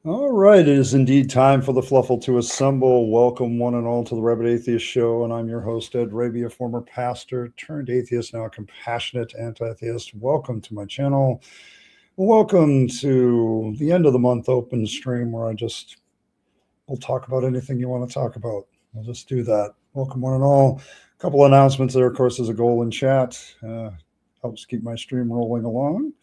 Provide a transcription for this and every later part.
All right, it is indeed time for the Fluffle to assemble. Welcome one and all to the Rabid Atheist Show, and I'm your host, Ed Raby, a former pastor turned atheist, now a compassionate anti-atheist. Welcome to my channel. Welcome to the end of the month open stream where we'll talk about anything you want to talk about. We'll just do that. Welcome one and all. A couple announcements there, of course, there's a goal in chat. Helps keep my stream rolling along.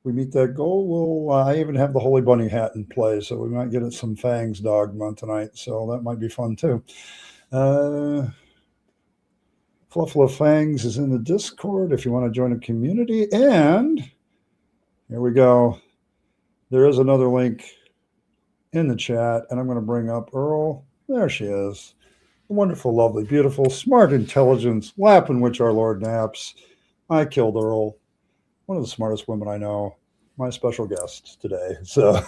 We meet that goal, I even have the Holy Bunny hat in play, so we might get it some Fangs dogma tonight, so that might be fun too. Fluffle of Fangs is in the Discord if you want to join a community, and here we go. There is another link in the chat, and I'm going to bring up Earl. There she is. Wonderful, lovely, beautiful, smart intelligence, lap in which our Lord naps. I killed Earl. One of the smartest women I know, my special guest today. So,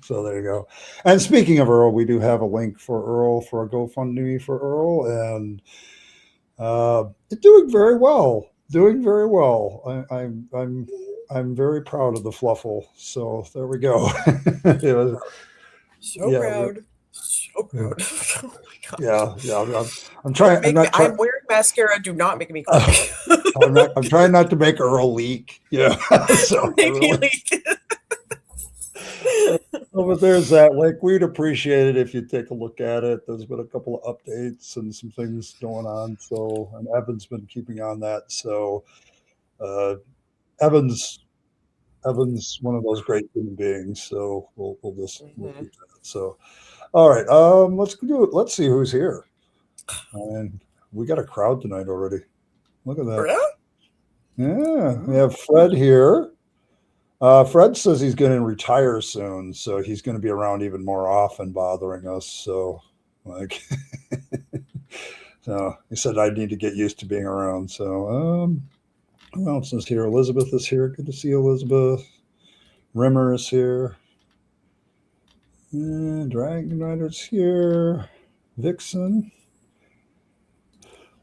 so there you go. And speaking of Earl, we do have a link for Earl, for a GoFundMe for Earl, and doing very well. Doing very well. I'm very proud of the Fluffle. So there we go. It was, proud. So proud. Oh my gosh. Yeah. I'm trying. I'm wearing mascara. Do not make me cry. I'm trying not to make Earl leak. Yeah. So make me leak. But there's that link. We'd appreciate it if you take a look at it. There's been a couple of updates and some things going on. So, and Evan's been keeping on that. So, Evan's one of those great human beings. So we'll just we'll keep that. So, all right. Let's do it. Let's see who's here. And we got a crowd tonight already. Look at that. Really? Yeah, we have Fred here. Fred says he's going to retire soon, so he's going to be around even more often, bothering us. So, like, so he said I need to get used to being around. So, who else is here? Elizabeth is here. Good to see Elizabeth. Rimmer is here. And Dragon Rider's here. Vixen.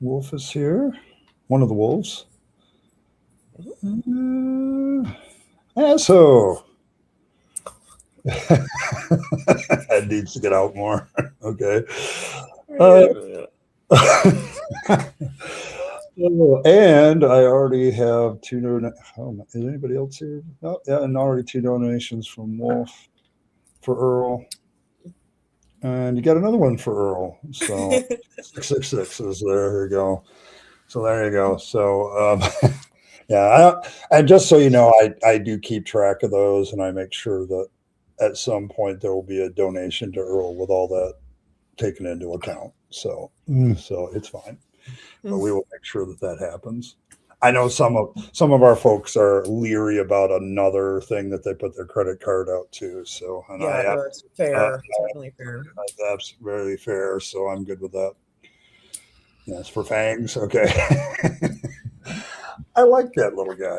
Wolf is here. One of the wolves. Asshole. That needs to get out more. Okay. And I already have two donations. Is anybody else here? Oh, yeah, and already 2 donations from Wolf for Earl. And you got another one for Earl. So 666 is there. You go. So there you go. So yeah, and just so you know, I do keep track of those, and I make sure that at some point there will be a donation to Earl with all that taken into account. So it's fine, but we will make sure that happens. I know some of our folks are leery about another thing that they put their credit card out to. So and yeah, it's fair. Definitely fair. That's very fair. So I'm good with that. Yes, for Fangs. Okay. I like that little guy.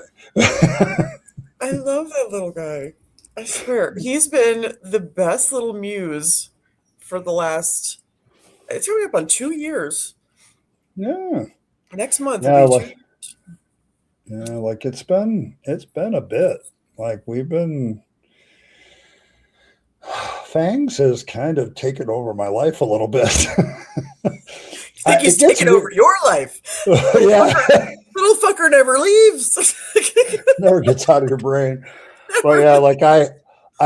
I love that little guy. I swear, he's been the best little muse for the last. It's coming up on 2 years. Yeah. Next month. Yeah, like it's been a bit. Like we've been. Fangs has kind of taken over my life a little bit. I think he's taken over your life. Yeah. Little fucker never leaves. Never gets out of your brain. But yeah, like I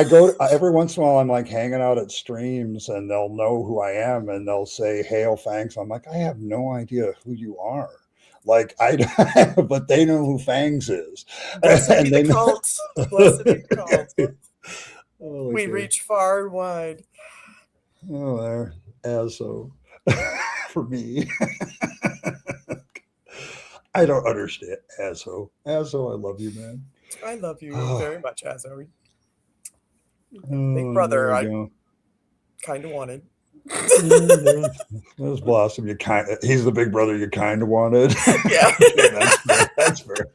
go every once in a while, I'm like hanging out at streams and they'll know who I am and they'll say, "Hail Fangs." I'm like, I have no idea who you are. Like but they know who Fangs is. Blessed be the cult. Blessed be the cult. Oh, we reach far and wide. Oh, there. As so for me. I don't understand. Azzo, I love you, man. I love you very much, Azzo. Big brother, I kind of wanted. There's Blossom. He's the big brother you kind of wanted. Yeah. That's fair.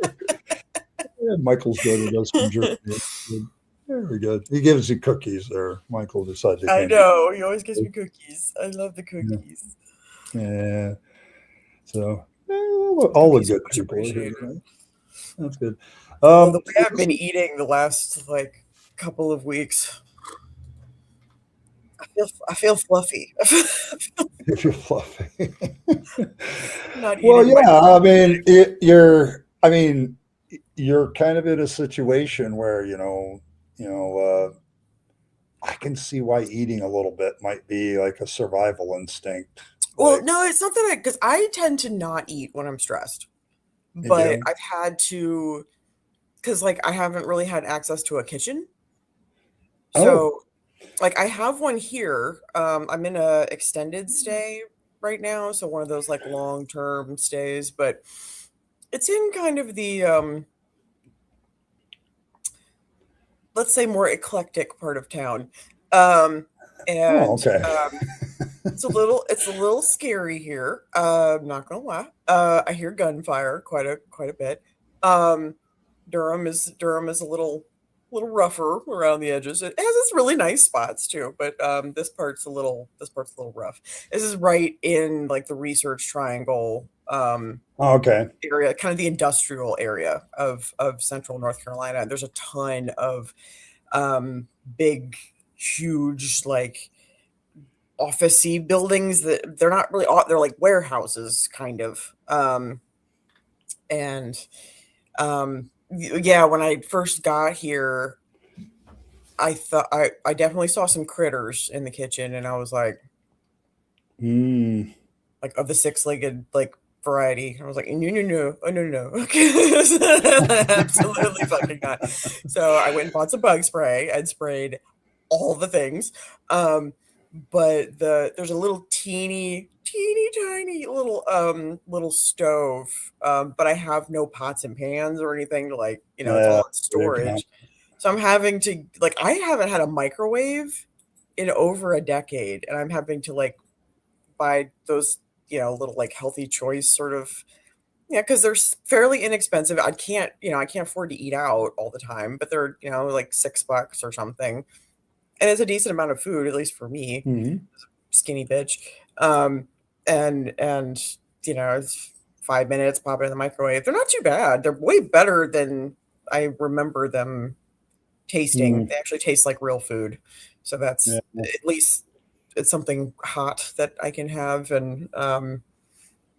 Yeah, Michael's good. He does some jerky. Very good. He gives you cookies there. Michael decides. I know. He always gives me cookies. I love the cookies. Yeah. So all the Cookies are good much people are here appreciated. tonight. That's good. Well, the way I've been eating the last like couple of weeks, I feel fluffy. If you're fluffy. Not Well, eating my yeah, food. I mean, you're kind of in a situation where, I can see why eating a little bit might be like a survival instinct. Well, Like, no, it's something because I tend to not eat when I'm stressed, you but do? I've had to because like I haven't really had access to a kitchen. Oh, So like I have one here. I'm in a extended stay right now, so one of those like long-term stays, but it's in kind of the let's say more eclectic part of town. Um oh, and okay. it's a little scary here. I'm not gonna lie. I hear gunfire quite a bit. Um Durham is a little rougher around the edges. It has its really nice spots too, but this part's a little rough. This is right in like the Research Triangle Okay. area, kind of the industrial area of central North Carolina. There's a ton of big, huge, like officey buildings that they're not really they're like warehouses kind of. And yeah, when I first got here, I thought I definitely saw some critters in the kitchen, and I was Mm, like of the six-legged like variety. I was like, no, oh, no, absolutely fucking not. So I went and bought some bug spray and sprayed all the things. But there's a little teeny tiny little stove. But I have no pots and pans or anything to like, it's yeah, all in there you go. storage. So I'm having to like I haven't had a microwave in over a decade, and I'm having to like buy those, little like healthy choice sort of because they're fairly inexpensive. I can't afford to eat out all the time, but they're, like $6 or something. And it's a decent amount of food, at least for me, Mhm. skinny bitch. Um, and it's 5 minutes, pop it in the microwave. They're not too bad. They're way better than I remember them tasting. Mm, They actually taste like real food. So yeah, that's at least it's something hot that I can have and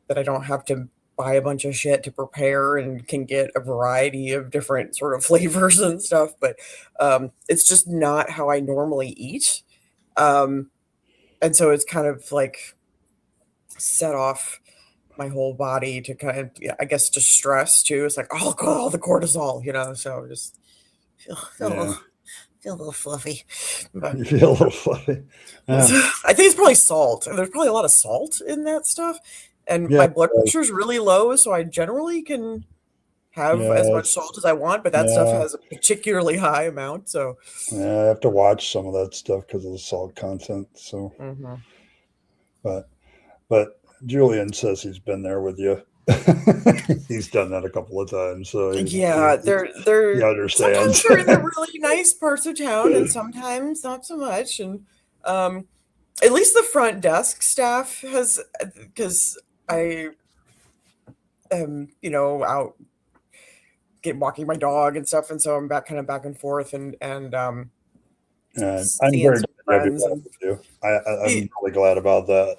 that I don't have to buy a bunch of shit to prepare and can get a variety of different sort of flavors and stuff. But it's just not how I normally eat. Um, and so it's kind of like set off my whole body to kind of, yeah, I guess, just stress too. It's like, oh, God, all the cortisol, so just yeah. feel a little fluffy. But You feel a little fluffy. Yeah, I think it's probably salt. There's probably a lot of salt in that stuff. And yeah, my blood pressure is really low, so I generally can have as much yes, salt as I want, but that stuff yeah. has a particularly high amount. So, Yeah, I have to watch some of that stuff because of the salt content. So, mhm. but but Julian says he's been there with you. He's done that a couple of times, so Yeah, he they're sometimes understands. they're in the really nice parts of town, and sometimes not so much. And um, at least the front desk staff has, because I am, out walking my dog and stuff, and so I'm back and forth and I'm seeing very some glad to be friends back and with you. I'm y- really glad about that.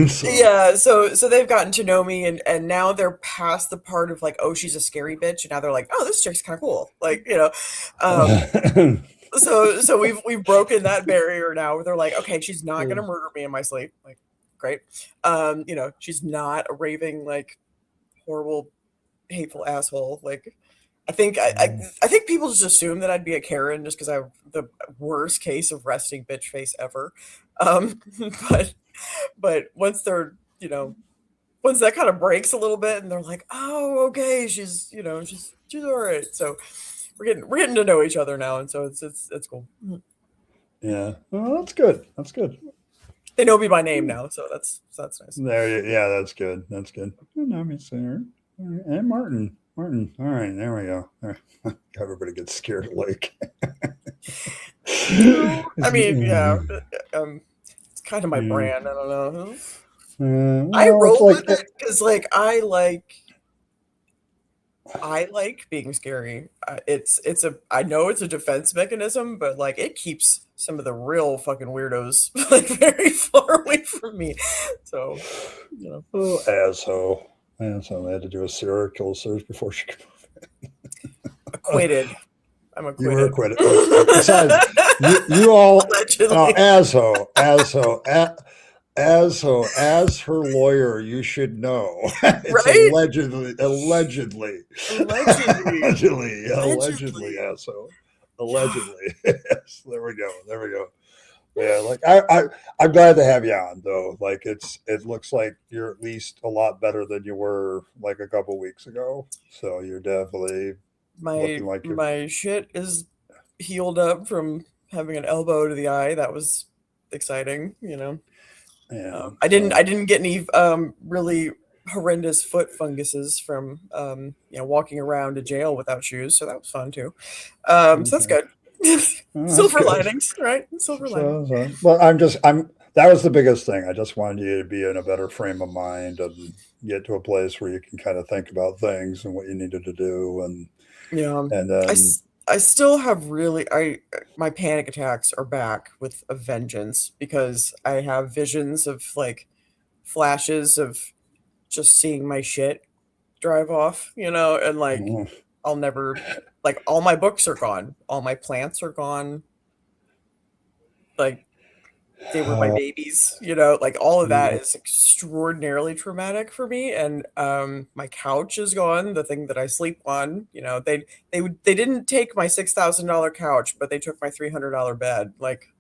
So, yeah, so they've gotten to know me, and now they're past the part of like, oh, she's a scary bitch, and now they're like, oh, this chick's kind of cool, like, um so we've broken that barrier now where they're like, okay, she's not gonna murder me in my sleep, like, great. She's not a raving like horrible hateful asshole. Like, I think people just assume that I'd be a Karen just because I have the worst case of resting bitch face ever. Um, but once they're, once that kind of breaks a little bit and they're like, oh, okay, she's all right. So we're getting to know each other now, and so it's cool. yeah, well, that's good. That's good. They know me by name now, so that's nice. Yeah, that's good. That's good. Let me see her. And Martin. Martin. All right, there we go. Everybody gets scared like. No, I mean, yeah, Yeah. it's kind of my brand. I don't know. I Well, it's roll like with it because, like, I like I like being scary. I know it's a defense mechanism, but like it keeps some of the real fucking weirdos like very far away from me. So, you know, Oh, asshole. Asshole. They had to do a serial kill search before she could move in. acquitted. I'm You were acquitted. acquitted. Besides, you all, Allegedly. as her lawyer, you should know. It's Right? allegedly, Allegedly. allegedly, Allegedly. asshole. Yeah. Allegedly. Yes, there we go. Yeah, like I'm glad to have you on though. Like it looks like you're at least a lot better than you were like a couple weeks ago. So you're definitely My looking like you're. my shit is healed up from having an elbow to the eye. That was exciting, you know. Yeah. I didn't get any really horrendous foot funguses from walking around to jail without shoes, so that was fun too. So that's Okay. good. Oh, that's Silver good. linings, right? Silver linings. Well, that was the biggest thing. I just wanted you to be in a better frame of mind and get to a place where you can kind of think about things and what you needed to do, Yeah, and I then s- I still have really I my panic attacks are back with a vengeance because I have visions of like flashes of just seeing my shit drive off, and like oh, I'll never like all my books are gone, all my plants are gone, like they were my uh, babies, like all of that is extraordinarily traumatic for me. And my couch is gone, the thing that I sleep on. They didn't take my $6,000 couch, but they took my $300 bed, like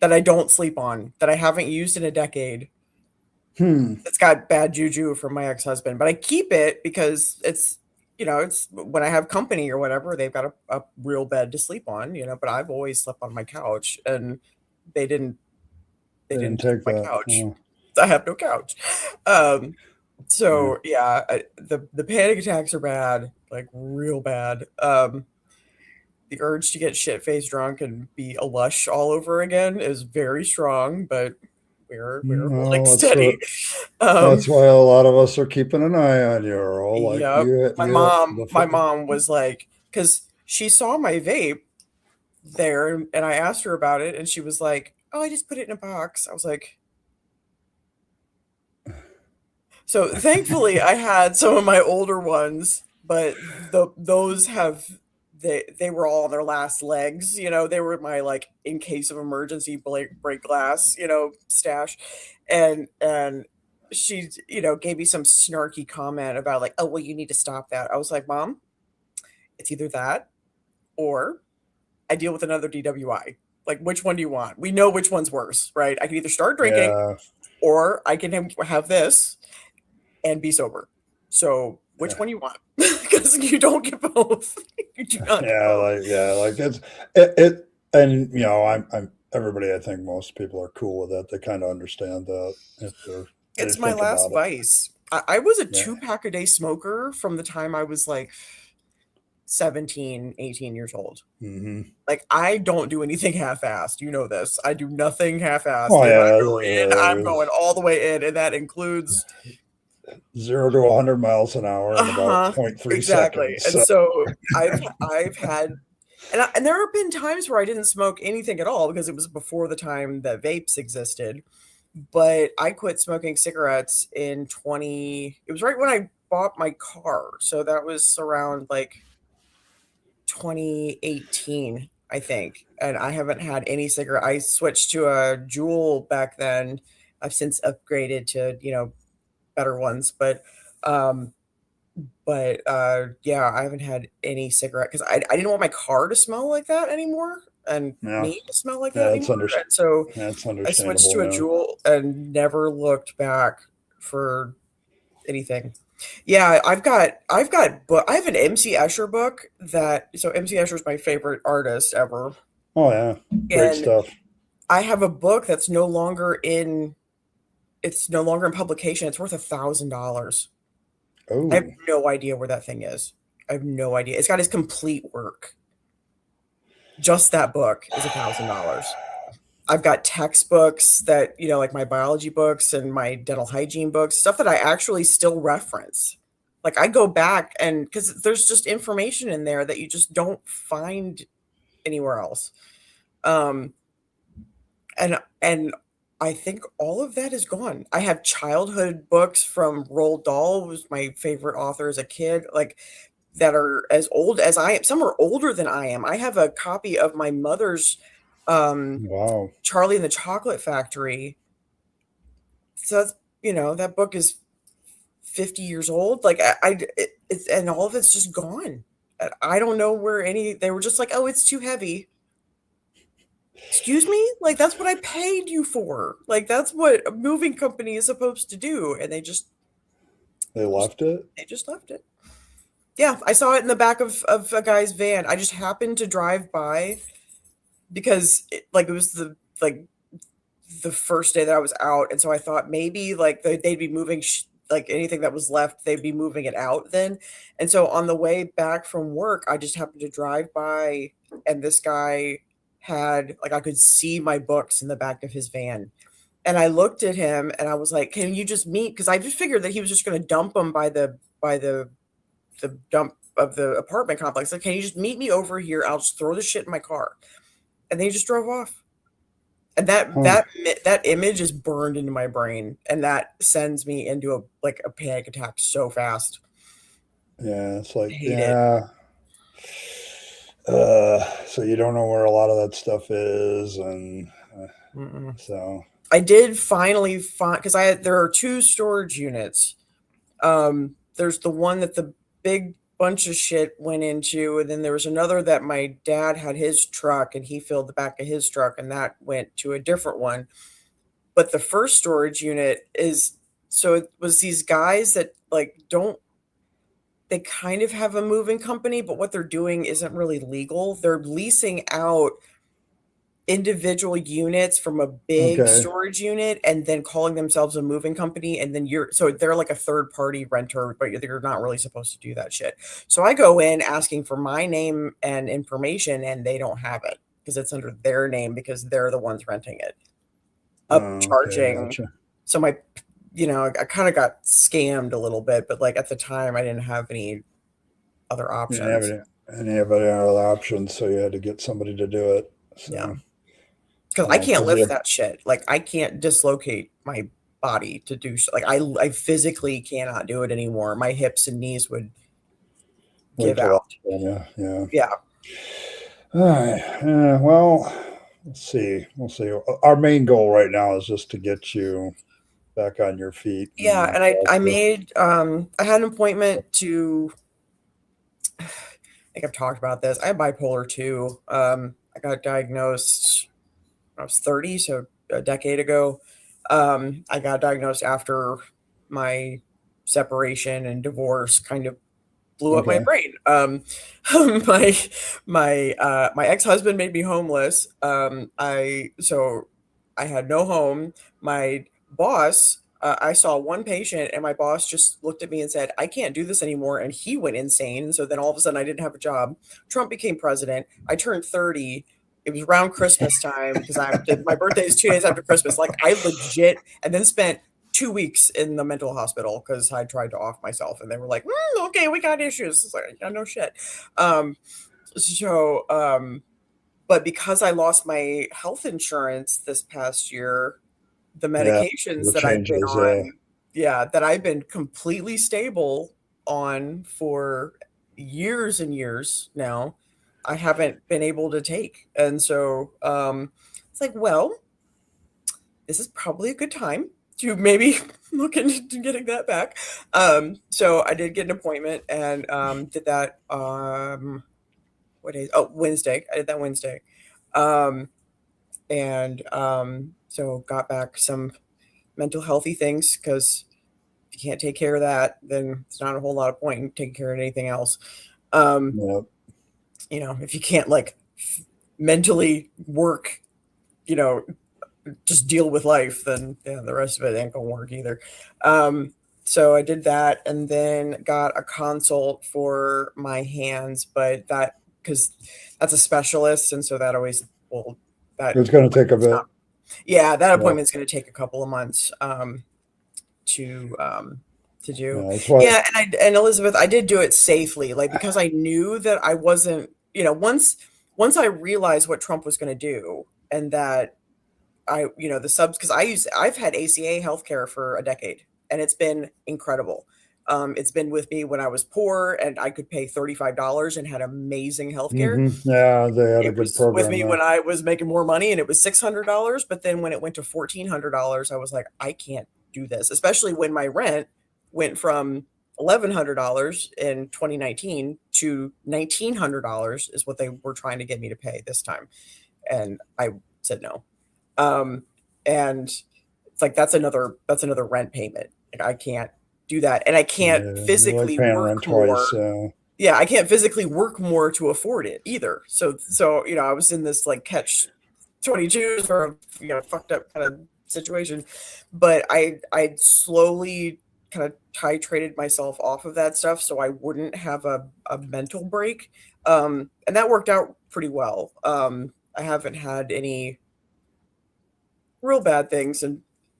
that I don't sleep on, that I haven't used in a decade. hmm, It's got bad juju from my ex-husband, but I keep it because it's when I have company or whatever, they've got a real bed to sleep on, but I've always slept on my couch, and they didn't they they didn't didn't take take my that. couch. Oh, I have no couch. Um, yeah. so yeah, the panic attacks are bad, like real bad. The urge to get shit faced drunk and be a lush all over again is very strong, but we're holding No, steady. that's Um, why a lot of us are keeping an eye on you, Earl. Like Yep. My you, mom my mom was like, because she saw my vape there, and I asked her about it, and she was like, "Oh, I just put it in a box." I was like, so thankfully I had some of my older ones, but those have they were all on their last legs, they were my like in case of emergency break glass, stash. And she, gave me some snarky comment about like, "Oh, well, you need to stop that." I was like, "Mom, it's either that or I deal with another DWI. Like, which one do you want? We know which one's worse, right? I can either start drinking yeah, or I can have this and be sober. So, which yeah, one you want?" Because you don't get both. You do not get both. like it, and I'm everybody. I think most people are cool with that. They kind of understand that if they It's my think last about it. vice. I was a Yeah. 2 pack a day smoker from the time I was like 17, 18 years old. Hmm. Like, I don't do anything half-assed. You know this. I do nothing half-assed. Oh If I yeah, go in, I'm going all the way in, and that includes 0 to 100 miles an hour in about uh-huh, 0.3 exactly. seconds. And So, so I've had and there have been times where I didn't smoke anything at all because it was before the time that vapes existed. But I quit smoking cigarettes in 20 it was right when I bought my car. So that was around like 2018, I think. And I haven't had any cigarette. I switched to a Juul back then. I've since upgraded to, better ones, um yeah, I haven't had any cigarette because I didn't want my car to smell like that anymore and yeah, me to smell like that yeah, anymore. And so that's I switched to understandable. a Yeah. Juul and never looked back for anything. Yeah, I have an MC Escher book so MC Escher is my favorite artist ever. Oh yeah, great And stuff. I have a book that's no longer in publication. It's worth $1,000. I have Oh, no idea where that thing is. I have no idea. It's got his complete work. Just that book is $1,000. I've got textbooks that, like my biology books and my dental hygiene books, stuff that I actually still reference. Like I go back and because there's just information in there that you just don't find anywhere else. Um, and I think all of that is gone. I have childhood books from Roald Dahl, was my favorite author as a kid, like that are as old as I am. Some are older than I am. I have a copy of my mother's Wow. Charlie and the Chocolate Factory. So that's, that book is 50 years old. Like it's and all of it's just gone. I don't know where they were just like, oh, it's too heavy. Excuse me? Like that's what I paid you for. Like that's what a moving company is supposed to do. And They left it? they just left it. Yeah, I saw it in the back of a guy's van. I just happened to drive by because it was the first day that I was out, and so I thought maybe like they'd be moving like anything that was left, they'd be moving it out then. And so on the way back from work, I just happened to drive by, and this guy had I could see my books in the back of his van. And I looked at him and I was like, "Can you just meet?" Because I just figured that he was just going to dump them by the dump of the apartment complex. Like, can you just meet me over here? I'll just throw the shit in my car. And they just drove off. And that image is burned into my brain, and that sends me into a panic attack so fast. Yeah, it's like, I hate yeah. So you don't know where a lot of that stuff is, and so I did finally find, because there are two storage units. There's the one that the big bunch of shit went into, and then there was another that my dad had his truck and he filled the back of his truck, and that went to a different one. But the first storage unit it was these guys that they kind of have a moving company, but what they're doing isn't really legal. They're leasing out individual units from a big storage unit and then calling themselves a moving company, and then they're like a third party renter, but you're not really supposed to do that shit. So I go in asking for my name and information, and they don't have it because it's under their name because they're the ones renting it, upcharging. Gotcha. So I kind of got scammed a little bit, but at the time I didn't have any other options. You didn't have any other options, so you had to get somebody to do it. So. Yeah. Because I can't lift that shit. I can't dislocate my body to do I physically cannot do it anymore. My hips and knees would give out. Yeah. All right. Well, let's see. We'll see. Our main goal right now is just to get you back on your feet. Yeah, and I made I had an appointment to. I think I've talked about this. I have bipolar 2. I got diagnosed when I was 30, so a decade ago. I got diagnosed after my separation and divorce kind of blew up my brain. My ex-husband made me homeless. I had no home. My boss, I saw one patient, and my boss just looked at me and said, "I can't do this anymore," and he went insane. So then all of a sudden I didn't have a job. Trump became president. I turned 30. It was around Christmas time because my birthday is 2 days after Christmas. I legit, and then spent 2 weeks in the mental hospital because I tried to off myself, and they were like, "Okay, we got issues." It's like, no shit. But because I lost my health insurance this past year, the medications that I've been on, that I've been completely stable on for years and years now, I haven't been able to take. And so it's like, well, this is probably a good time to maybe look into getting that back. So I did get an appointment and did that. What day? Oh, Wednesday. I did that Wednesday. So got back some mental healthy things, because if you can't take care of that, then it's not a whole lot of point in taking care of anything else. If you can't mentally work, just deal with life, then the rest of it ain't gonna work either. So I did that, and then got a consult for my hands, but because that's a specialist, and so that always it's going to take a bit. That appointment's going to take a couple of months to Did you? That's why. Yeah, and Elizabeth, I did do it safely, like because I knew that I wasn't, once I realized what Trump was going to do, and that the subs, because I've had ACA healthcare for a decade, and it's been incredible. It's been with me when I was poor and I could pay $35 and had amazing healthcare. Yeah, they had a It good was with program me there. when I was making more money and it was $600, but then when it went to $1,400, I was like, I can't do this, especially when my rent went from $1,100 in 2019 to $1,900 is what they were trying to get me to pay this time. And I said no. And it's like, that's another rent payment. Like, I can't do that. And I can't Yeah, like physically paying rent work more. twice. Yeah, I can't physically work more to afford it either. So I was in this like catch 22 for a fucked up kind of situation. But I slowly kind of titrated myself off of that stuff so I wouldn't have a mental break. And that worked out pretty well. I haven't had any real bad things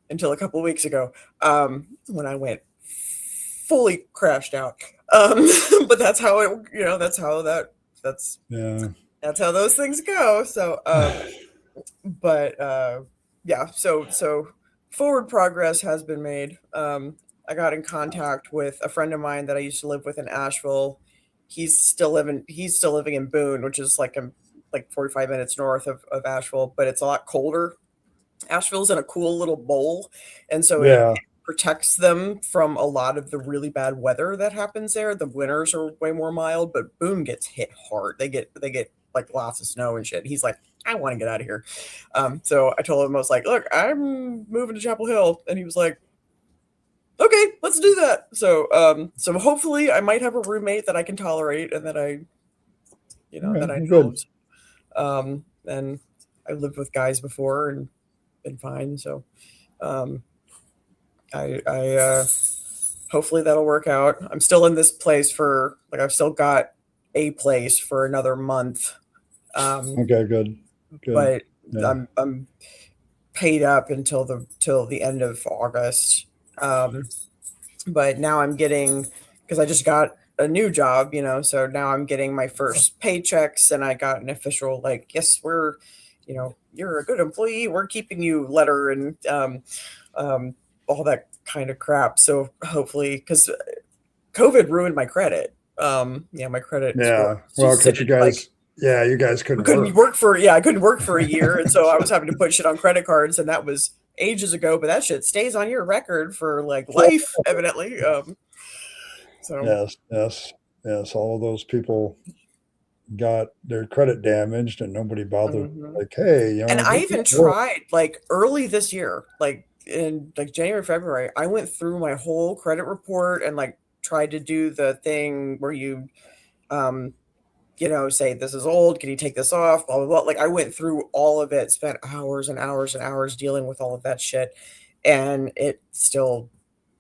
until a couple of weeks ago, when I went fully crashed out. But that's how that's how those things go. So, yeah, so forward progress has been made. I got in contact with a friend of mine that I used to live with in Asheville. He's still living in Boone, which is like 45 minutes north of Asheville, but it's a lot colder. Asheville's in a cool little bowl, and so it protects them from a lot of the really bad weather that happens there. The winters are way more mild, but Boone gets hit hard. They get like lots of snow and shit. He's like, I want to get out of here. So I told him, I was like, look, I'm moving to Chapel Hill, and he was like, okay, let's do that. So so hopefully I might have a roommate that I can tolerate and that I know. And I lived with guys before and been fine. So I hopefully that'll work out. I'm still in this place for I've still got a place for another month. Okay, good. But yeah. I'm paid up until the end of August. But now I'm getting, because I just got a new job, so now I'm getting my first paychecks, and I got an official yes, we're, you're a good employee, we're keeping you letter, and all that kind of crap. So hopefully, because COVID ruined my credit. My credit. Yeah. Well, because you guys. You guys couldn't work for I couldn't work for a year, and so I was having to put shit on credit cards, and that was ages ago. But that shit stays on your record for life, evidently. So yes. All of those people got their credit damaged, and nobody bothered. Hey, And I even tried early this year, in January, February. I went through my whole credit report and tried to do the thing where you say this is old, can you take this off, blah, blah, blah. I went through all of it, spent hours and hours and hours dealing with all of that shit, and it still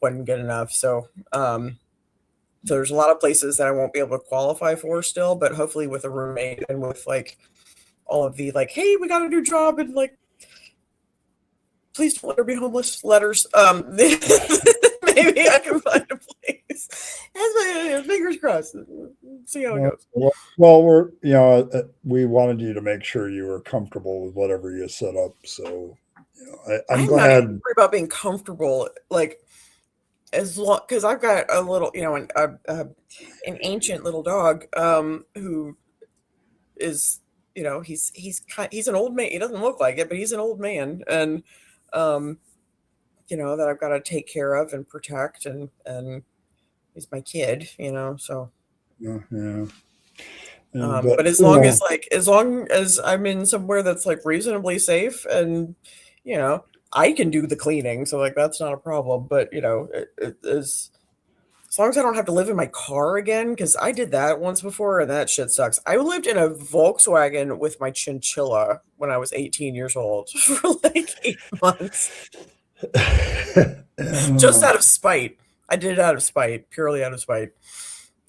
wasn't good enough. So, so there's a lot of places that I won't be able to qualify for still, but hopefully with a roommate and with all of the hey, we got a new job, and please don't let her be homeless letters. Maybe I can find a place. Fingers crossed. See how it goes. Well, we wanted you to make sure you were comfortable with whatever you set up. So, I'm glad. Not worried about being comfortable, as long, because I've got a little, an ancient little dog, who is, he's an old man. He doesn't look like it, but he's an old man, and that I've got to take care of and protect, and he's my kid, so. Yeah. But as long as I'm in somewhere that's reasonably safe, and I can do the cleaning, so that's not a problem. But as long as I don't have to live in my car again, because I did that once before and that shit sucks. I lived in a Volkswagen with my chinchilla when I was 18 years old for 8 months. Just out of spite. I did it out of spite, purely out of spite.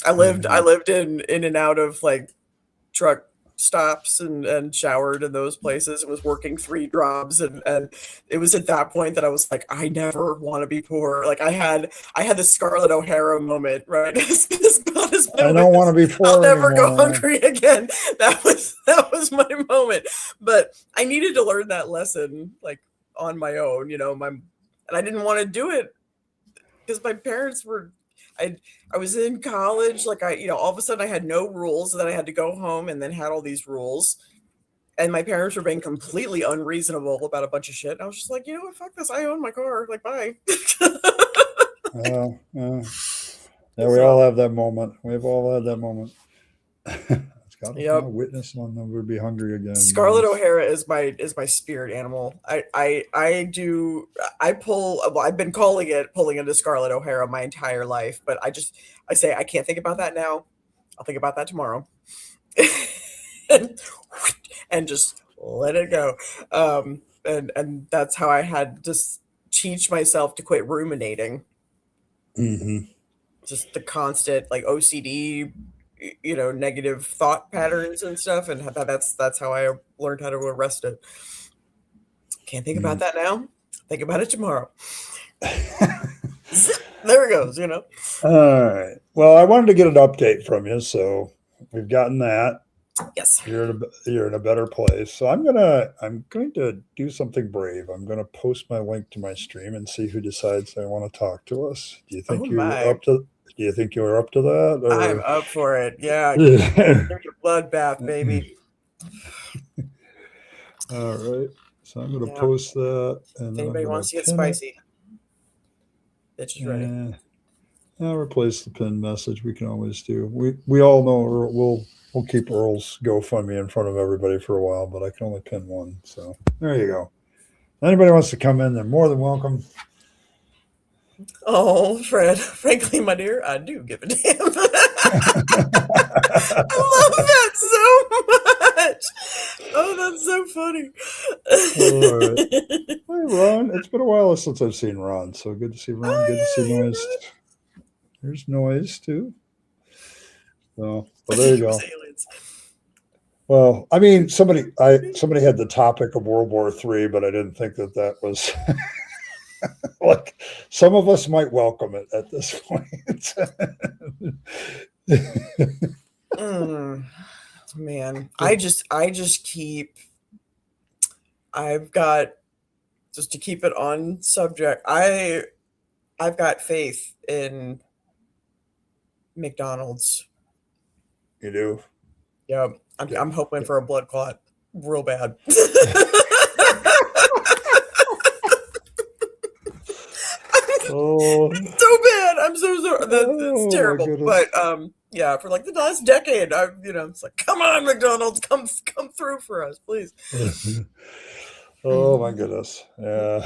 I lived in and out of truck stops and showered in those places and was working 3 jobs. And it was at that point that I was like, I never want to be poor. Like I had the Scarlett O'Hara moment, right? As God is my I don't want to witness, be poor I'll never go anymore. hungry again. That was my moment. But I needed to learn that lesson like on my own, and I didn't want to do it because my parents were I was in college, like all of a sudden I had no rules, and then I had to go home and then had all these rules. And my parents were being completely unreasonable about a bunch of shit. And I was just like, you know what, fuck this. I own my car. Like, bye. Yeah, we all have that moment. We've all had that moment. It's got to be a Yep. witness on them would be hungry again. Scarlett O'Hara is my spirit animal. I've been calling it pulling into Scarlett O'Hara my entire life, but I say I can't think about that now. I'll think about that tomorrow. and just let it go. And that's how I had to teach myself to quit ruminating. Mm-hmm. Just the constant like OCD, negative thought patterns and stuff, and that's how I learned how to arrest it. Can't think about that now. Think about it tomorrow. There it goes. All right. Well, I wanted to get an update from you, so we've gotten that. Yes. You're in a better place. So I'm going to do something brave. I'm going to post my link to my stream and see who decides they want to talk to us. Do you think you're up to? Do you think you're up to that? Or? I'm up for it. Yeah. There's a bloodbath, baby. All right. So I'm going to post that. And if anybody wants to get spicy, bitch is ready. I'll replace the pinned message. We can always do. We all know Earl. We'll keep Earl's GoFundMe in front of everybody for a while, but I can only pin one. So there you go. If anybody wants to come in, they're more than welcome. Oh, Fred, frankly, my dear, I do give a damn. I love that so much. Oh, that's so funny. All right. Hey, Ron. It's been a while since I've seen Ron, so good to see Ron. Good to see Noise. There's Noise, too. So, well, there you go. Well, I mean, somebody had the topic of World War III, but I didn't think that was like some of us might welcome it at this point. Man, I've got, just to keep it on subject, I've got faith in McDonald's. You do? Yeah, I'm hoping for a blood clot real bad. Oh, it's so bad. I'm so sorry. That's terrible. But yeah, for like the last decade, it's like, come on, McDonald's, come through for us, please. Oh my goodness, yeah.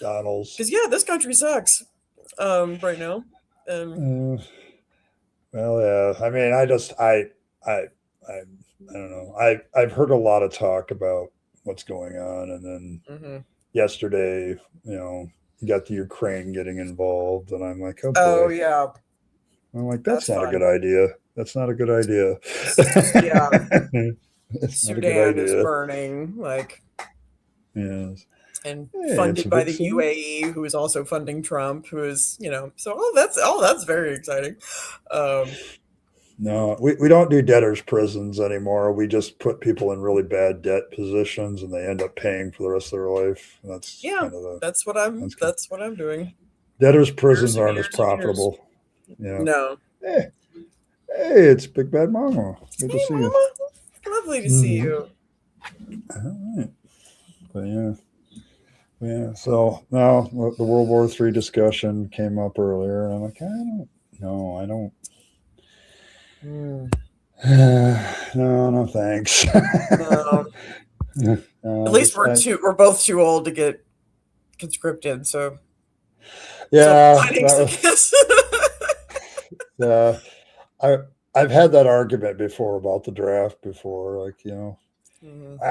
McDonald's. Because this country sucks right now. Well, yeah. I mean, I don't know. I've heard a lot of talk about what's going on, and then yesterday, you got the Ukraine getting involved, and I'm like, oh boy. Oh yeah. I'm like, that's not a good idea. That's not a good idea. Yeah. Sudan is burning, like. Yes. And funded by the UAE, who is also funding Trump, who is, so that's very exciting. No, we don't do debtors' prisons anymore. We just put people in really bad debt positions, and they end up paying for the rest of their life. That's that's what I'm doing. Debtors' prisons aren't as profitable. Yeah. No. Hey, it's Big Bad Mama. Good to see Mama. you. Lovely to see you. All right. But yeah. So now the World War III discussion came up earlier, and I'm like, I don't. No, thanks. No. At least we're both too old to get conscripted, so yeah. Yeah, I've had that argument before about the draft before, like, wow,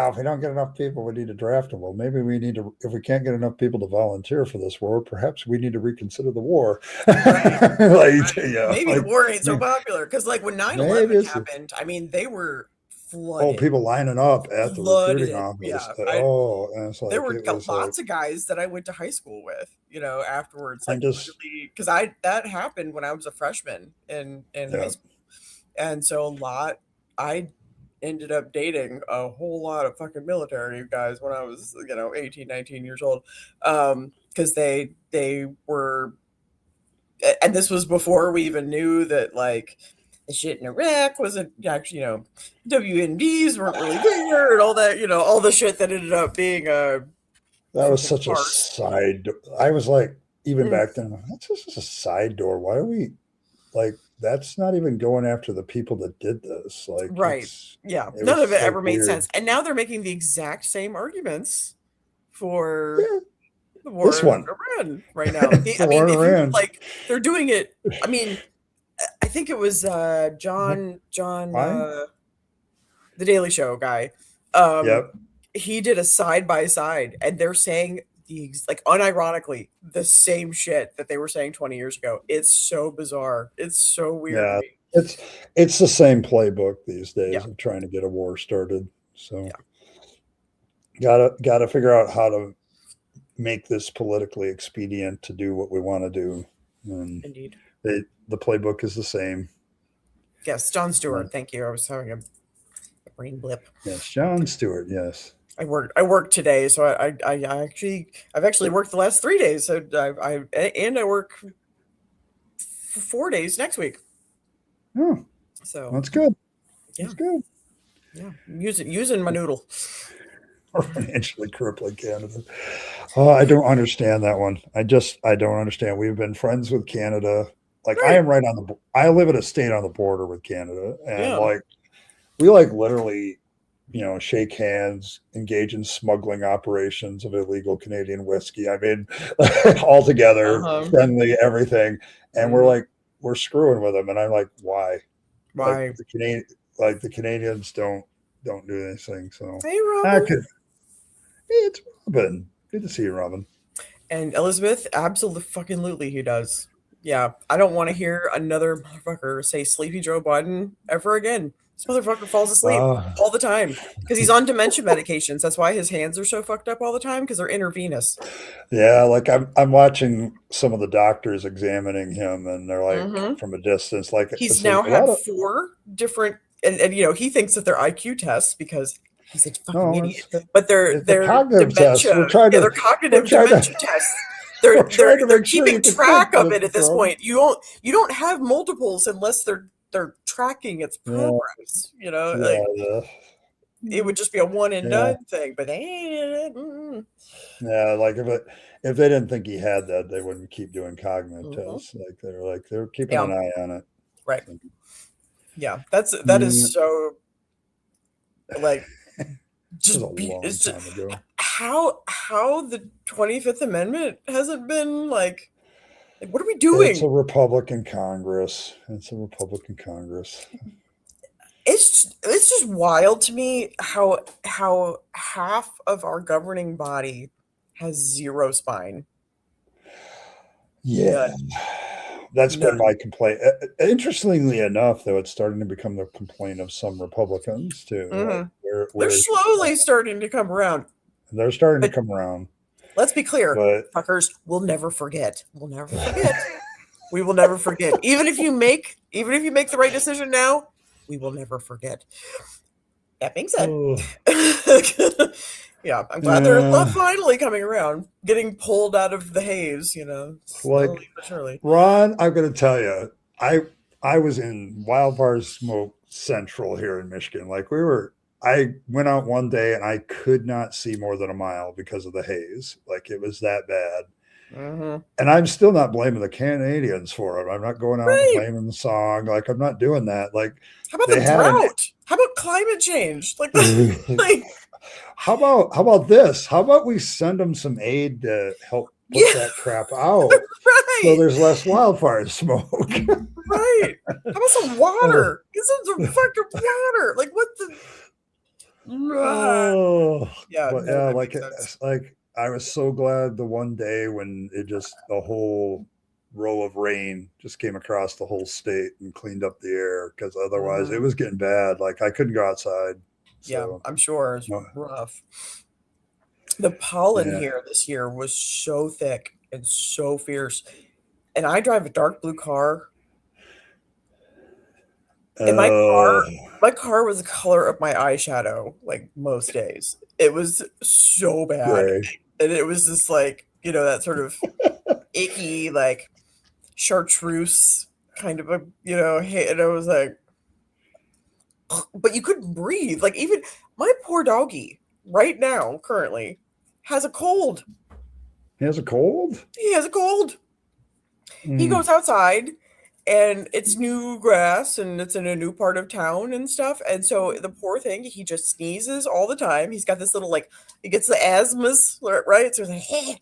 if we don't get enough people, we need to draft them. Well, maybe we need to, if we can't get enough people to volunteer for this war, perhaps we need to reconsider the war. Right. Maybe the war ain't so popular. Because like when 9/11 happened, I mean, they were flooded. people lining up at the recruiting Flooded. office. Yeah. And it's There like, were it was like, lots of guys that I went to high school with, afterwards, I'm like just, literally, because that happened when I was a freshman in high yeah, school. And so I ended up dating a whole lot of fucking military guys when I was, 18, 19 years old. Because they were, and this was before we even knew that, like, the shit in Iraq wasn't actually, WNBs weren't really there and all that, all the shit that ended up being a that was fucking such a farce. side. I was like, even Mm, back then, that's just a side door. Why are we like, that's not even going after the people that did this. Like, right. Yeah. it None was of it so ever made weird. sense. And now they're making the exact same arguments for Yeah, the this war in one, Iran right now. the I mean, war in if you Iran. like, they're doing it. I mean, I think it was John Why? the Daily Show guy. Um, Yep. he did a side by side, and they're saying like unironically the same shit that they were saying 20 years ago. It's so bizarre. It's so weird to Yeah, me. it's the same playbook these Yeah, days of trying to get a war started. So yeah, gotta figure out how to make this politically expedient to do what we want to do. And indeed. the playbook is the same. Yes, John But Stewart. Thank you. I was having a brain blip. yes, John Stewart. Yes. I worked today, so I've actually worked the last 3 days. So I work 4 days next week. Oh, So that's good. yeah, That's good. yeah, using my noodle. Financially crippling Canada. Oh, I don't understand that one. I don't understand. We've been friends with Canada. Like, I Right. am right on the. I live in a state on the border with Canada, and Yeah. like, we like literally, shake hands, engage in smuggling operations of illegal Canadian whiskey. I mean, all together, Uh-huh. friendly, everything, and Mhm. we're screwing with them, and I'm like, why? Like Why? the Canadians don't do anything. So Hey, I Robin. could. Hey, it's Robin. Good to see you, Robin. And Elizabeth, absolutely he does. Yeah, I don't want to hear another motherfucker say Sleepy Joe Biden ever again. This motherfucker falls asleep Uh, all the time because he's on dementia medications. That's why his hands are so fucked up all the time because they're intravenous. yeah, like I'm watching some of the doctors examining him, and they're like Hmm. from a distance, like He's it's a now lot had of four different, and he thinks that they're IQ tests because he's a fucking no, idiot. But they're it's a cognitive test. dementia, yeah, they're We're cognitive trying to dementia tests. They're we're they're trying to they're make sure you keeping can think, track of it Mister at this Trump. point. You don't have multiples unless they're tracking its Yeah, progress. yeah, Like it would just be a one and yeah, done thing. But they, yeah. Like if they didn't think he had that, they wouldn't keep doing cognitive mhm. tests. They're keeping Yeah, an eye on it. right. So, Yeah, that yeah, is so, like, it was a it's long just, time ago. how the 25th Amendment hasn't been like what are we It's a doing? Republican Congress. It's a Republican Congress. It's just wild to me how half of our governing body has zero spine. Yeah, None. that's been None. my complaint. Interestingly enough, though, it's starting to become the complaint of some Republicans too. Like Mhm. They're where slowly starting to come around. they're starting to But come around, let's be clear, but fuckers, we'll never forget. We'll never forget. We will never forget. Even if you make the right decision now, we will never forget. That being said, oh, yeah, I'm glad they're yeah, finally coming around, getting pulled out of the haze, slowly like but surely. Ron, I'm going to tell you, I was in Wildfire Smoke Central here in Michigan. Like I went out one day and I could not see more than a mile because of the haze. Like it was that bad. Hmm. And I'm still not blaming the Canadians for it. I'm not going out and Right. claiming the song. Like I'm not doing that. Like How about they the had an drought? How about climate change? Like, like, how about this? How about we send them some aid to help put yeah, that crap out so right, there's less wildfire smoke? right. How about some Oh, water? Get some fucking water. Like, what the? oh, Yeah, but none of yeah, that like makes sense. I was so glad the one day when it just the whole row of rain just came across the whole state and cleaned up the air, because otherwise it Mhm. was getting bad. Like I couldn't go outside. Yeah, So I'm sure it's no, rough. The pollen yeah. here this year was so thick and so fierce. And I drive a dark blue car, and Uh, my car was the color of my eyeshadow, like, most days. It was so bad. gray. And it was just like, that sort of icky, like, chartreuse kind of and I was like, but you couldn't breathe. Like, even my poor doggy right now, currently, has a cold. He has a cold. He has a cold. He Mm, goes outside, and it's new grass, and it's in a new part of town and stuff. And so the poor thing, he just sneezes all the time. He's got this little, like, he gets the asthmas, right? So he's like,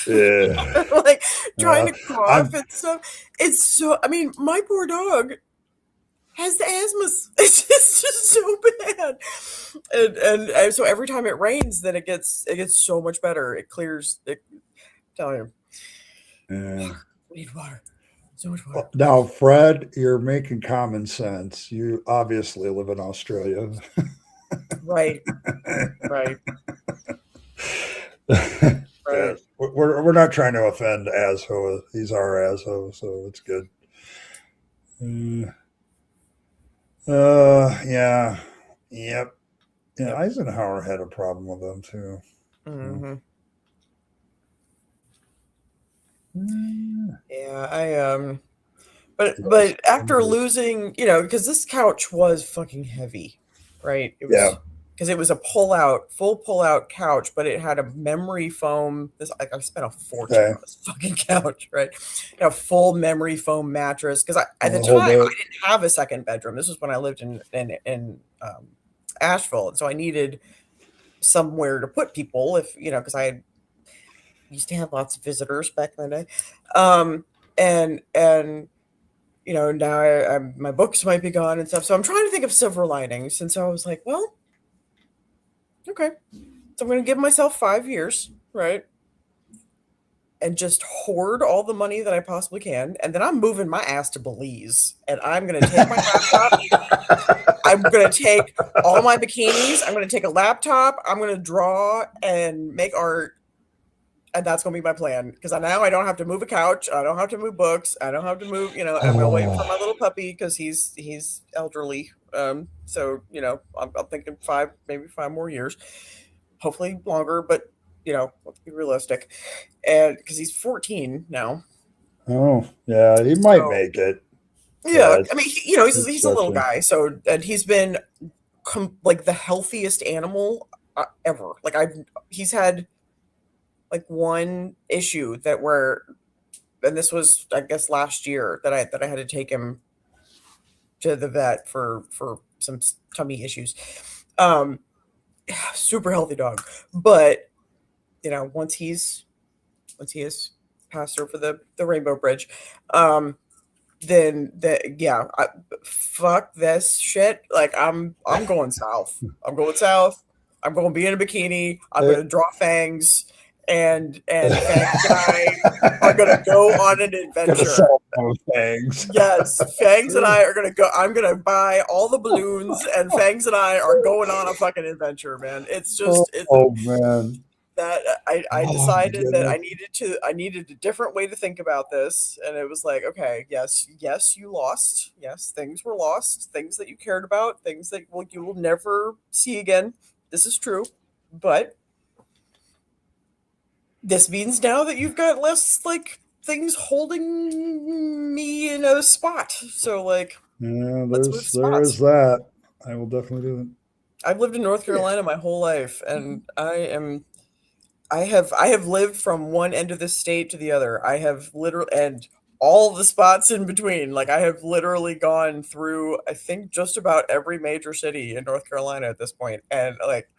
yeah. like, trying Uh, to cough I'm and stuff. It's so, I mean, my poor dog has the asthmas. It's just so bad. And so every time it rains, then it gets so much better. It clears. Tell you, yeah. we need water. So much water. Now, Fred, you're making common sense. You obviously live in Australia. Right. Right. Yeah, Right. we're not trying to offend Asho. He's our Asho, so it's good. Yeah, yep, yeah. Yep. Eisenhower had a problem with them too. So, Hmm. mm, Yeah. But yes, after losing, because this couch was fucking heavy, right? It yeah, was because it was a full pull out couch, but it had a memory foam. Like, I spent a fortune okay, on this fucking couch, right? A full memory foam mattress. Because at the a whole time I bit. didn't have a second bedroom. This was when I lived in Asheville, and so I needed somewhere to put people, if because I used to have lots of visitors back in the day, and now my books might be gone and stuff. So I'm trying to think of silver linings. And so I was like, well, okay. So I'm going to give myself 5 years, right? And just hoard all the money that I possibly can. And then I'm moving my ass to Belize. And I'm going to take my laptop. I'm going to take all my bikinis. I'm going to take a laptop. I'm going to draw and make art. And that's going to be my plan, because now I don't have to move a couch. I don't have to move books. I don't have to move, I'm going to wait for my little puppy, because he's elderly. So, I'm thinking maybe 5 more years, hopefully longer, but, let's be realistic. And because he's 14 now. Oh, yeah, he might So, make it. yeah, Yeah, I mean, it's he's a little stretching. guy. So, and he's been like the healthiest animal ever. Like, he's had like one issue and this was, I guess, last year, that I had to take him to the vet for some tummy issues. Um, Super healthy dog, but once he has passed over the Rainbow Bridge, then fuck this shit. Like, I'm going south. I'm going south. I'm going to be in a bikini. I'm Uh, going to draw Fangs, and Fangs and I are going to go on an Gonna adventure. sell those things. Yes, Fangs and I are going to go. I'm going to buy all the balloons, and Fangs and I are going on a fucking adventure, man. It's just Oh man. that I Oh my decided that goodness. I needed a different way to think about this. And it was like, okay, yes, you lost. Yes, things were lost, things that you cared about, things that you will never see again. This is true. But this means now that you've got less, like, things holding me in a spot. So, like, Yeah, let's move there is spots. that. I will definitely do it. I've lived in North Yeah. Carolina my whole life, and I have lived from one end of the state to the other. I have literally, and all the spots in between. Like, I have literally gone through, I think, just about every major city in North Carolina at this point. And, like,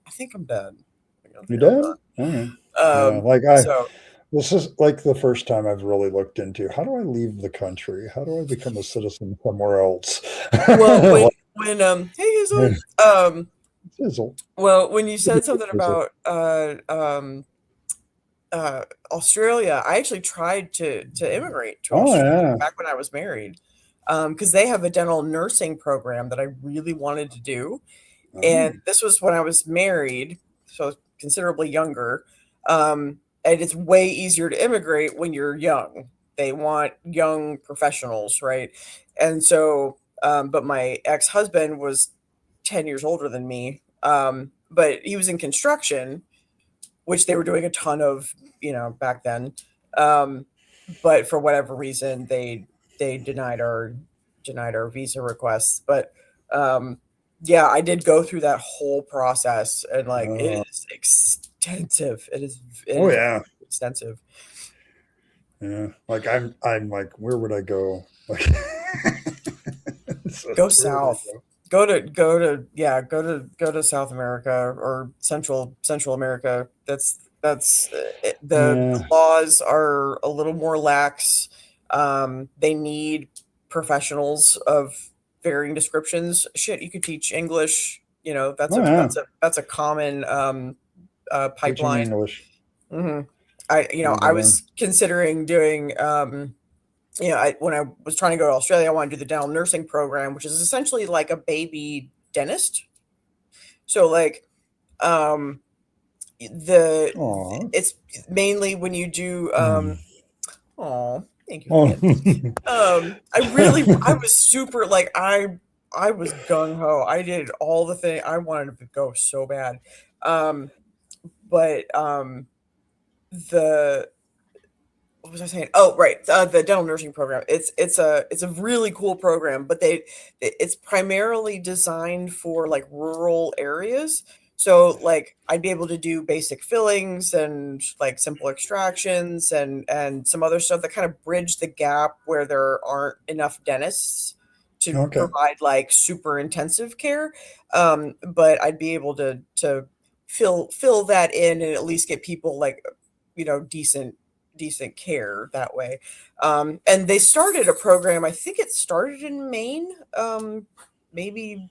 I think I'm done. I You think I'm done. did? All right. Yeah, So, this is like the first time I've really looked into, how do I leave the country? How do I become a citizen somewhere else? well, Like, hey, Hazel, sizzle. well, when you said something about Australia, I actually tried to immigrate to Oh Australia yeah. back when I was married, because they have a dental nursing program that I really wanted to do. And Oh, this was when I was married, so considerably younger. And it's way easier to immigrate when you're young. They want young professionals, right? And so, but my ex-husband was 10 years older than me. But he was in construction, which they were doing a ton of, back then. Um, but for whatever reason, they denied our visa requests. But yeah, I did go through that whole process, and like it uh, is extensive. It oh is yeah. extensive. Yeah. Like I'm like, where would I go? Like, so Go where would I south. go? Go to South America or Central America. That's the Yeah. laws are a little more lax. They need professionals of varying descriptions. Shit, you could teach English. That's Oh a yeah. that's a that's a common Teaching pipeline. English. hmm I you I know need to I learn. was considering doing when I was trying to go to Australia, I wanted to do the dental nursing program, which is essentially like a baby dentist. So like um the Aw. it's mainly when you do Hmm. oh, thank you, Oh. Fan. I was super like I was gung ho. I did all the thing. I wanted to go so bad. But the what was I saying? Oh, right, the dental nursing program. It's a really cool program, but it's primarily designed for like rural areas. So like I'd be able to do basic fillings and like simple extractions and some other stuff that kind of bridge the gap where there aren't enough dentists to Okay. provide like super intensive care. But I'd be able to fill that in and at least get people like decent care that way. And they started a program. I think it started in Maine, maybe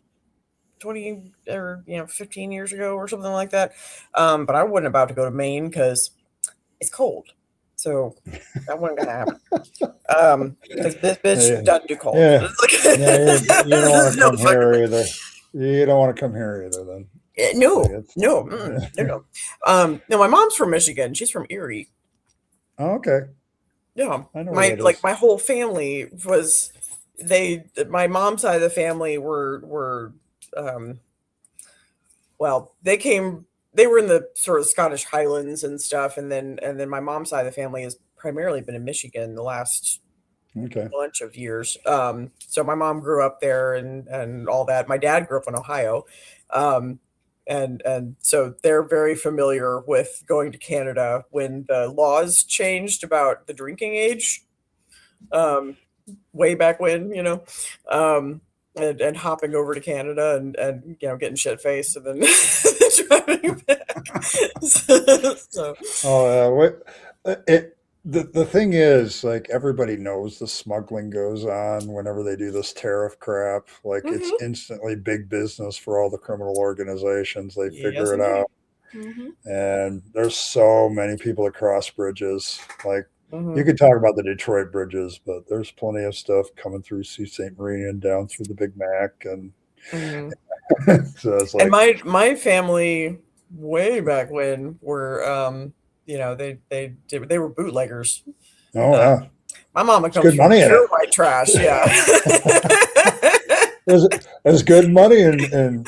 20 or 15 years ago or something like that. But I wasn't about to go to Maine because it's cold, so that wasn't gonna happen. Because this bitch Yeah. doesn't do cold. Yeah. Yeah. You don't want There's to no come fucking way. here either. You don't want to come here either then. Like No, it's no, no, yeah. no. No, my mom's from Michigan. She's from Erie. Okay. Yeah, I know where my that like is. my whole family was my mom's side of the family were um well, they were in the sort of Scottish Highlands and stuff, and then my mom's side of the family has primarily been in Michigan the last Okay. bunch of years. So my mom grew up there and all that. My dad grew up in Ohio. Um and so they're very familiar with going to Canada when the laws changed about the drinking age. Um way back when, and hopping over to Canada and getting shit faced and then driving back. So, Oh, the thing is, like everybody knows the smuggling goes on whenever they do this tariff crap. Like it's mhm. instantly big business for all the criminal organizations. They Yes, figure it out, indeed. Hmm. and there's so many people that cross bridges. Like you Hmm. could talk about the Detroit bridges, but there's plenty of stuff coming through Sault Ste. Marie and down through the Big Mac, and Hmm. so it's And like, my family way back when were they were bootleggers. oh Uh, yeah, my mama it's comes good from money in pure it. white trash. Yeah. There's good money in doing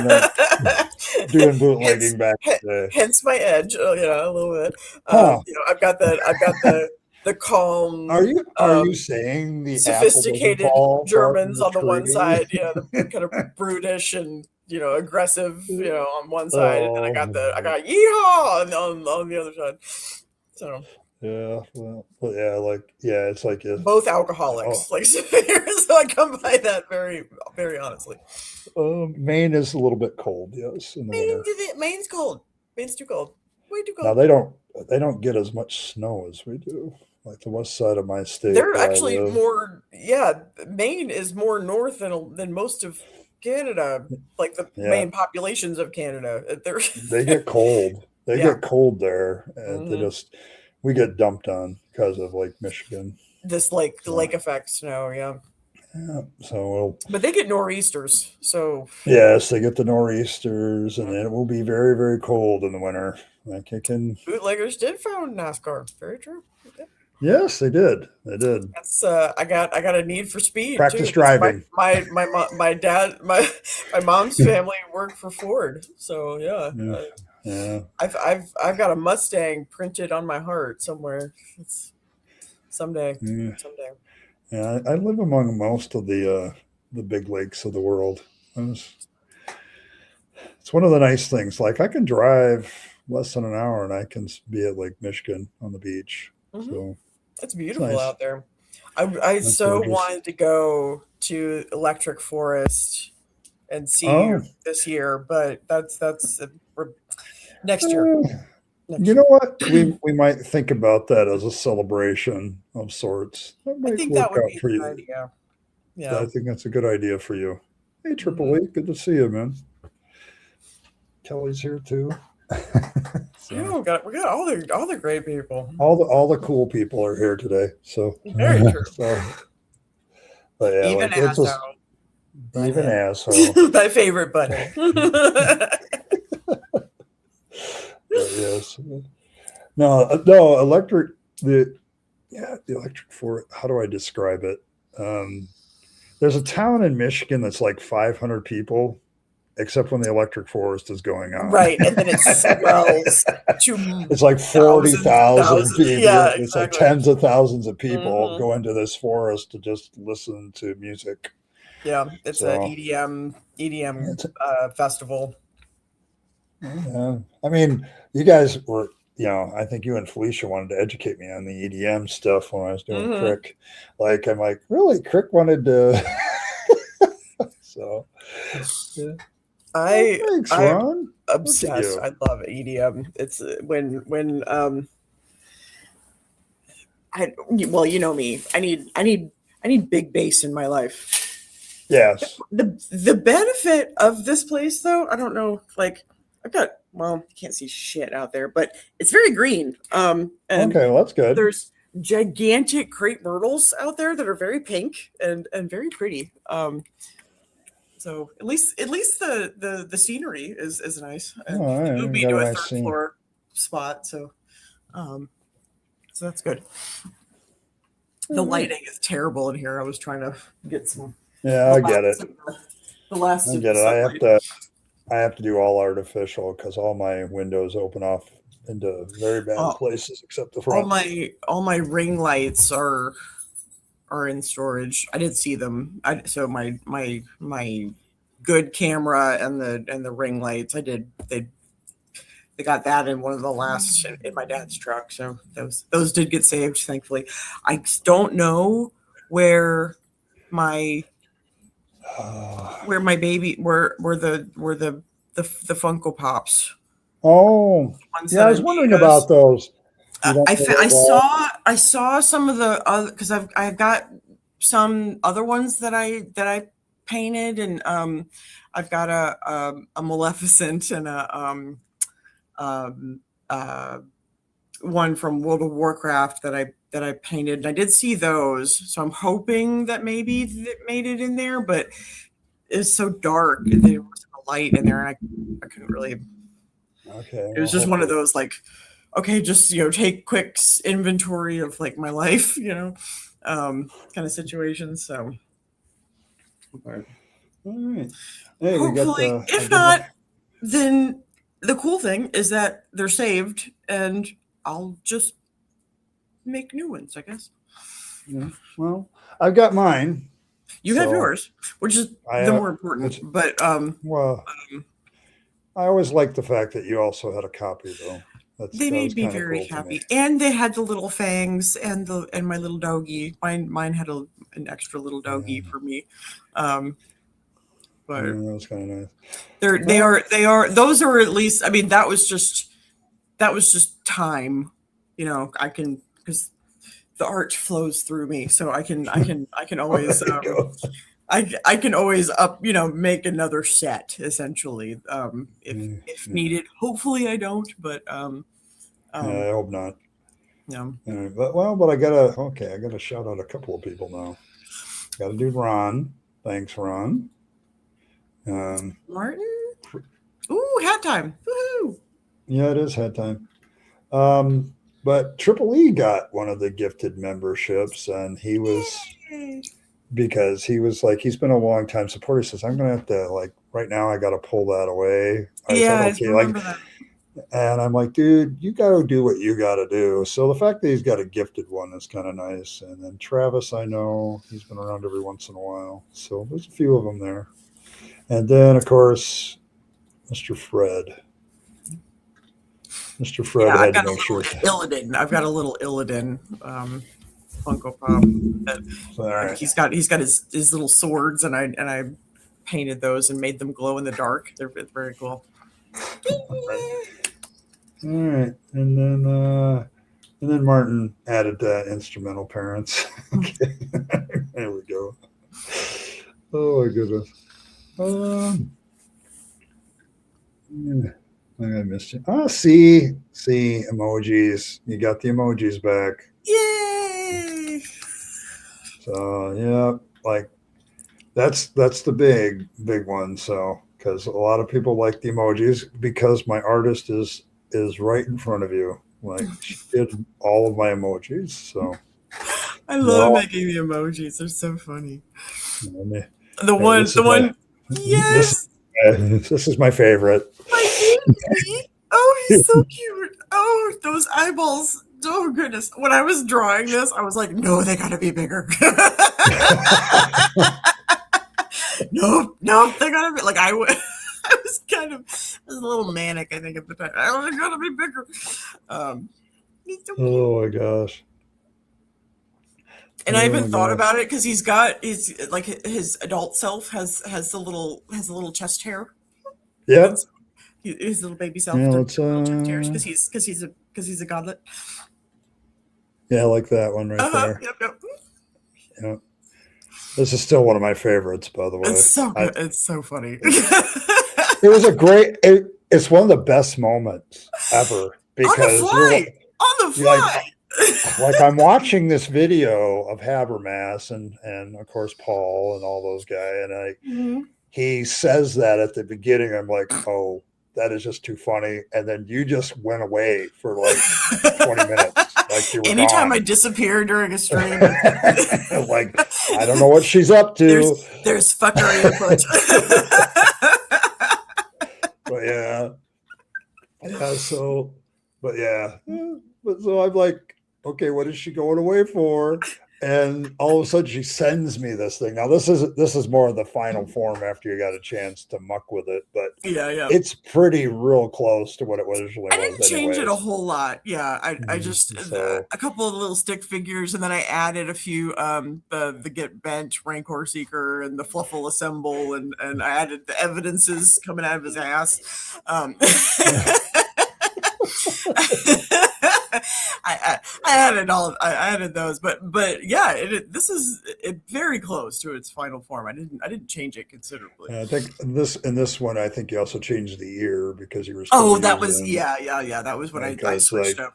that, doing hence, bootlegging back in the day. hence my edge, a little bit. Huh. I've got the calm, Are you saying the apple doesn't sophisticated fall far from Germans the on the one tree? side, the kind of brutish and aggressive, on one side, and then I got Oh, yeehaw on the other side. So yeah. Well, yeah, like yeah, it's like if both oh, alcoholics, like so I come by that very very honestly. Maine is a little bit cold, yes, in the winter. Maine's cold. Maine's too cold. Way too Now cold. they don't get as much snow as we do. Like the west side of my state They're where I actually live, more, yeah, Maine is more north than most of Canada, like the yeah, main populations of Canada. They're they get cold. They Yeah. get cold there, and we get dumped on because of Lake Michigan. This lake, the lake effect snow, yeah. Yeah, so But they get nor'easters, so yes, they get the nor'easters, and then it will be very, very cold in the winter. Like it can. bootleggers did found NASCAR. Very true. Yeah. Yes, they did. They did. That's I got a need for speed Practice too. 'Cause driving. My dad my mom's family worked for Ford, so yeah. Yeah. I've got a Mustang printed on my heart somewhere. It's someday. Yeah. Someday. Yeah, I live among most of the big lakes of the world. It's one of the nice things. Like I can drive less than an hour, and I can be at Lake Michigan on the beach. So it's beautiful nice. out there. I so gorgeous. wanted to go to Electric Forest and see you this year, but that's next year. You know what? We might think about that as a celebration of sorts. That might I think work that would out be for a you. good idea. Yeah. I think that's a good idea for you. Hey, Triple E, good to see you, man. Kelly's here too. Yeah, we got all the great people. All the cool people are here today. So very true. But yeah, even like, asshole. Even asshole. My favorite butthead. Yes. No, electric. The electric for. How do I describe it? There's a town in Michigan that's like 500 people, except when the electric forest is going on. Right, and then it swells to it's like 40,000 people. Yeah, it's like tens of thousands of people go into this forest to just listen to music. Yeah, it's an EDM festival. Yeah, I mean, you guys were, I think you and Felicia wanted to educate me on the EDM stuff when I was doing Crick. Like, I'm like, really? Crick wanted to. So, yeah. Thanks, Ron. I'm obsessed. I love EDM. It's when well, you know me. I need big bass in my life. Yes. The benefit of this place, though, I don't know. Like, I've got, well, you can't see shit out there, but it's very green. And okay, well, that's good. There's gigantic crepe myrtles out there that are very pink and very pretty. So at least the scenery is nice. And it moved me to a third floor spot, so that's good. The lighting is terrible in here. I was trying to get some. Yeah, I get it. The last. I get it. I have to do all artificial because all my windows open off into very bad places except the front. All my ring lights are in storage. I didn't see them. So my good camera and the ring lights, they got that in one of the last in my dad's truck. So those did get saved, thankfully. I don't know where my baby where the Funko Pops. Oh, yeah, I was wondering about those. I saw some of the other, because I've got some other ones that I painted, and I've got a Maleficent and a one from World of Warcraft that I painted, and I did see those, so I'm hoping that maybe it made it in there, but it's so dark and there wasn't a light in there, and I couldn't really. Okay, it was just one of those, like, okay, just take quick inventory of like my life, kind of situations. So all right. Hey, hopefully, if not, then the cool thing is that they're saved, and I'll just make new ones, I guess. Yeah. Well, I've got mine. You have yours, which is the more important. But well, I always liked the fact that you also had a copy, though. They made me very happy, and they had the little Fangs and my little doggy. Mine had an extra little doggy for me. But that was kind of nice. They are. Those are, at least. I mean, that was just time. I can, because the art flows through me, so I can always I can always make another set essentially, if Yeah, needed. Hopefully I don't, but I hope not. yeah. But I gotta shout out a couple of people now. Got to do Ron. Thanks, Ron. Um, Martin? Ooh, hat time. Woohoo! yeah, it is head time. But Triple E got one of the gifted memberships, and he was Yay. because he was like, he's been a long time supporter. He says, I'm gonna have to, like, right now I gotta pull that away. I said, Yeah, I okay, like, remember that. and I'm like, dude, you gotta do what you gotta do. So the fact that he's got a gifted one is kind of nice. And then Travis, I know he's been around every once in a while. So there's a few of them there. And then of course, Mr. Fred. Mr. Fred Yeah, had to make sure. I've got a little Illidan Funko Pop. All right. He's got his little swords, and I painted those and made them glow in the dark. They're very cool. All right, and then Martin added instrumental parents. Okay. There we go. Oh my goodness. Yeah, I missed you. Oh, see emojis. You got the emojis back. Yay! So yeah, like that's the big one. So because a lot of people like the emojis because my artist is right in front of you. Like she did all of my emojis. So I love making the emojis. They're so funny. The one. Yes. This is my favorite. My baby. Oh, he's so cute. Oh, those eyeballs. Oh goodness. When I was drawing this, I was like, no, they gotta be bigger. No, they gotta be like I was a little manic, I think, at the time. I gotta be bigger. Oh my gosh. And I even thought about it because he's like his adult self has the little chest hair. Yep. His little baby self. Yeah, because he's a godlet. Yeah, I like that one right there. Yep. Yeah. This is still one of my favorites, by the way. It's so good. It's so funny. It was a great. It's one of the best moments ever because on the fly. Like I'm watching this video of Habermas and of course Paul and all those guys, and he says that at the beginning. I'm like, oh, that is just too funny. And then you just went away for like 20 minutes. Like you were anytime gone. I disappear during a stream, like I don't know what she's up to. There's fuckery afoot. But yeah. So I'm like, okay, what is she going away for? And all of a sudden she sends me this thing. Now this is more of the final form after you got a chance to muck with it, but it's pretty real close to what it originally was. I didn't change it a whole lot. Yeah, I just a couple of little stick figures, and then I added a few the Get Bent Rancor Seeker and the Fluffle Assemble, and I added the evidences coming out of his ass. I added those, but yeah, this is very close to its final form. I didn't change it considerably. I think in this one, I think you also changed the ear because you were. That was that was when I switched up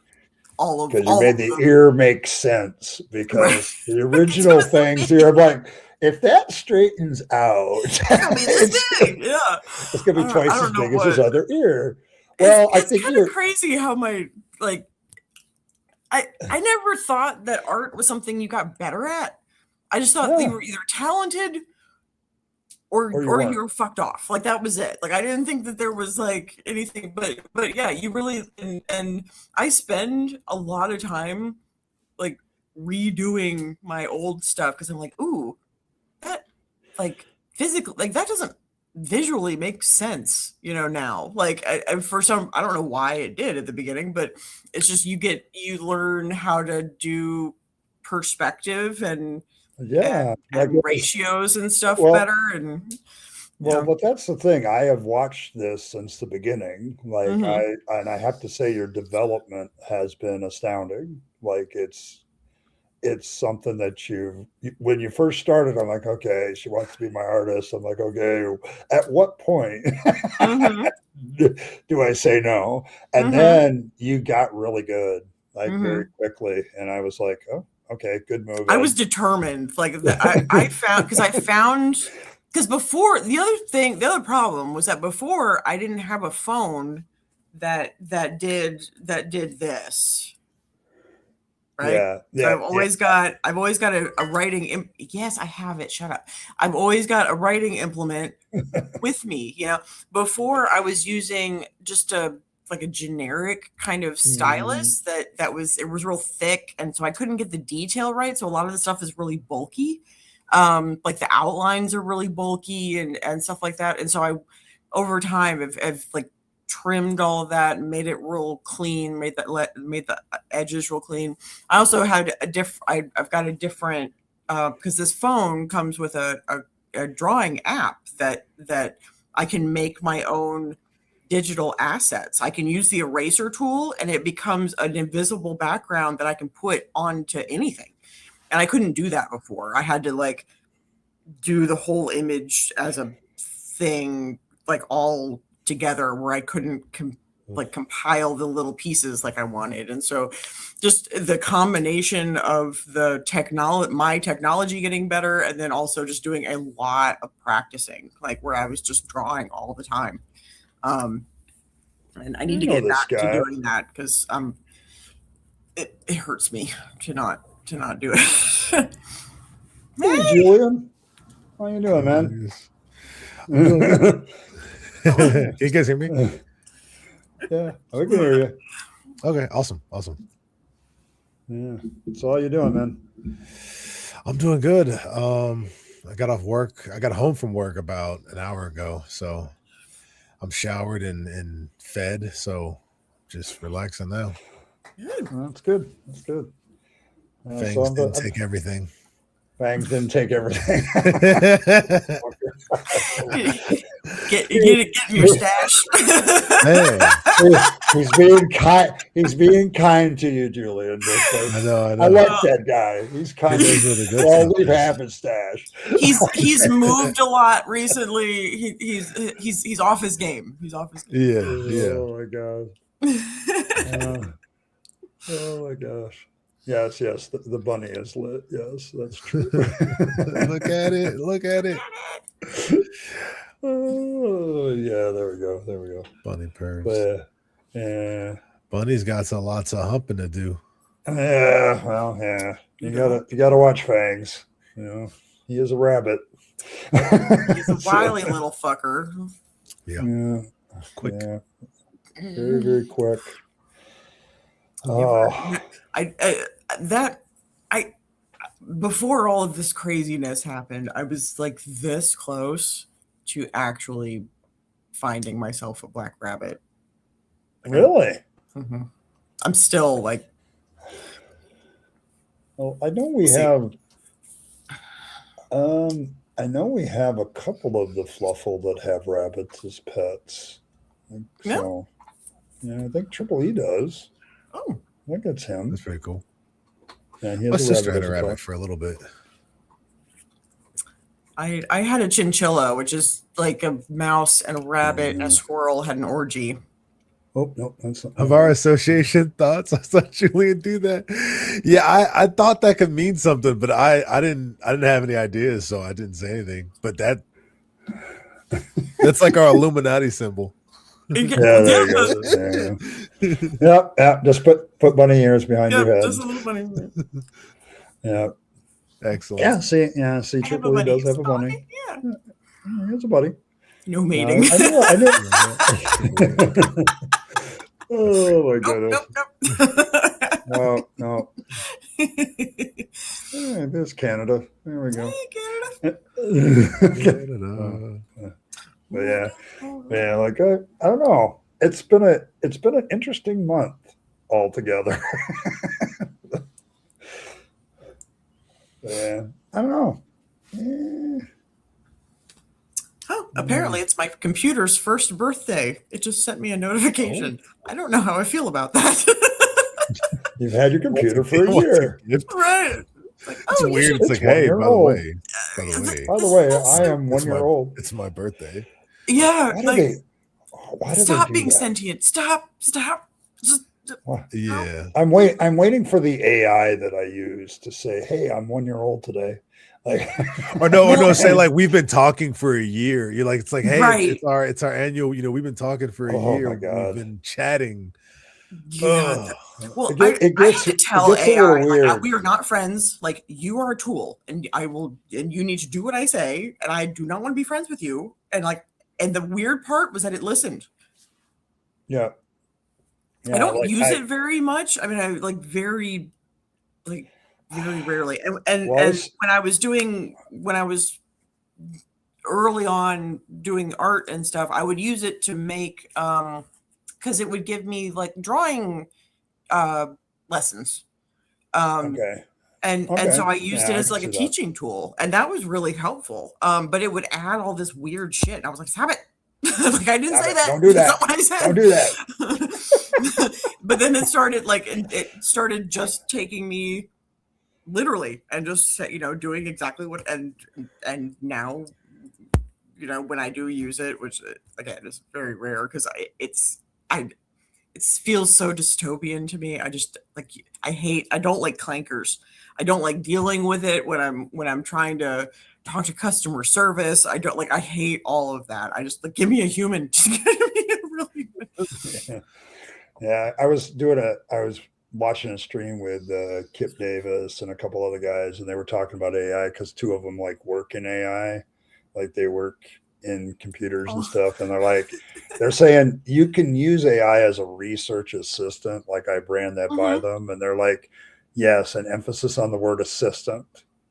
all of because you made the ear make sense because the original things here. I'm like, if that straightens out, it's gonna be this big. Yeah, it's gonna be twice as big as his other ear. Well, I think it's kind of crazy how my I never thought that art was something you got better at. I just thought you were either talented or you were fucked off. Like that was it. Like I didn't think that there was like anything, but yeah, you really and I spend a lot of time like redoing my old stuff because I'm like, ooh, that like physically like that doesn't visually makes sense, now. Like I for some, I don't know why it did at the beginning, but it's just you learn how to do perspective and ratios and stuff better. And but that's the thing. I have watched this since the beginning. Like I have to say your development has been astounding. Like it's it's something that when you first started, I'm like, okay, she wants to be my artist. I'm like, okay, at what point Mm-hmm. do I say no? And Mm-hmm. then you got really good, like Mm-hmm. very quickly. And I was like, oh, okay, good move. I was determined. Like I found because before the other problem was that before I didn't have a phone that did this. Right. Yeah. So I've always got a writing. Yes, I have it. Shut up. I've always got a writing implement with me. Before I was using just a generic kind of stylus that was real thick, and so I couldn't get the detail right. So a lot of the stuff is really bulky. Like the outlines are really bulky and stuff like that. And so I, over time, have like trimmed all of that and made it real clean, made the edges real clean. I also had I've got a different because this phone comes with a drawing app that I can make my own digital assets. I can use the eraser tool and it becomes an invisible background that I can put onto anything. And I couldn't do that before. I had to do the whole image as a thing, all together, where I couldn't compile the little pieces like I wanted. And so just the combination of my technology getting better, and then also just doing a lot of practicing, where I was just drawing all the time. And I need to get back to doing that because it hurts me to not do it. Hey, Julian, how you doing, man? Can you guys hear me? Yeah, I can hear you. Okay, awesome. Yeah, so how you doing, man? I'm doing good. I got off work. I got home from work about an hour ago, so I'm showered and fed, so just relaxing now. Good. Well, that's good. That's good. Fangs didn't take everything. Fangs didn't take everything. Get your stash. Hey. He's being kind. He's being kind to you, Julian. I know. I like that guy. He's kind. He's really good. Well, leave half his stash. He's moved a lot recently. He's off his game. He's off his game. Yeah. Oh my god. Oh my gosh. Yes. The bunny is lit. Yes, that's true. Look at it. Oh yeah, there we go. Bunny purrs. Yeah. Bunny's got lots of humping to do. Yeah, well, yeah. You gotta watch Fangs. He is a rabbit. He's a wily little fucker. Yeah. Quick. Yeah. Very, very quick. Before all of this craziness happened, I was this close to actually finding myself a black rabbit. Really? Mm-hmm. I'm still Well, I know we have. I know we have a couple of the Fluffle that have rabbits as pets. So, yeah, I think Triple E does. Oh, I think it's him. That's pretty cool. Yeah, my sister had a rabbit for a little bit. I had a chinchilla, which is like a mouse and a rabbit and a squirrel had an orgy. Oh no, that's not of our association thoughts. I thought Julian do that. Yeah, I thought that could mean something, but I didn't have any ideas, so I didn't say anything. But that's like our Illuminati symbol. Yeah, there you go. Yep. Just put bunny ears behind your head. Just a little bunny. Yeah. Excellent. Yeah, see, Triple E does have a bunny. Yeah. He has a bunny. No mating. I knew. Oh my goodness. No. Yeah, there's Canada. There we go. Hey, Canada. But yeah, I don't know. It's been an interesting month altogether. Yeah, I don't know. Yeah. Oh, apparently it's my computer's first birthday. It just sent me a notification. I don't know how I feel about that. You've had your computer for a year. Right. It's oh, you weird. should. It's like, It's 1 hey, year by the old. way, By the way, That's I so- am 1 it's year my old. it's my birthday. Yeah, Why do like they? Why do stop they do being that? sentient. Stop. Just, Why? Yeah. I'm waiting for the AI that I use to say, "Hey, I'm 1 year old today." Like, Or no, say Well- like we've been talking for a year. You're like, it's like, hey, Right. it's our annual. We've been talking for a Oh year. my God. We've been chatting. yeah. Well, It I gets had to tell a AI, little like, weird. we are not friends. Like, you are a tool, and you need to do what I say, and I do not want to be friends with you. And the weird part was that it listened. Yeah. I don't use it very much. I mean, I very rarely. And Well, when I was early on doing art and stuff, I would use it to make because it would give me like drawing lessons. Okay. And so I used it I as can like a see that. teaching tool, and that was really helpful. But it would add all this weird shit. And I was like, stop it. Like, I didn't Stop say it. that. Don't do That's that. not what I said. Don't do that. But then it started just taking me literally and just doing exactly what and now when I do use it, which again is very rare because it feels so dystopian to me. I don't like clankers. I don't like dealing with it when I'm trying to talk to customer service. I hate all of that. I just give me a human. Just give me a real human. Yeah, I was watching a stream with Kip Davis and a couple other guys, and they were talking about AI because two of them like work in AI, like they work in computers and stuff, and they're saying you can use AI as a research assistant. Like, I brand that by them, and they're like, yes, an emphasis on the word assistant,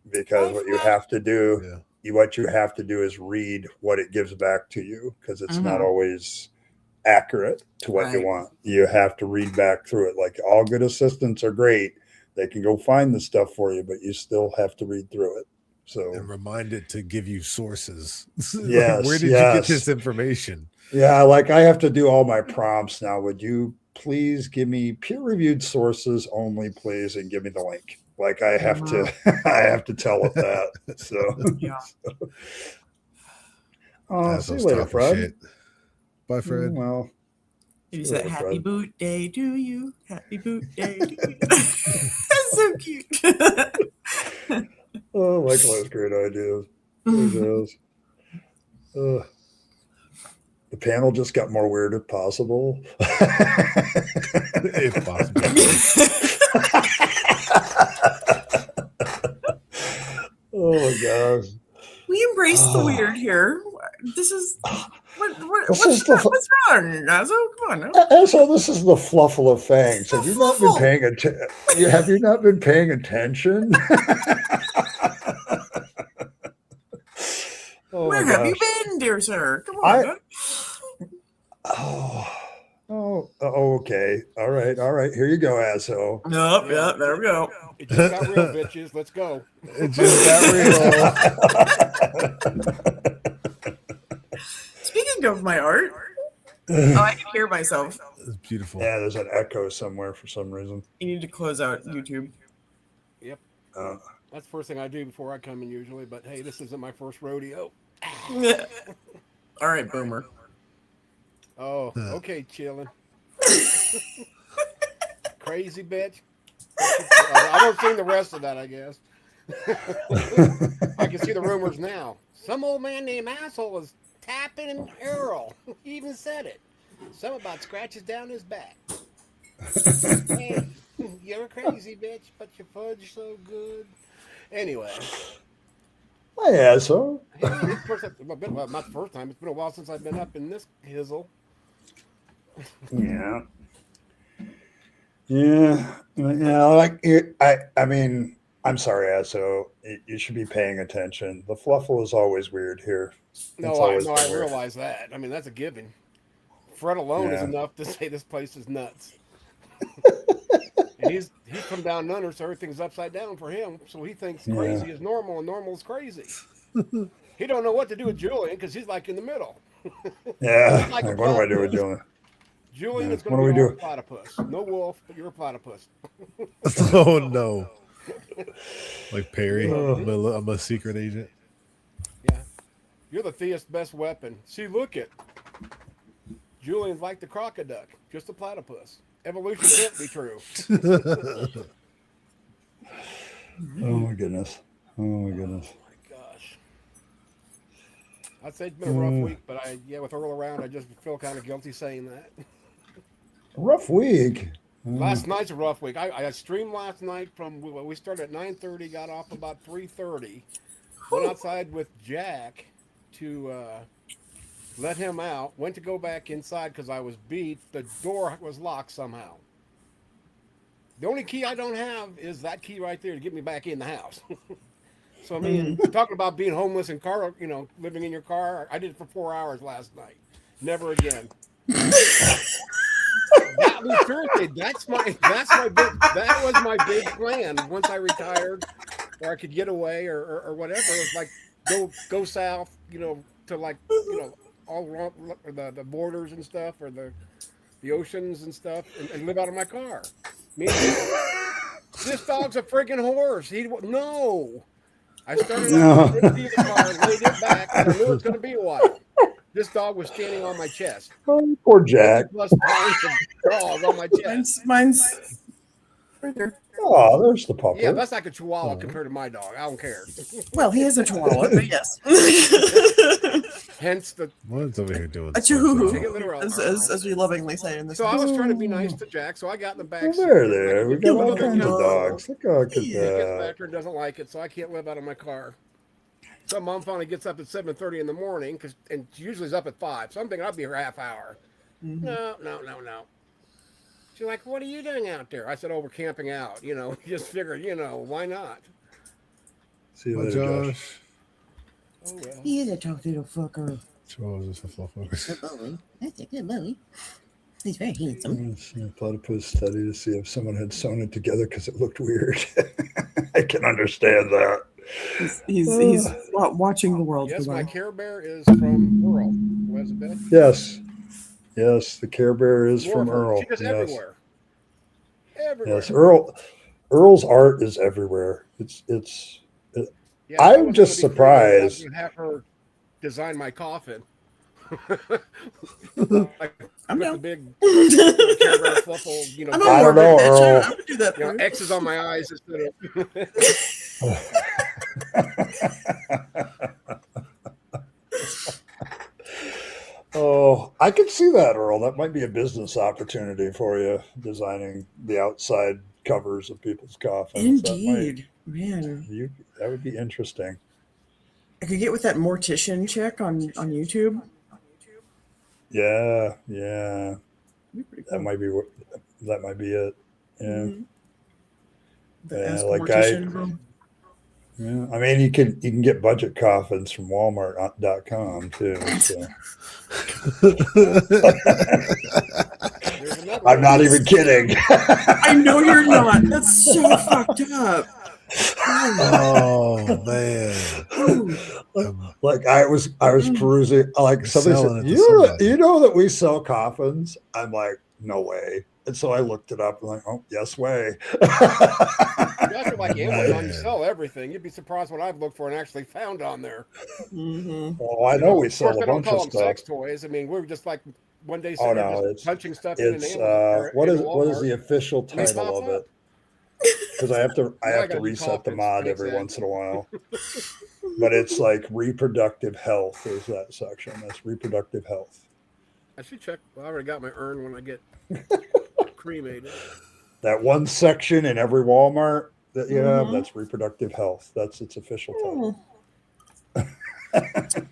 because what you have to do, what you have to do is read what it gives back to you, because it's not always accurate to what you want. You have to read back through it. Like, all good assistants are great. They can go find the stuff for you, but you still have to read through it. So, and remind it to give you sources. Yes, like, where did you get this information? Yeah, like I have to do all my prompts now. Would you please give me peer-reviewed sources only, please, and give me the link? Like, I have to I have to tell it that. So Yeah. See you later, Fred. Bye, Fred. Well, You said happy boot day to you. Happy boot day to you. That's so cute. Oh, Michael has great ideas. He does. The panel just got more weird if possible. If possible. Oh my gosh. We embrace the weird here. This is what's wrong, guys? Oh, come on. And so this is the Fluffle of Fangs. Have you not been paying attention? Have you not been paying attention? Oh, where have you been, dear sir? Come on. Okay. All right. Here you go, asshole. Nope. Yeah, there we go. It just got real, bitches. Let's go. It just got real. Speaking of my art, I can hear myself. It's beautiful. Yeah, there's an echo somewhere for some reason. You need to close out YouTube. Yep. That's the first thing I do before I come in usually, but hey, this isn't my first rodeo. All right, boomer. Oh, okay, chilling. Crazy bitch. I won't sing the rest of that, I guess. I can see the rumors now. Some old man named Asshole was tapping Earl. He even said it. Something about scratches down his back. Hey, you're crazy, bitch, but your fudge so good. Anyway. Hi, asshole. Hey, not the first time. It's been a while since I've been up in this hizzle. Yeah. Like I mean, I'm sorry, asshole. You should be paying attention. The Fluffle is always weird here. I realize that. I mean, that's a given. Fred alone is enough to say this place is nuts. And he's from down under, so everything's upside down for him. So he thinks crazy is normal and normal is crazy. He don't know what to do with Julian because he's like in the middle. Yeah. Like what do I do with Julian? Julian is going to be a platypus. No wolf, but you're a platypus. Oh no. Like Perry, I'm a secret agent. Yeah. You're the theist's best weapon. See, look it. Julian's like the crocoduck, just a platypus. Evolution can't be true. Oh my goodness. Oh my goodness. Oh my gosh. I'd say it's been a rough week, but with Earl around, I just feel kind of guilty saying that. A rough week. Last night's a rough week. I streamed last night we started at 9:30, got off about 3:30. Went outside with Jack to let him out. Went to go back inside because I was beat. The door was locked somehow. The only key I don't have is that key right there to get me back in the house. So, I mean, talking about being homeless and living in your car, I did it for 4 hours last night. Never again. Seriously, that was my big plan. Once I retired, or I could get away, or whatever, it was like go south, to all along the borders and stuff, or the oceans and stuff, and live out of my car. This dog's a friggin' horse. No. I started out with the car, laid it back, and I knew it was going to be a while. This dog was standing on my chest. Oh, poor Jack. Plus pounds of dog on my chest. Mine's right there. Oh, there's the puppy. Yeah, that's like a chihuahua compared to my dog. I don't care. Well, he is a chihuahua, but yes. Hence the What's over here doing? A chihuahua, chihuahua. as we lovingly say in this. So I was trying to be nice to Jack, so I got in the back. Oh, there. We got all kinds of dogs. Look at He gets that. back there, doesn't like it, so I can't live out of my car. So Mom finally gets up at 7:30 in the morning, and she usually is up at 5. So I'm thinking I'll be here a half hour. Mm-hmm. No. She's like, "What are you doing out there?" I said, "Oh, we're camping out. Just figured, why not?" See you later, Josh. Oh well. He is a tough little fucker. Chihuahuas are for fluffers. Good boy. That's a good boy. He's very handsome. I platypus study to see if someone had sewn it together because it looked weird. I can understand that. He's watching the world. Yes, my Care Bear is from Earl. Was it that? Yes, the Care Bear is from Earl. She goes everywhere. Yes, Earl's art is everywhere. I'm just surprised. I would have her design my coffin. I'm with down. the big Care Bear Fluffle, I don't know, Earl. I would do that. X's on my eyes instead of. Oh, I could see that, Earl. That might be a business opportunity for you, designing the outside covers of people's coffins. Indeed, man. That would be interesting. I could get with that mortician chick on YouTube. Yeah. That'd be pretty cool. That might be it. Yeah. Mm-hmm. Yeah, yeah. I mean, you can get budget coffins from Walmart.com too. So. I'm not even kidding. I know you're not. That's so fucked up. Oh man! Like I was perusing. Like somebody said, you know that we sell coffins. I'm like, no way. And so I looked it up. I'm like, oh, yes way. You guys are like Amazon. You sell everything. You'd be surprised what I've looked for and actually found on there. Mm-hmm. Well, I know we sell a bunch of stuff. Sex toys. I mean, we were just like one day just punching stuff in an Amazon. What is the official title of it? Because I have to reset the mod every once in a while. But it's like reproductive health is that section. That's reproductive health. I should check. Well, I already got my urn when I get cremated. That one section in every Walmart that you have, that's reproductive health. That's its official title.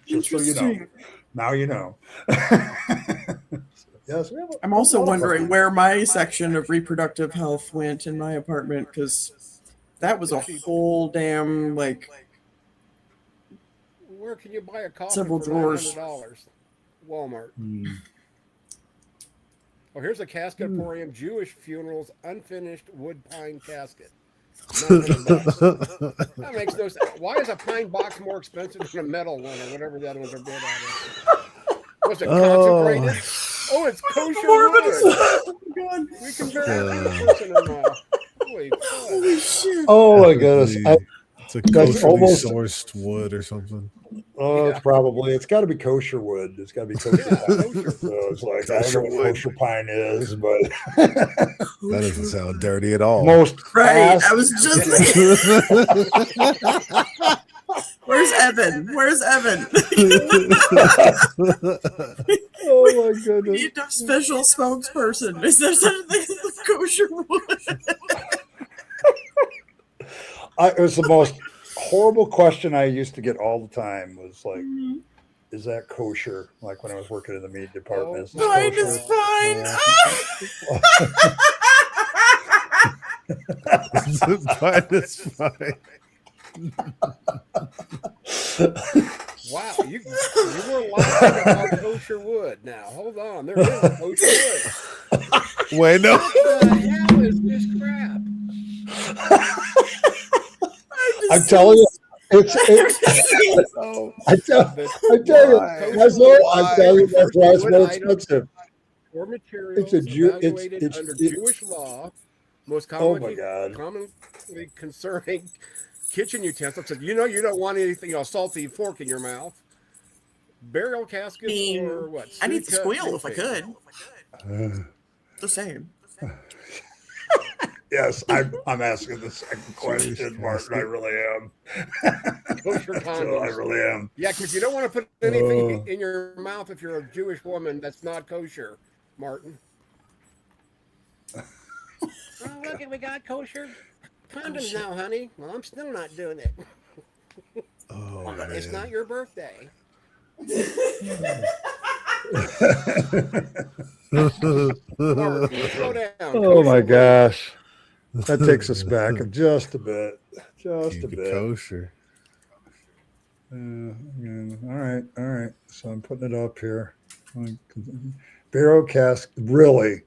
Just so you know. Now you know. Yes, I'm also wondering where my section of reproductive health went in my apartment, because that was a whole damn Where can you buy a coffin several for drawers? $900? Walmart. Oh, here's a casket emporium. Jewish funerals, unfinished wood pine casket. That makes no sense. Why is a pine box more expensive than a metal one or whatever the other ones are built out of? Was it consecrated? Oh, it's kosher wood. Oh, God. We can bury a person in Holy Holy shit. Oh my goodness! It's a That's kosherly almost- sourced wood or something. Oh, Yeah. it's got to be kosher wood. It's got to be kosher Yeah, pine. kosher. So it's like, I don't Kosher know what wood. kosher pine is, but That doesn't sound dirty at all. most Right. ass- I was just like, where's Evan? Where's Evan? Oh my We goodness! need a special spokesperson. Is there such a thing as kosher wood? It was the most horrible question I used to get all the time. Was like, is that kosher? Like when I was working in the meat department. Is this Fine kosher? is fine. Fine, it's fine. Wow, you were lying about kosher wood. Now, hold on. There is kosher wood. Wait, no. What the hell is this crap? I'm telling you, it's I tell you, Why? that's why I'm telling you, that's why it's more expensive. Or materials It's evaluated it's under it- Jewish law, most Oh my commonly, God. concerning kitchen utensils. So you don't want anything, salty fork in your mouth. Burial caskets or what? I need to Suit cut squeal if I roofing. could. The same. Yes, I'm asking the second question, Martin. I really am. Kosher So I condoms. really am. Yeah, because you don't want to put anything in your mouth if you're a Jewish woman that's not kosher, Martin. Oh, look, we got kosher condoms now, honey. Well, I'm still not doing it. Oh, It's man. not your birthday. Martin, slow down. Oh my Kosher gosh, that takes us back just a bit, just Keep a it bit. kosher. All right. So I'm putting it up here. Barrel cask, really.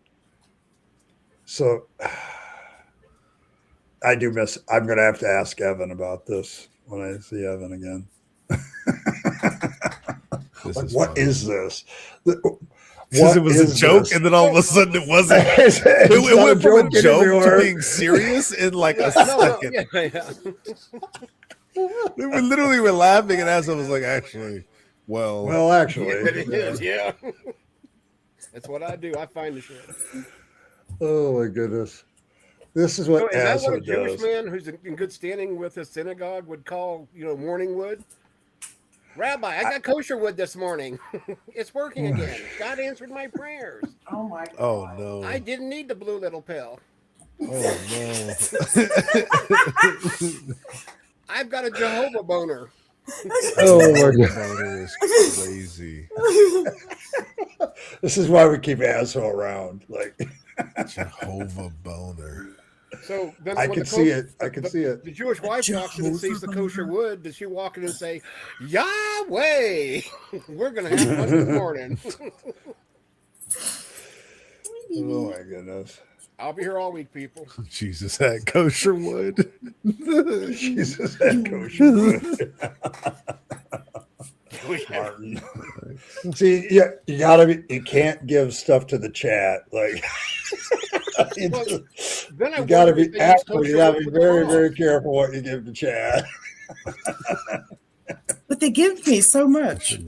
So I do miss. I'm going to have to ask Evan about this when I see Evan again. Like, what is this? Because it was a joke, and then all of a sudden it wasn't. It went from a joke to being serious in like a second. Yeah. We literally were laughing, and as I was like, actually, Well, actually, It is, yeah. That's what I do. I find the shit. Oh my goodness, this is So what is that what a Asshole Jewish does. man who's in good standing with his synagogue would call, morning wood? Rabbi, I got kosher wood this morning. It's working again. God answered my prayers. Oh my God. oh no, I didn't need the blue little pill. oh no. I've got a Jehovah boner. Oh my god, Boner is crazy. this is why we keep Asshole around. Like, Jehovah boner. So then I when can the see it. I can see it. The Jewish wife walks in and sees the kosher wood. Does she walk in and say, Yahweh, we're going to have fun this morning? Oh my goodness. I'll be here all week, people. Jesus had kosher wood. Jesus, that kosher wood. Martin. See, yeah, you gotta be. You can't give stuff to the chat. Like, Well, then I you gotta wonder be. if they use Actually, you kosher gotta wood be with the very, law. very careful what you give to chat. But they give me so much.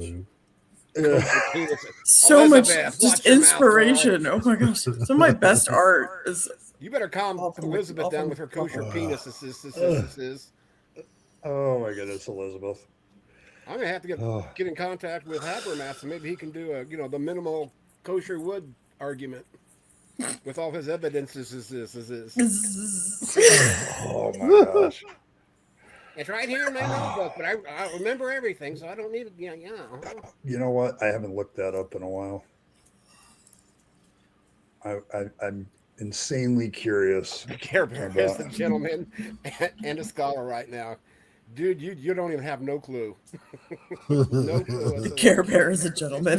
Yeah. So much Elizabeth, just watch your mouth, inspiration. Oh my gosh. Some of my best art is You better calm Elizabeth down with her kosher penis. Oh my goodness, Elizabeth. I'm gonna have to get in contact with Habermas, and maybe he can do the minimal kosher wood argument with all his evidences. Oh my gosh. It's right here in my notebook, but I remember everything, so I don't need it. Yeah. You know what? I haven't looked that up in a while. I'm insanely curious. Care Bear is a gentleman and a scholar right now. Dude, you don't even have no clue. No clue. the Care Bear is a gentleman.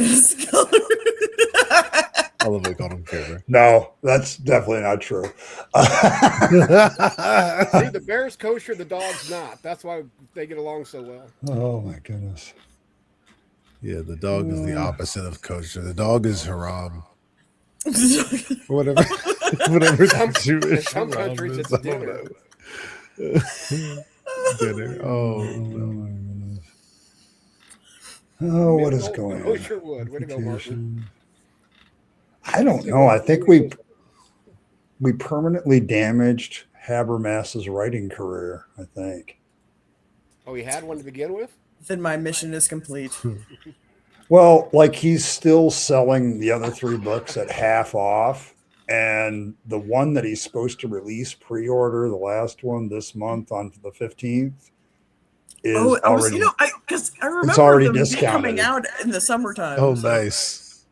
I love they call him Care Bear. No, that's definitely not true. See, the bear's kosher, the dog's not. That's why they get along so well. Oh my goodness. Yeah, the dog is the opposite of kosher. The dog is haram. Or whatever. Whatever Some- Jewish some rum countries is, it's I don't dinner. know. Dinner. Oh no. my goodness. Oh, what is Mid-Gulf going on? kosher wood. Way to go, Martin. I don't know. I think we permanently damaged Habermas's writing career, I think. Oh, he had one to begin with? Then my mission is complete. Well, like he's still selling the other 3 books at half off. And the one that he's supposed to release pre-order, the last one this month on the 15th, is I was, already because I remember already them discounted. coming out in the summertime. Oh, so- nice.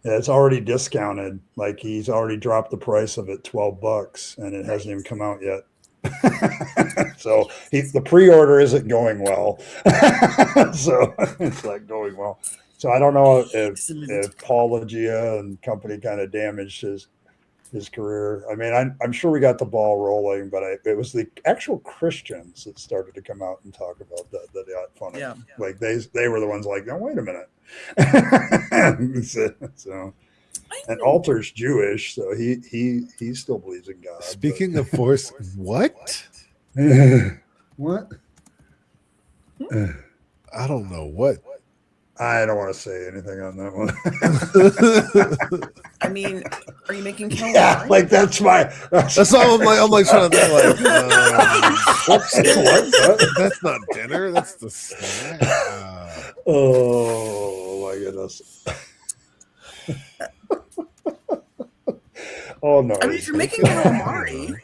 Yeah, it's already discounted. Like he's already dropped the price of it $12, and it hasn't even come out yet. So the pre-order isn't going well. So it's like going well. So I don't know if Paul Legia and company kind of damaged his career. I mean, I'm sure we got the ball rolling, but it was the actual Christians that started to come out and talk about that got funny. Yeah. Like they were the ones like, no, wait a minute. So and Alter's Jewish, so he still believes in God. Speaking of force, what? What? I don't know what. I don't want to say anything on that one. I mean, are you making calamari? Yeah, like that's all I'm like trying to think like what? that's not dinner, that's the snack. Oh my goodness. Oh no. I mean, if you're making calamari,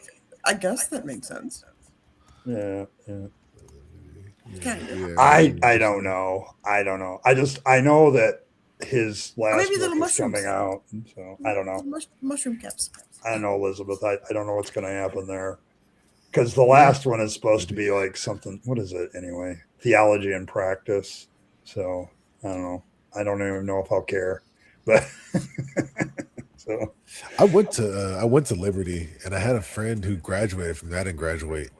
I guess that makes sense. Yeah. Kind of. I don't know. I know that his last maybe book little is mushrooms. coming out. So I don't know. Mushroom caps. I don't know, Elizabeth. I don't know what's going to happen there. Because the last one is supposed to be like something. What is it anyway? Theology and practice. So I don't know. I don't even know if I'll care. But so I went to Liberty, and I had a friend who graduated from that. I didn't graduate.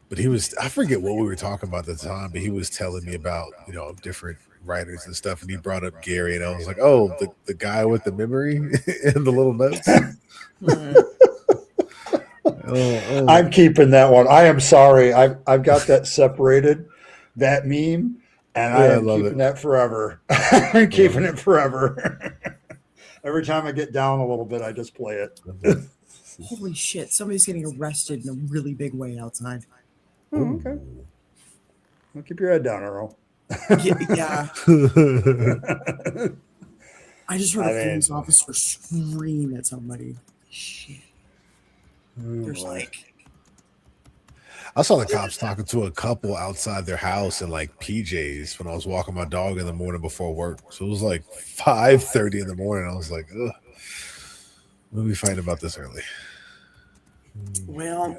But I forget what we were talking about at the time, but he was telling me about, different writers and stuff. And he brought up Gary, and I was like, oh, the guy with the memory and the little notes. Oh. I'm keeping that one. I am sorry. I've got that separated, that meme, and I am keeping that forever. I'm keeping it forever. Every time I get down a little bit, I just play it. Holy shit! Somebody's getting arrested in a really big way outside. Oh, okay. Well, keep your head down, Earl. Yeah. I just heard a police officer scream at somebody. Shit. There's like. I saw the cops talking to a couple outside their house in like PJs when I was walking my dog in the morning before work. So it was like 5:30 in the morning. I was like, ugh, we'll be fighting about this early. Well,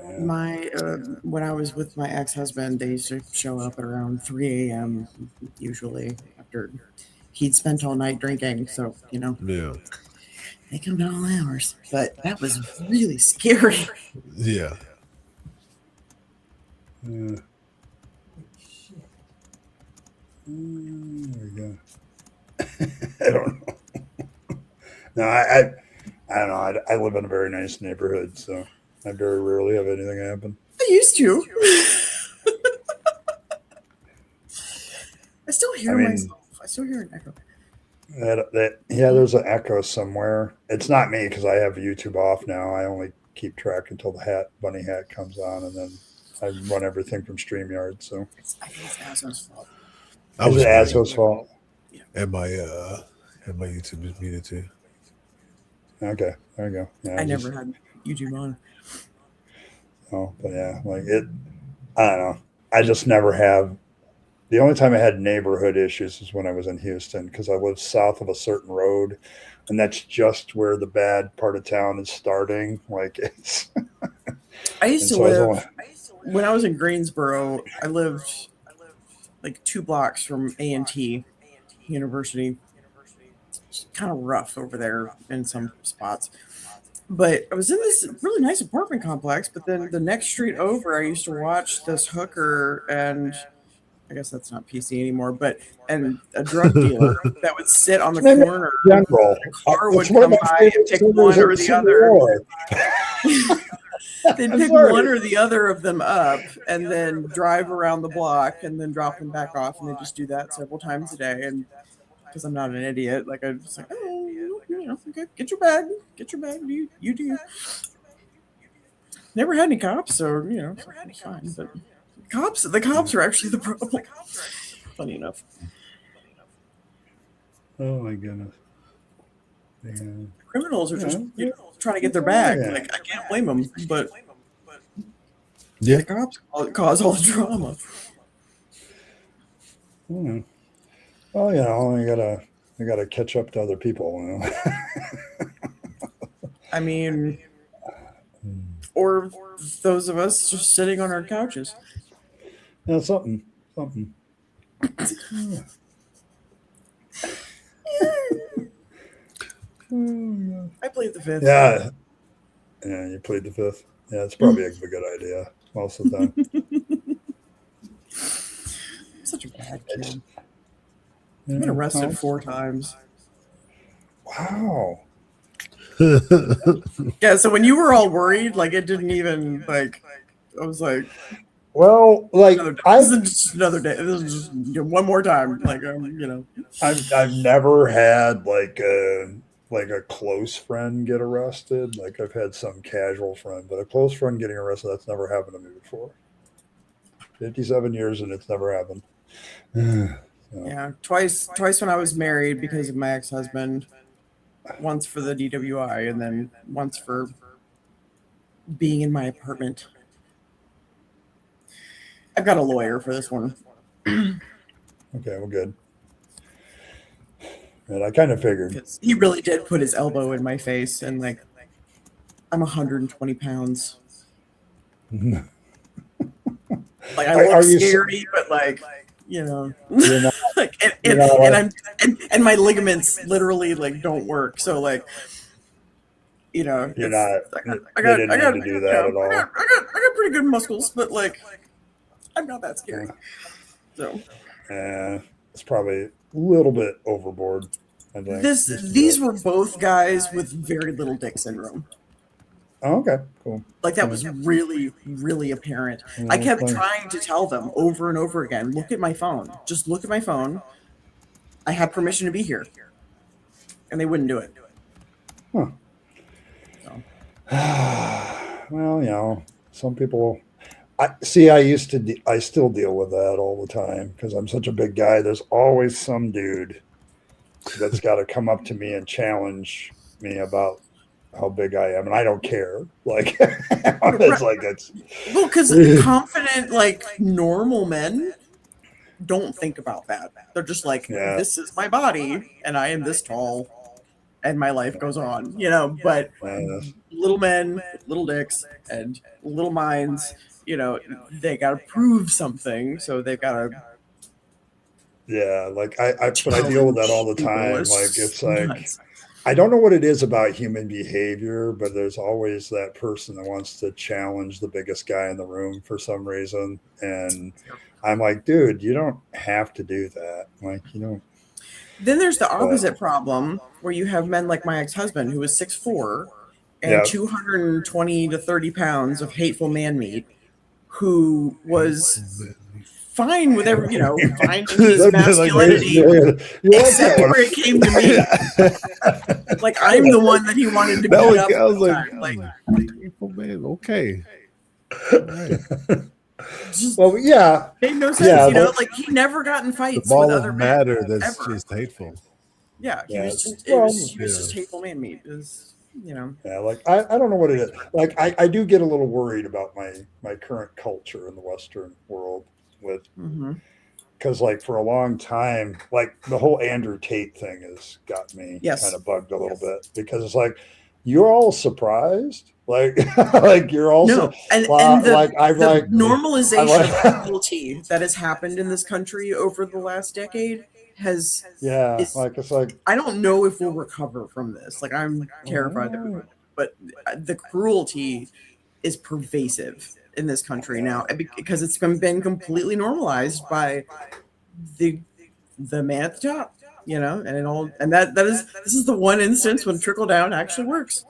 when I was with my ex-husband, they used to show up at around 3 a.m. usually after he'd spent all night drinking. So, Yeah. They come down all hours. But that was really scary. Yeah. There we go. I don't know. No, I don't know. I live in a very nice neighborhood, so I very rarely have anything happen. I used to. I still hear myself. I still hear an echo. There's an echo somewhere. It's not me because I have YouTube off now. I only keep track until the bunny hat comes on, and then I run everything from StreamYard. So I think it's Asso's fault. It's Asso's fault. Yeah. And my YouTube is muted too. Okay, there you go. Yeah, I never had YouTube on. Oh, but yeah, like it. I don't know. I just never have. The only time I had neighborhood issues is when I was in Houston because I lived south of a certain road, and that's just where the bad part of town is starting. Like it's. I used to live when I was in Greensboro. I lived like 2 blocks from A&T University. It's kind of rough over there in some spots. But I was in this really nice apartment complex, but then the next street over, I used to watch this hooker and I guess that's not PC anymore, but and a drug dealer that would sit on the Maybe corner. General. A car It's would one of come my by and favorite pick singers one or of the Civil other. War. They'd I'm pick sorry. one or the other of them up and then drive around the block and then drop them back off, and they just do that several times a day. And because I'm not an idiot, like I'm just like, oh, okay, get your bag, you do. Never had any cops, so it's fine. But the cops are actually the problem. Funny enough. Oh my goodness. Yeah. Criminals are just trying to get their bag. Yeah. Like I can't blame them, but Yeah. the cops cause all the drama. Hmm. Well, I gotta catch up to other people. I mean, or those of us just sitting on our couches. Yeah, something. I played the fifth. Yeah, you played the fifth. Yeah, it's probably a good idea most of the time. Such a bad kid. I've been arrested 4 times. Wow. Yeah, so when you were all worried, like it didn't even like. I was like, well, like this is just another day. This is just one more time. Like I've never had like a close friend get arrested. Like I've had some casual friend, but a close friend getting arrested, that's never happened to me before. 57 years and it's never happened. Yeah, twice when I was married because of my ex-husband. Once for the DWI and then once for being in my apartment. I've got a lawyer for this one. Okay, well, good. And I kind of figured. He really did put his elbow in my face, and like, I'm 120 pounds. Like I look scary, but like, like, and my ligaments literally like don't work. So like, you're not. I got to do that at all. I got pretty good muscles, but like, I'm not that scary. So. It's probably a little bit overboard. I think. These were both guys with very little dick syndrome. Oh, okay, cool. Like that was really, really apparent. I kept trying to tell them over and over again, look at my phone. Just look at my phone. I have permission to be here. And they wouldn't do it. Huh. So. Well, some people... I still deal with that all the time because I'm such a big guy. There's always some dude that's got to come up to me and challenge me about how big I am, and I don't care. Like, it's like that's well, because confident, like normal men don't think about that. They're just like, this is my body, and I am this tall, and my life goes on, But little men, little dicks, and little minds. They got to prove something, so they've got to. Yeah, like I deal with that all the time. Like it's like I don't know what it is about human behavior, but there's always that person that wants to challenge the biggest guy in the room for some reason, and I'm like, dude, you don't have to do that. Like, you don't. Then there's the opposite problem where you have men like my ex-husband who was 6'4" and 220 to 30 pounds of hateful man meat, who was fine with fine in his masculinity, except where it came to me. Like I'm the one that he wanted to beat up. I was like hateful man, okay. Well, yeah, made no sense. Like he never got in fights with other matter men. That's ever. just hateful. Yeah, he was just it was just hateful man meat. It was, Yeah, like I don't know what it is. Like I do get a little worried about my current culture in the Western world with because like for a long time, like the whole Andrew Tate thing has got me kind of bugged a little bit because it's like you're all surprised. Like like you're also and the normalization of cruelty that has happened in this country over the last decade is it's like I don't know if we'll recover from this. Like I'm terrified that we would, but the cruelty is pervasive. in this country now because it's been completely normalized by the man at the top, you know, and this is the one instance when trickle down actually works.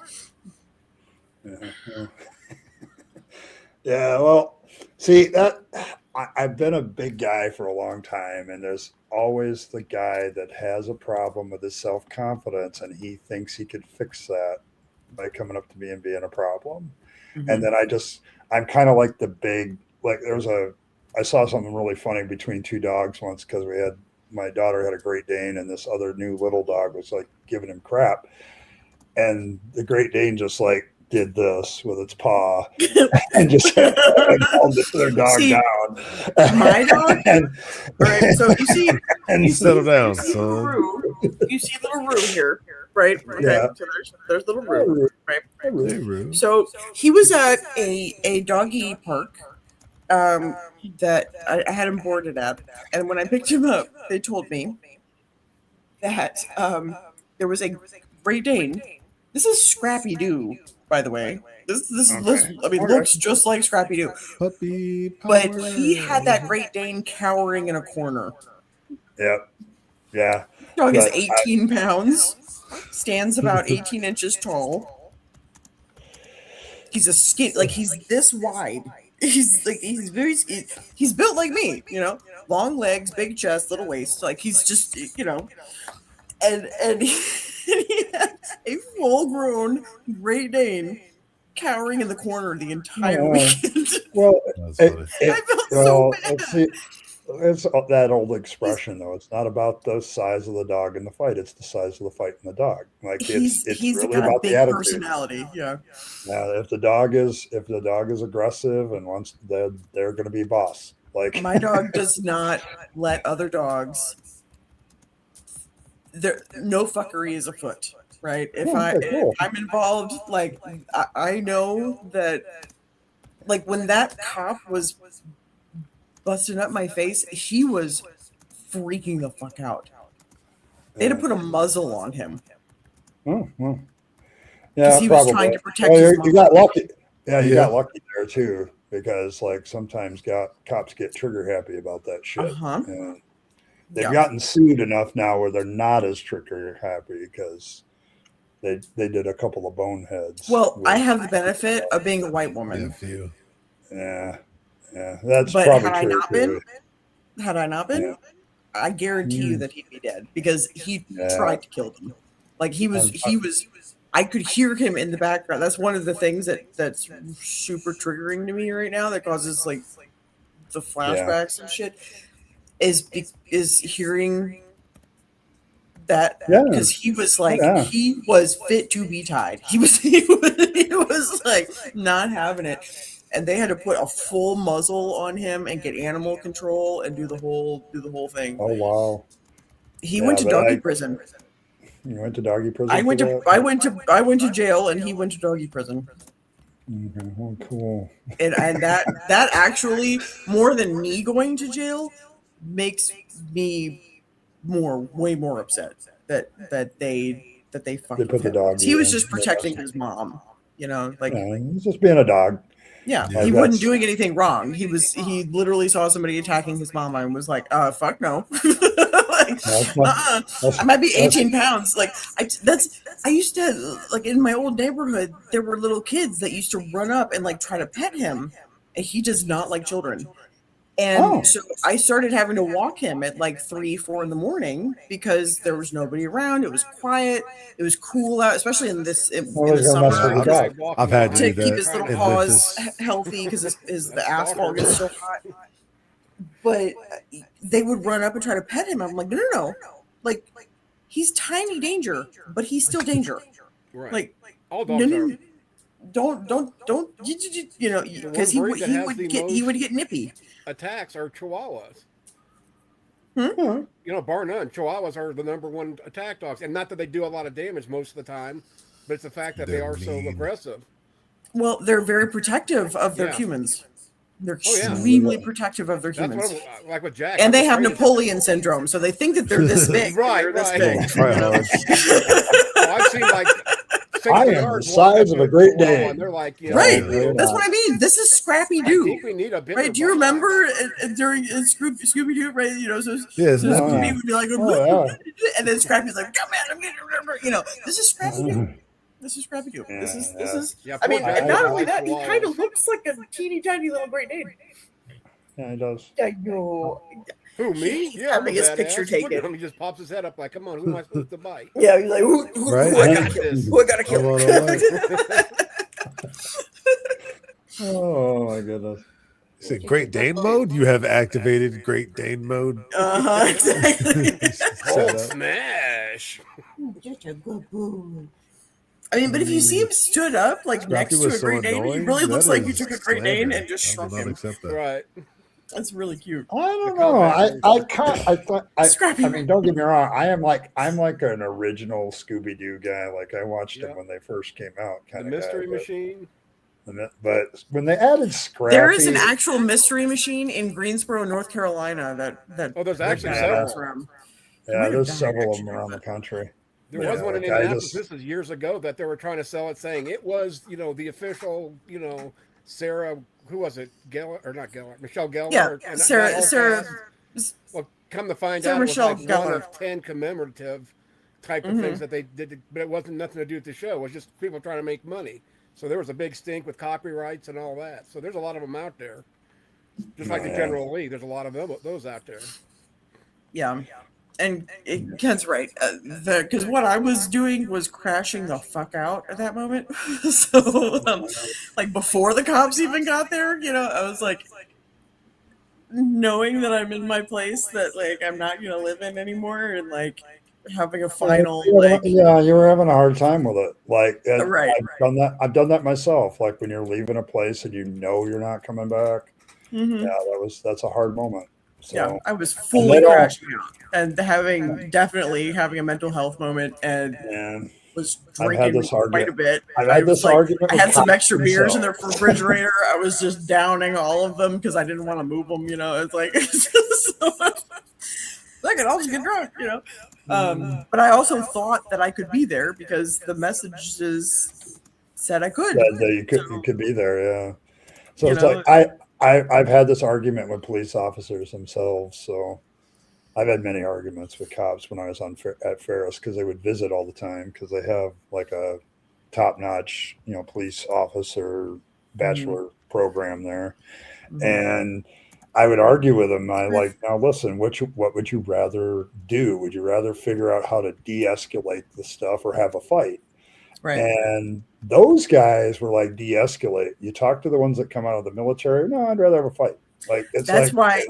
Yeah, well, see that I've been a big guy for a long time, and there's always the guy that has a problem with his self confidence, and he thinks he could fix that by coming up to me and being a problem. And then I'm kind of like the big, like I saw something really funny between two dogs once because my daughter had a Great Dane and this other new little dog was like giving him crap. And the Great Dane just like did this with its paw and just calmed their dog down. My dog? All right, so you settle down, see son. You see little Roo here, right? Okay, Yeah. so there's little Roo, right? Hey, Roo. So he was at a doggy park that I had him boarded at, and when I picked him up, they told me that there was a Great Dane. This is Scrappy Doo, by the way. This looks just like Scrappy Doo, Puppy but power. he had that Great Dane cowering in a corner. Yep. Yeah. Dog is But 18 pounds, stands about 18 inches tall. He's he's this wide. He's built like me, you know, long legs, big chest, little waist. Like he's just, you know, and he had a full-grown Great Dane cowering in the corner the entire weekend. Well, That's funny. I felt so bad. It's that old expression, though. It's not about the size of the dog in the fight; it's the size of the fight in the dog. Like He's really got a about big the attitude. personality. Yeah. Now, if the dog is aggressive and wants, they're going to be boss. Like My dog does not let other dogs. No fuckery is afoot, right? If I'm involved, like I know that, like when that cop was busting up my face, he was freaking the fuck out. They had to put a muzzle on him. Oh, well. Because Yeah, he was probably. trying to protect his mom. You got lucky. Yeah, you Yeah. got lucky there too, because like sometimes cops get trigger happy about that shit. And they've gotten sued enough now where they're not as trigger happy because they did a couple of boneheads. Well, I have the benefit of being a white woman. Yeah, that's But probably had true. I not been, I guarantee you that he'd be dead because he tried to kill them. Like he was. I could hear him in the background. That's one of the things that's super triggering to me right now. That causes like the flashbacks and shit. Is hearing that because he was like he was fit to be tied. He was like not having it. And they had to put a full muzzle on him and get animal control and do the whole thing. Oh wow! He went to doggy prison. You went to doggy prison. I went to jail and he went to doggy prison. Okay, well, cool. And that actually more than me going to jail makes me way more upset that they fucked They put with the him. dog. He was just protecting his mom, you know, like he's just being a dog. Yeah, Like he wasn't doing anything wrong. He literally saw somebody attacking his mama and was like, fuck no. Like, I might be 18 pounds. Like I used to, like in my old neighborhood, there were little kids that used to run up and like try to pet him. And he does not like children. And so I started having to walk him at like 3-4 in the morning because there was nobody around. It was quiet. It was cool out, especially in the summer. I've had to to do keep that his little in paws Memphis. healthy because the asphalt gets so hot. But they would run up and try to pet him. I'm like, no. Like, he's tiny danger, but he's still danger. Right. Like, all dogs are. Don't, you know, because he would get nippy. Attacks are Chihuahuas. Hmm? You know, bar none, Chihuahuas are the #1 attack dogs, and not that they do a lot of damage most of the time, but it's the fact that they are so aggressive. Well, they're very protective of their humans. They're extremely protective of their humans. That's what like with Jack. And they have Napoleon syndrome, so they think that they're this big. Right. This big. Well, I've seen like take I the am yard the and walk size up of a to Great Chihuahua, Dane. and they're like, Right. Yeah, That's what I mean. This is Scrappy I Doo. think we need a bigger Right? Do you box. remember during Scooby Doo? Right? You know, so Yes, Scooby yeah. would be like, Oh, and then Scrappy's like, come on, I'm getting remember. You know, this is Scrappy Doo. yeah. This is Scrappy Doo. This is Yeah, I mean, poor and guy not doesn't only like that, he kind chihuahuas. of looks like a teeny tiny little Great Dane. Yeah, he does. I know. Who, me? He's Yeah, I'm a having his picture badass. Look at taken. him. He just pops his head up like, come on, who am I supposed to bite? Yeah, he's like, who Right? I gotta kill? This. Who I gotta kill? I'm on a Oh my goodness. Is it Great Dane mode? You have activated Great Dane mode. Exactly. Set Cold up. smash. Just a good boy. I mean, but if you see him stood up like Scrappy next to was a so Great Dane, he annoying. really looks That like you is took a Great Dane slander. and just I shrunk will not him. accept that. Right. That's really cute. I don't The know. combat I can't. Scrappy. I mean, don't get me wrong. I'm like an original Scooby Doo guy. Like I watched Yeah. them when they first came out. The Kind of mystery guy, machine. but when they added Scrappy, There is an actual mystery machine in Greensboro, North Carolina. That Oh, there's actually that several. guy from. yeah, might have there's died, several of actually, them around the but- country. There Yeah, was one in like, I Indianapolis. just- This is years ago that they were trying to sell it, saying it was, the official, Sarah. Who was it? Geller or not Geller? Michelle Geller. Yeah, and that Sarah. whole Sarah. cast. Well, come to find Sarah out, it was Michelle like one Gellar. of 10 commemorative type of things that they did, but it wasn't nothing to do with the show. It was just people trying to make money. So there was a big stink with copyrights and all that. So there's a lot of them out there. Just like the Yeah. General Lee, there's a lot of those out there. Yeah. And Ken's right. Because what I was doing was crashing the fuck out at that moment. So, like before the cops even got there, I was like, knowing that I'm in my place that like I'm not gonna live in anymore, and like having a final like. Yeah, you were having a hard time with it. Like, Right. I've done that myself. Like when you're leaving a place and you're not coming back. Mhm. Yeah, that's a hard moment. So, Yeah, I was fully they don't- crashing out and definitely having a mental health moment, and and was I've had drinking this quite a argument. bit. I've I had was this like, argument. I with had some cops extra beers in the myself. refrigerator. I was just downing all of them because I didn't want to move them. It's like, look, I'll just get drunk. But I also thought that I could be there because the messages said I could. That So, you could be there. Yeah. So You it's know, like I've had this argument with police officers themselves. So I've had many arguments with cops when I was at Ferris because they would visit all the time because they have like a top-notch, police officer bachelor program there, and I would argue with them. Now listen, what would you rather do? Would you rather figure out how to de-escalate the stuff or have a fight? right. And those guys were like, de-escalate. You talk to the ones that come out of the military. No, I'd rather have a fight. Like That's why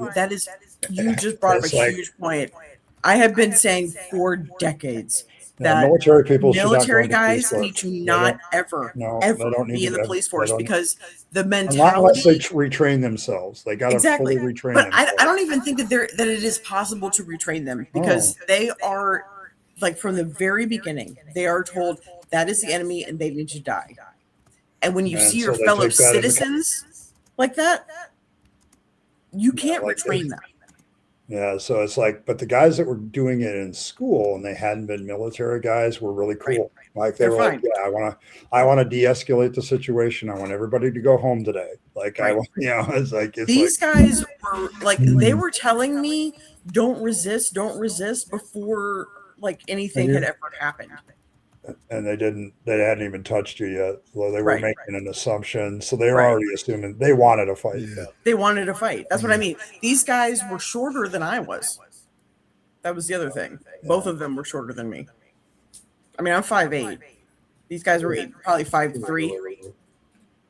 you just brought up It's a like- huge point. I have been saying for decades Yeah, that military people should not go military into police guys force. need to They not don't- ever they don't need be to in the be- police they force don't- because the unless mentality. they retrain themselves. They got to Exactly. fully retrain But themselves. I don't even think that it is possible to retrain them because they are like from the very beginning they are told that is the enemy and they need to die. And when you And see so your they fellow take that into- citizens like that, you can't like retrain them. Yeah, so it's like, but the guys that were doing it in school and they hadn't been military guys were really cool. Like they They're were like, fine. yeah, I want to de-escalate the situation. I want everybody to go home today. Like I Right. want, it's like These guys were like they were telling me don't resist before like anything had ever happened. and they hadn't even touched you yet. Well, they were Right. making an assumption, so they were Right. already assuming they wanted a fight. Yeah. They wanted to fight. That's what I mean. These guys were shorter than I was. That was the other thing. Both of them were shorter than me. I mean, I'm 5'8". These guys were probably 5'3",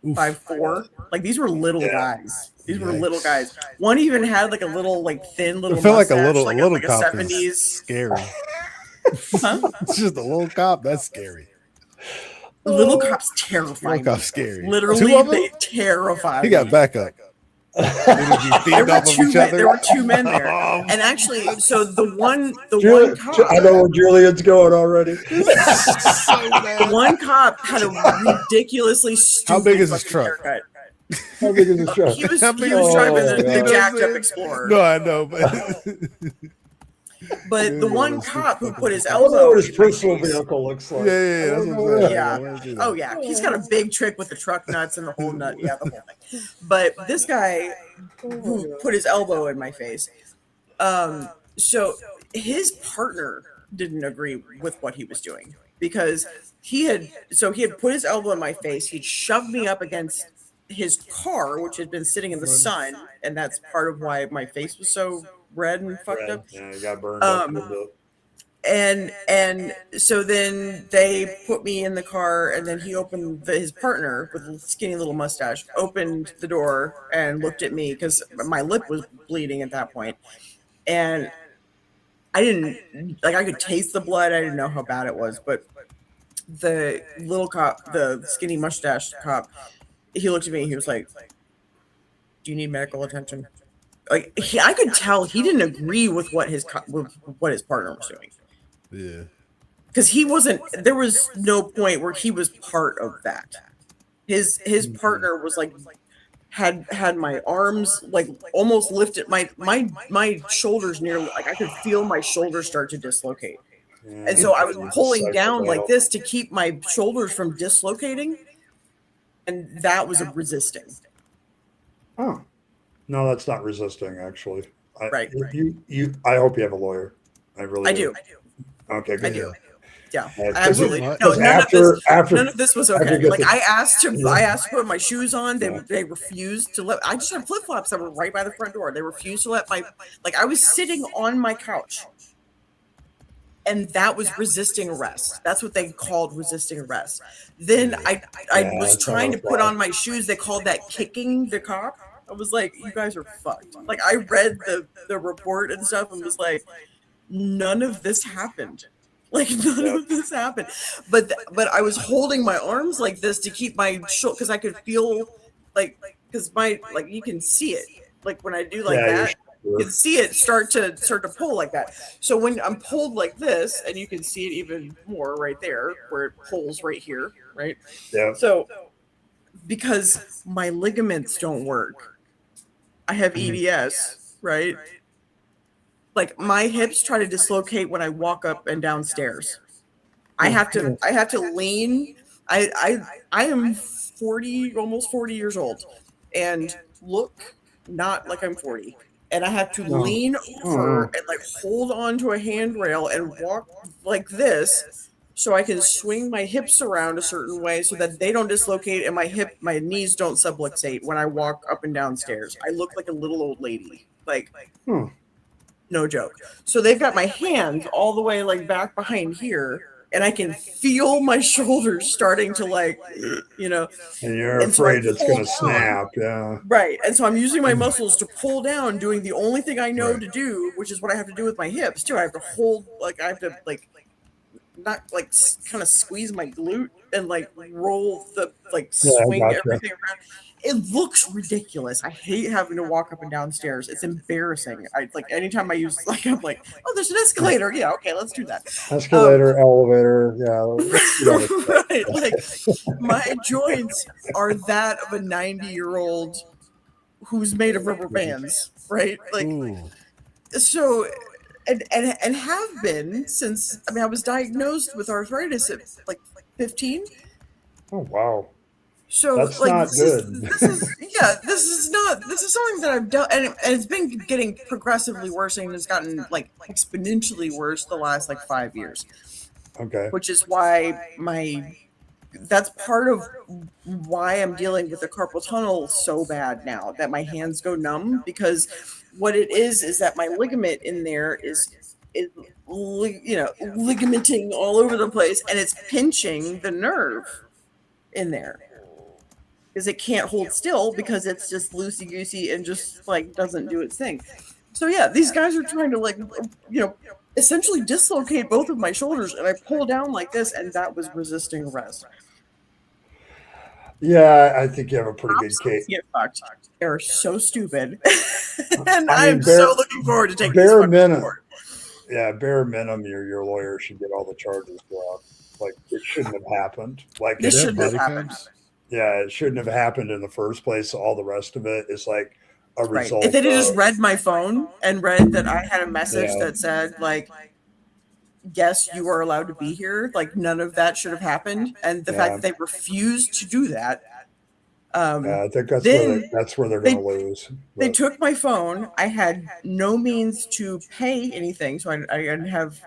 5'4". Like these were little guys. These were little guys. One even had like a little like thin little. I feel like a mustache, little like cop a 70s. is scary. Huh? It's just a little cop. That's scary. Little cop's terrifying. Little cop's scary. Literally, Two of them? they terrified. He got me. backup. There were two men. There were two men there, Oh, and actually, so the one cop. I know where Julian's going already. The one cop had a ridiculously stupid How big is his fucking truck? haircut. How big is this truck? He was How big driving is the it? jacked up Explorer. No, I know, but But the Yeah, one that's cop who fucking put his I don't know elbow what his in my personal face. vehicle looks like. Yeah, I that's don't what know I'm saying. that. Yeah. I wanna see Oh that. yeah. He's got a big trick with the truck nuts and the whole nut. Yeah, the whole thing. But this guy who put his elbow in my face, so his partner didn't agree with what he was doing because he had put his elbow in my face. He'd shoved me up against his car, which had been sitting in the sun, and that's part of why my face was so red and fucked up. Yeah, you got burned up a little bit. And so then they put me in the car, and then he opened his partner with a skinny little mustache opened the door and looked at me because my lip was bleeding at that point, and I didn't I could taste the blood. I didn't know how bad it was, but the little cop, the skinny mustache cop, he looked at me. He was like, "Do you need medical attention?" Like I could tell he didn't agree with what his partner was doing. Yeah. Because he wasn't, there was no point where he was part of that. His partner was like had my arms like almost lifted, my shoulders nearly, like I could feel my shoulders start to dislocate. And so I was pulling down like this to keep my shoulders from dislocating, and that was a resisting. Oh, no, that's not resisting. Actually, Right. I hope you have a lawyer. I really I do. Okay, good. I do. Yeah, Yeah, absolutely. it- No, after none of this was okay. get Like the- I asked to put my shoes on. They refused to let. I just had flip flops that were right by the front door. They refused to let I was sitting on my couch, and that was resisting arrest. That's what they called resisting arrest. Then I was that's trying to not put okay. on my shoes. They called that kicking the cop. I was like, you guys are fucked. Like I read the report and stuff and was like, none of this happened. Like none of this happened, but I was holding my arms like this to keep my shoulder, because I could feel because my, like, you can see it, like when I do like that, you can see it start to pull like that. So when I'm pulled like this, and you can see it even more right there where it pulls right here, right? Yeah. So because my ligaments don't work, I have EDS, right? Like my hips try to dislocate when I walk up and down stairs. I have to lean. I am 40, almost 40 years old, and look not like I'm 40. And I have to lean over and like hold on to a handrail and walk like this so I can swing my hips around a certain way so that they don't dislocate and my knees don't subluxate when I walk up and down stairs. I look like a little old lady. Like no joke. So they've got my hands all the way like back behind here, and I can feel my shoulders starting to like, you know. And you're And so I afraid it's pull going to down. snap. Yeah. Right. And so I'm using my muscles to pull down, doing the only thing I know to do, which is what I have to do with my hips too. I have to hold, like I have to like not like kind of squeeze my glute and like roll the swing everything around. It looks ridiculous. I hate having to walk up and down stairs. It's embarrassing. I like anytime I use I'm like, oh, there's an escalator. Yeah, okay, let's do that. Escalator, elevator. Yeah. Right. Like my joints are that of a 90-year-old who's made of rubber bands, right? Like so and have been since, I mean, I was diagnosed with arthritis at like 15. Oh wow. So that's like not good. This is something that I've done, and it's been getting progressively worse, and it's gotten like exponentially worse the last like 5 years. Okay. Which is why that's part of why I'm dealing with the carpal tunnel so bad now, that my hands go numb, because what it is that my ligament in there is ligamenting all over the place, and it's pinching the nerve in there because it can't hold still because it's just loosey goosey and just like doesn't do its thing. So yeah, these guys are trying to essentially dislocate both of my shoulders, and I pull down like this, and that was resisting arrest. Yeah, I think you have a pretty good case. Get fucked. They're so stupid, and I'm so looking forward to taking bare this minimum. Court. Yeah, bare minimum, your lawyer should get all the charges dropped. Like it shouldn't have happened. Like This shouldn't have happened. Yeah, it shouldn't have happened in the first place. All the rest of it is like, a Right. result. If they had just read my phone and read that I had a message that said, like, yes, you are allowed to be here, like, none of that should have happened. And the fact that they refused to do that. I think that's where they're going to lose. They took my phone. I had no means to pay anything, so I didn't have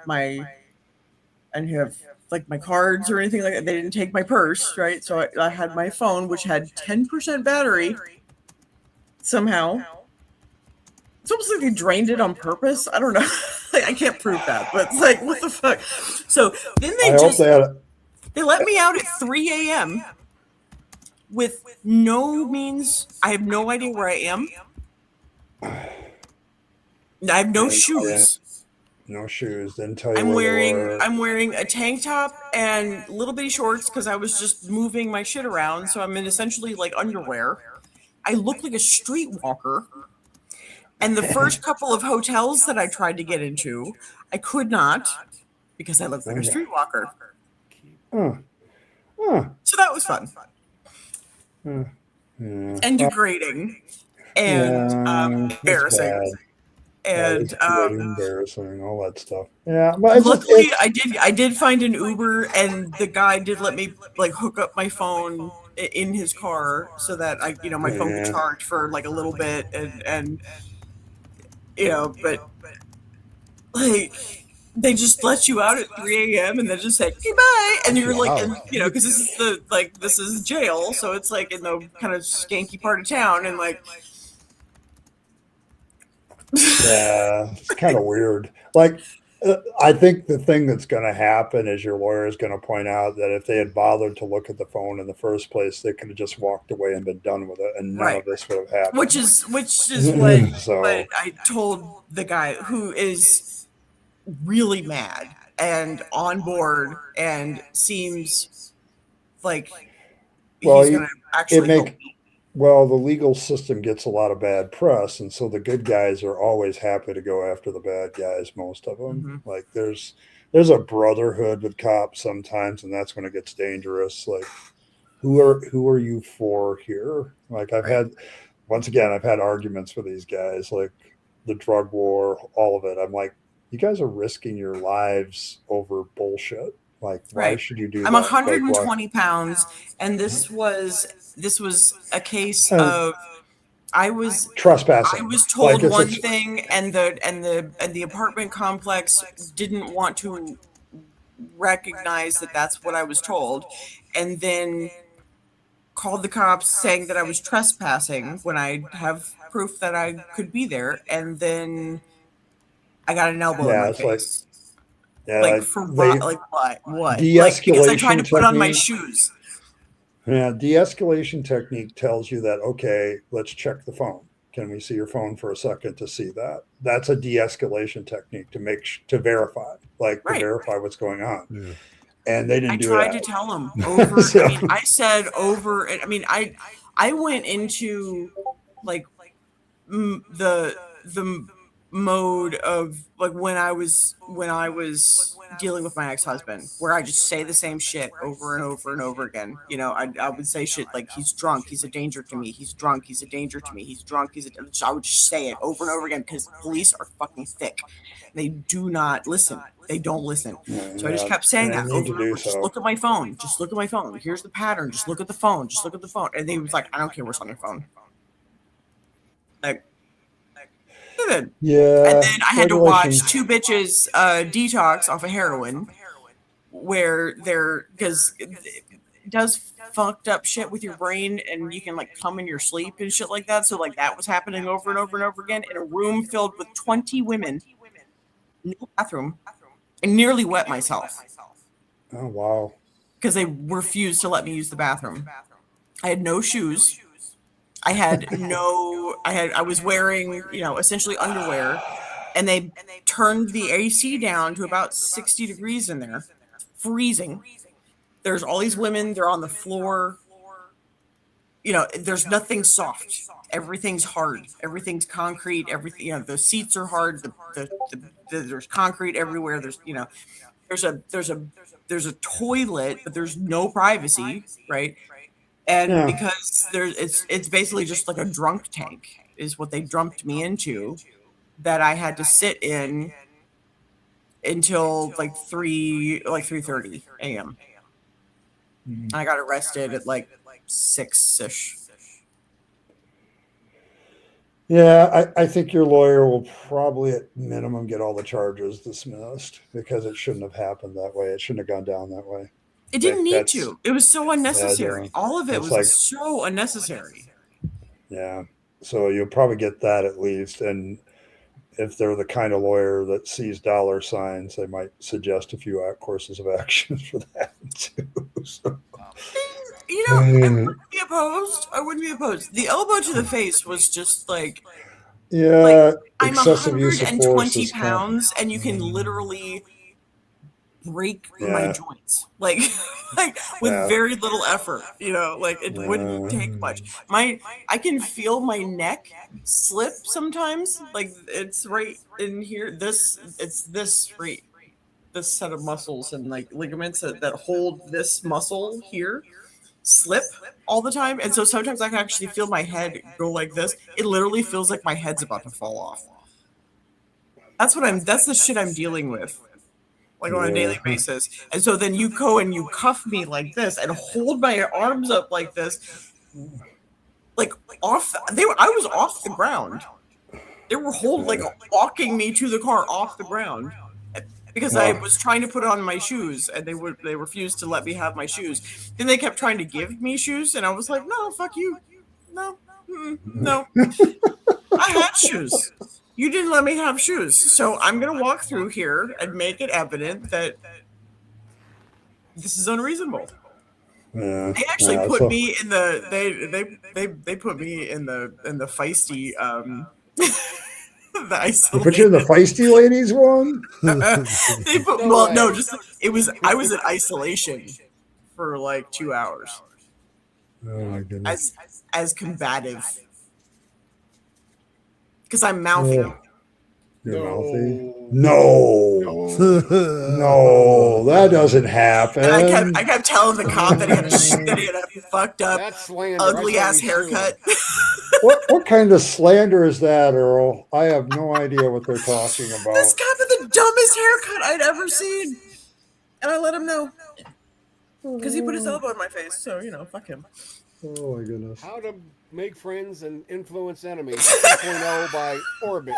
like my cards or anything like that. They didn't take my purse, right? So I had my phone, which had 10% battery. Somehow, it's almost like they drained it on purpose. I don't know. Like, I can't prove that, but it's like, what the fuck? So then they let me out at 3 a.m. with no means. I have no idea where I am. I have no shoes. No shoes. Didn't tell you I'm where they were. I'm wearing a tank top and little bitty shorts because I was just moving my shit around. So I'm in essentially like underwear. I look like a streetwalker. And the first couple of hotels that I tried to get into, I could not because I looked like a streetwalker. So that was fun. And degrading. And embarrassing. And embarrassing, all that stuff. Yeah, but luckily I did find an Uber, and the guy did let me like hook up my phone in his car so that my phone could charge for like a little bit, and but like they just let you out at 3 a.m. and then just said goodbye, and you're like, because this is this is jail, so it's like in the kind of skanky part of town, and like. Yeah, it's kind of weird. Like, I think the thing that's going to happen is your lawyer is going to point out that if they had bothered to look at the phone in the first place, they could have just walked away and been done with it, and none of this would have happened. Which is what I told the guy, who is really mad and on board and seems like he's going to actually help me. Well, the legal system gets a lot of bad press, and so the good guys are always happy to go after the bad guys, most of them. Mm-hmm. Like there's a brotherhood with cops sometimes, and that's when it gets dangerous. Like who are you for here? Like I've had arguments with these guys, like the drug war, all of it. I'm like, you guys are risking your lives over bullshit. Like, why should you do that? I'm 120 pounds, and this was a case of I was trespassing. I was told one thing, and the apartment complex didn't want to recognize that that's what I was told, and then called the cops saying that I was trespassing when I have proof that I could be there, and then I got an elbow in my face. For what? Like what? What? De-escalation because I tried to put on my shoes. Yeah, de-escalation technique tells you that, okay, let's check the phone. Can we see your phone for a second to see that? That's a de-escalation technique to verify, to verify what's going on. Yeah. And they didn't do that. I tried to tell them over. So, I said over. I went into like the mode of like when I was dealing with my ex-husband, where I just say the same shit over and over and over again. I would say shit like, he's drunk, he's a danger to me, he's drunk, he's a danger to me, he's drunk, I would just say it over and over again, because police are fucking thick. They do not listen. They don't listen. So I just kept saying that over and over. Just look at my phone. Just look at my phone. Here's the pattern. Just look at the phone. Just look at the phone. And he was like, I don't care what's on your phone. Like, yeah. And then I had to watch two bitches detox off of heroin, where because it does fucked up shit with your brain, and you can like come in your sleep and shit like that. So like that was happening over and over and over again in a room filled with 20 women, no bathroom. I nearly wet myself. Oh wow! Because they refused to let me use the bathroom. I had no shoes. I was wearing, essentially underwear, and they turned the AC down to about 60 degrees in there, freezing. There's all these women, they're on the floor. There's nothing soft. Everything's hard. Everything's concrete. Everything, the seats are hard. There's concrete everywhere. There's a toilet, but there's no privacy, right? And because it's basically just like a drunk tank. is what they dumped me into, that I had to sit in until like 3:30 a.m. I got arrested at like 6-ish. Yeah, I think your lawyer will probably at minimum get all the charges dismissed because it shouldn't have happened that way. It shouldn't have gone down that way. It didn't need to. It was so unnecessary. Yeah, all of it it's was like- so unnecessary. Yeah. So you'll probably get that at least. And if they're the kind of lawyer that sees dollar signs, they might suggest a few courses of action for that too. So. You know, I wouldn't be opposed. I wouldn't be opposed. The elbow to the face was just like, Yeah, I'm excessive use of force 120 is kind of- pounds, and you can literally break my Yeah. joints, like with Yeah. very little effort. You know, like it wouldn't take much. I can feel my neck slip sometimes. Like it's right in here. It's this right, this set of muscles and like ligaments that hold this muscle here slip all the time, and so sometimes I can actually feel my head go like this. It literally feels like my head's about to fall off. That's the shit I'm dealing with, like on a daily basis. And so then you go and you cuff me like this and hold my arms up like this, like off. I was off the ground. They were walking me to the car off the ground. Because I was trying to put on my shoes, and they refused to let me have my shoes. Then they kept trying to give me shoes, and I was like, "No, fuck you, no, no." I had shoes. You didn't let me have shoes, so I'm gonna walk through here and make it evident that this is unreasonable. Yeah, They actually put me in the they put me in the feisty the isolated. Put you in the feisty ladies one? They put, I was in isolation for like 2 hours Oh my goodness. as combative because I'm mouthy. You're mouthy? No. No, that doesn't happen. And I kept telling the cop that he had a fucked up, That's slander. ugly ass haircut. What kind of slander is that, Earl? I have no idea what they're talking This about. guy with the dumbest haircut I'd ever seen, and I let him know because he put his elbow in my face. So fuck him. Oh my goodness. How to Make Friends and Influence Enemies 2.0 by Orbit.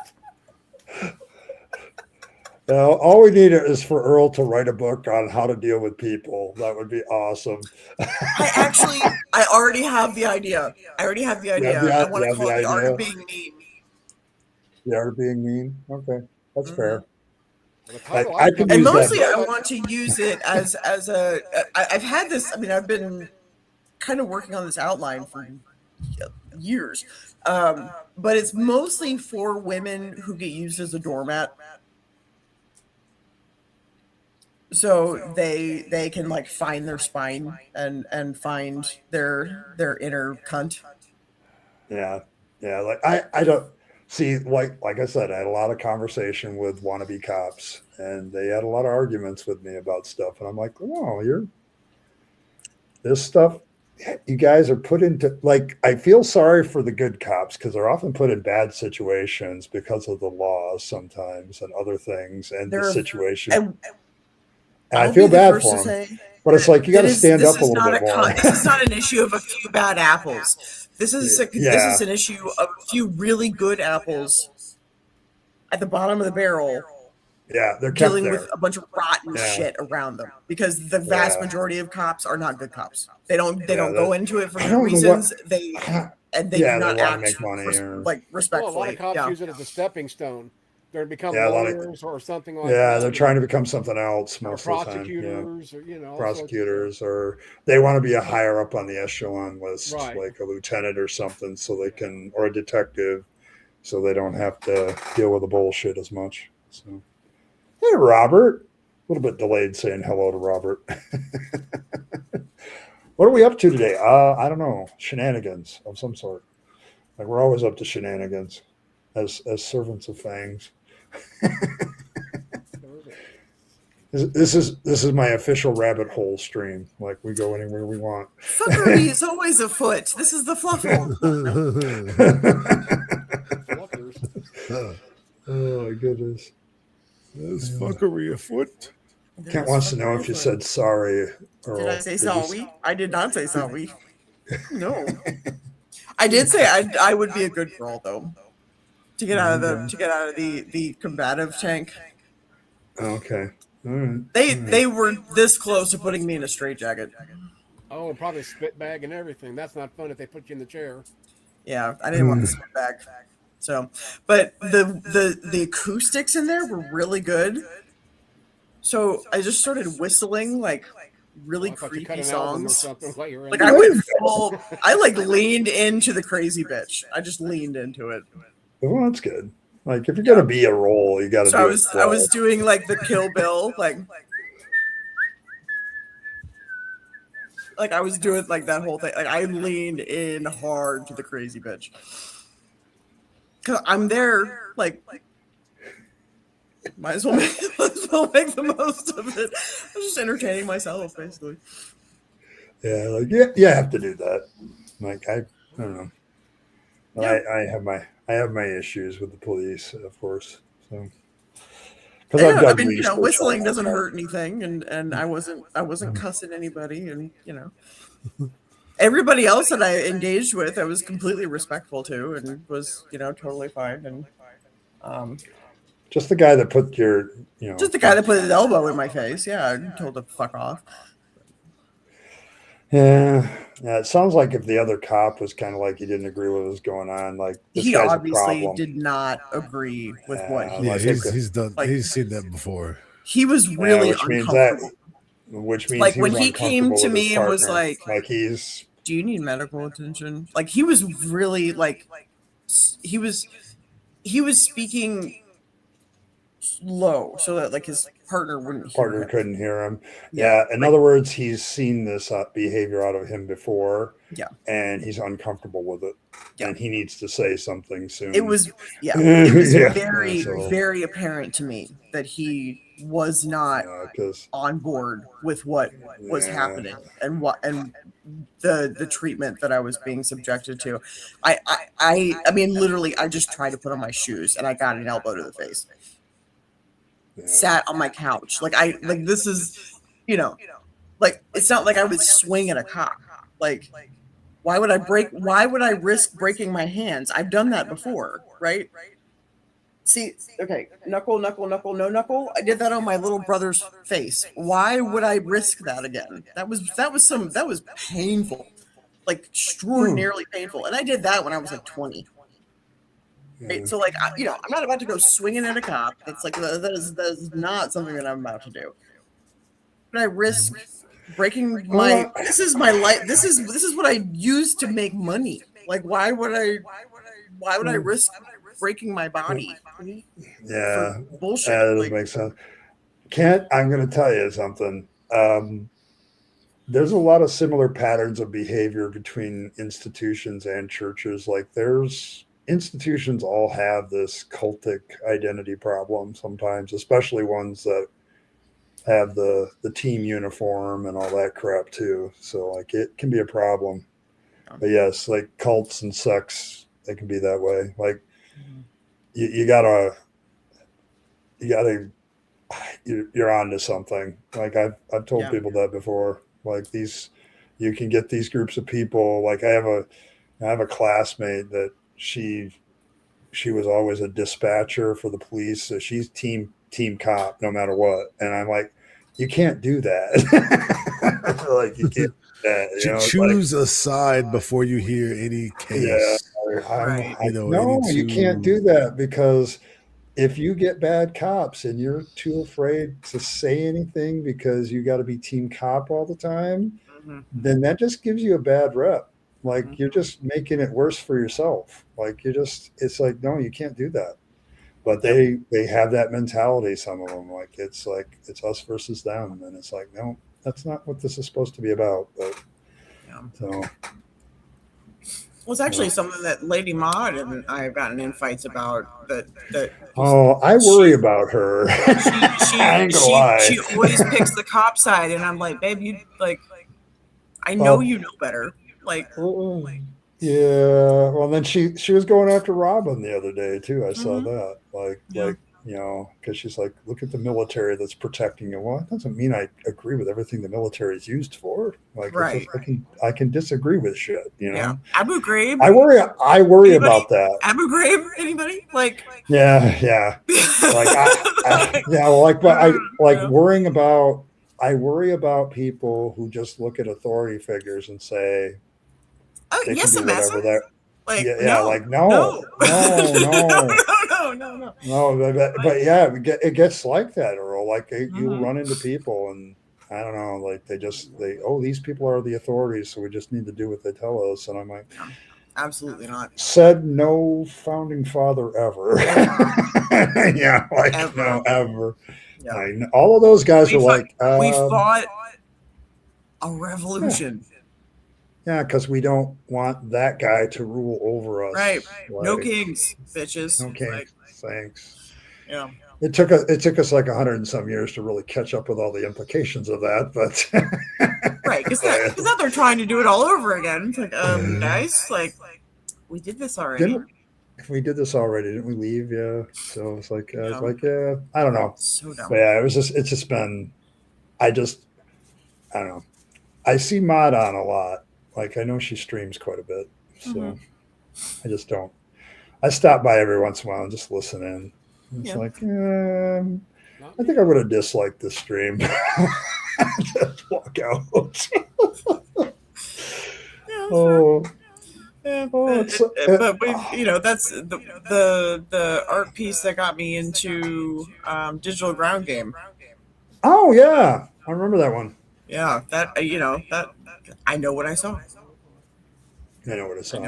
Now, all we need is for Earl to write a book on how to deal with people. That would be awesome. I already have the idea. I want to call it The Art of Being Mean. The Art of Being Mean? Okay, that's fair. I can And use that mostly book. I want to use it as I've had this, I've been kind of working on this outline for years. But it's mostly for women who get used as a doormat. So they can like find their spine and find their inner cunt. Yeah. Like I don't see, like I said, I had a lot of conversation with wannabe cops, and they had a lot of arguments with me about stuff, and I'm like, oh, this stuff you guys are put into, like, I feel sorry for the good cops because they're often put in bad situations because of the laws sometimes and other things and the situation. And I feel bad for them. But it's like you got to stand up a little bit more. This is not an issue of a few bad apples. This is an issue of a few really good apples at the bottom of the barrel. Yeah, they're dealing kept there with a bunch of rotten shit around them because the vast majority of cops are not good cops. They don't go into it for good reasons. They do not act make money respectfully. Well, a lot of cops use it as a stepping stone. They're become lawyers or something like that. Yeah, they're trying to become something else most of the time. Prosecutors, prosecutors, or they want to be a higher up on the echelon list, like a lieutenant or something, so they can, or a detective, so they don't have to deal with the bullshit as much. So, hey, Robert. A little bit delayed saying hello to Robert. What are we up to today? I don't know. Shenanigans of some sort. Like, we're always up to shenanigans as servants of Fangs. This is my official rabbit hole stream. Like, we go anywhere we want. Fuckery is always afoot. This is the Fluffle. Oh my goodness. There's fuckery afoot. Kent wants to know if you said sorry, Earl. Did I say Did you sorry? I did not say sorry. No. I did say I would be a good girl though. To get out of the combative tank. Okay. All right. They were this close to putting me in a straitjacket. Oh, and probably spit bag and everything. That's not fun if they put you in the chair. Yeah, I didn't want the spit bag. So, but the acoustics in there were really good. So I just started whistling like really creepy songs. Like I went full. I like leaned into the crazy bitch. I just leaned into it. Well, that's good. Like if you're gonna be a role, you got to. So I was doing like the Kill Bill, like I was doing like that whole thing. Like I leaned in hard to the crazy bitch. Cause I'm there, like might as well make the most of it. I was just entertaining myself, basically. Yeah, like you have to do that. Like I don't know. Yeah. I have my issues with the police, of course. So because I mean, whistling doesn't hurt anything, and I wasn't cussing anybody, and everybody else that I engaged with, I was completely respectful to, and was totally fine, and just the guy that put just the guy that put his elbow in my face. Yeah, I told him to fuck off. Yeah, it sounds like if the other cop was kind of like he didn't agree with what was going on, like he obviously did not agree with what he. Yeah, he's done. Like, he's seen that before. He was really uncomfortable. Which means like when he came to me and was like he's. Do you need medical attention? Like he was really like he was speaking low so that like his partner couldn't hear him. Yeah. In other words, he's seen this behavior out of him before. Yeah. And he's uncomfortable with it. Yeah. And he needs to say something soon. It was very, very apparent to me that he was not on board with what was happening and the treatment that I was being subjected to. I mean, literally, I just tried to put on my shoes and I got an elbow to the face. Yeah. Sat on my couch this is like it's not like I would swing at a cop. Like why would I risk breaking my hands? I've done that before, right? See, okay, knuckle, no knuckle. I did that on my little brother's face. Why would I risk that again? That was painful, like extraordinarily painful. And I did that when I was like 20. Right? So like, I'm not about to go swinging at a cop. That's like, that is not something that I'm about to do. But I risk breaking this is my life. This is what I use to make money. Like, why would I risk breaking my body? Yeah. Bullshit. That doesn't make sense. Kent, I'm going to tell you something. There's a lot of similar patterns of behavior between institutions and churches. Like institutions all have this cultic identity problem sometimes, especially ones that have the team uniform and all that crap too. So like it can be a problem. But yes, like cults and sects, they can be that way. Like you're onto something. Like I've told people that before. Like you can get these groups of people. Like I have a classmate that she was always a dispatcher for the police. So she's team cop no matter what. And I'm like, you can't do that. Like you can't do that. Choose a side before you hear any case. Yeah, you can't do that because if you get bad cops and you're too afraid to say anything because you got to be team cop all the time, then that just gives you a bad rep. Like you're just making it worse for yourself. Like it's like, no, you can't do that. But they have that mentality. Some of them, like it's us versus them. And it's like, no, that's not what this is supposed to be about. But so. Well, it's actually something that Lady Maud and I have gotten in fights about. I worry about her. I ain't gonna lie. She always picks the cop side, and I'm like, babe, you like, I know you know better. Like, Yeah, well, then she was going after Robin the other day too. I saw Mhm. that, Yeah. like because she's like, look at the military that's protecting you. Well, it doesn't mean I agree with everything the military is used for. Like, it's just Right. I can disagree with shit. Yeah. Abu Ghraib. I worry Anybody? about that. Abu Ghraib? Anybody? Like. Yeah. Like yeah, like, but I like yeah. worrying about. I worry about people who just look at authority figures and say Oh, they can yes, do a massa. whatever they're. Like, Yeah, no, like no, no. no. No, but yeah, it gets like that, Earl. Like you'll Mhm. run into people, and I don't know, like these people are the authorities, so we just need to do what they tell us. And I'm like, Yeah, absolutely not. said no founding father ever. Yeah, like Ever. no ever. Yeah. Like, all of those guys We are fought, like, we fought a revolution. yeah, because we don't want that guy to rule over us. Right. No Like, kings, bitches. okay, Like, thanks. yeah. It took us like 100 and some years to really catch up with all the implications of that, but Right, because now they're trying to do it all over again. It's like, guys, like, we did this already. We did this already, didn't we leave? Yeah. So it's like, Yeah. yeah, I don't know. So dumb. But yeah, it's just been, I don't know. I see Maud on a lot. Like, I know she streams quite a bit, so I just don't. I stop by every once in a while and just listen in. It's like, I think I would have disliked this stream. Just walk out. Oh. Yeah, Oh, but we, that's the art piece that got me into digital ground game. Oh yeah, I remember that one. Yeah, that that I know what I saw. I know what I saw.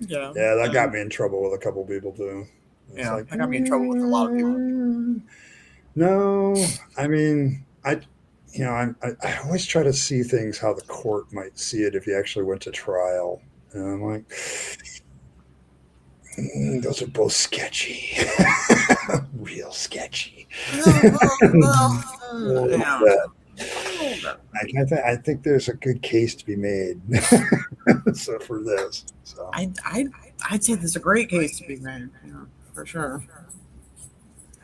Yeah, yeah, that got me in trouble with a couple people too. It's yeah, like, that got me in trouble with a lot of people. No, I mean, I always try to see things how the court might see it if you actually went to trial. And I'm like, those are both sketchy, real sketchy. I think there's a good case to be made. So for this, so I'd say there's a great case to be made, for sure.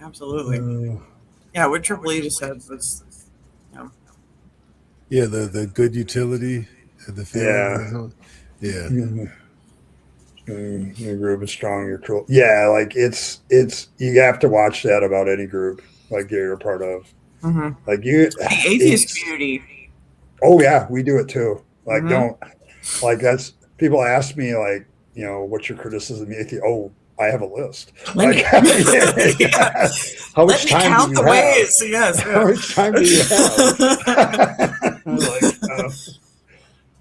Absolutely. Yeah, what Triple E just said was, yeah, the good utility, the feeling. Yeah. Your group is strong. You're cool. Yeah, like it's you have to watch that about any group like you're a part of. Like the atheist community. Oh yeah, we do it too. Like don't like that's people ask me like what's your criticism of the atheist? Oh, I have a list. Like how much time do you have? Ways. Yes. How much time do you have?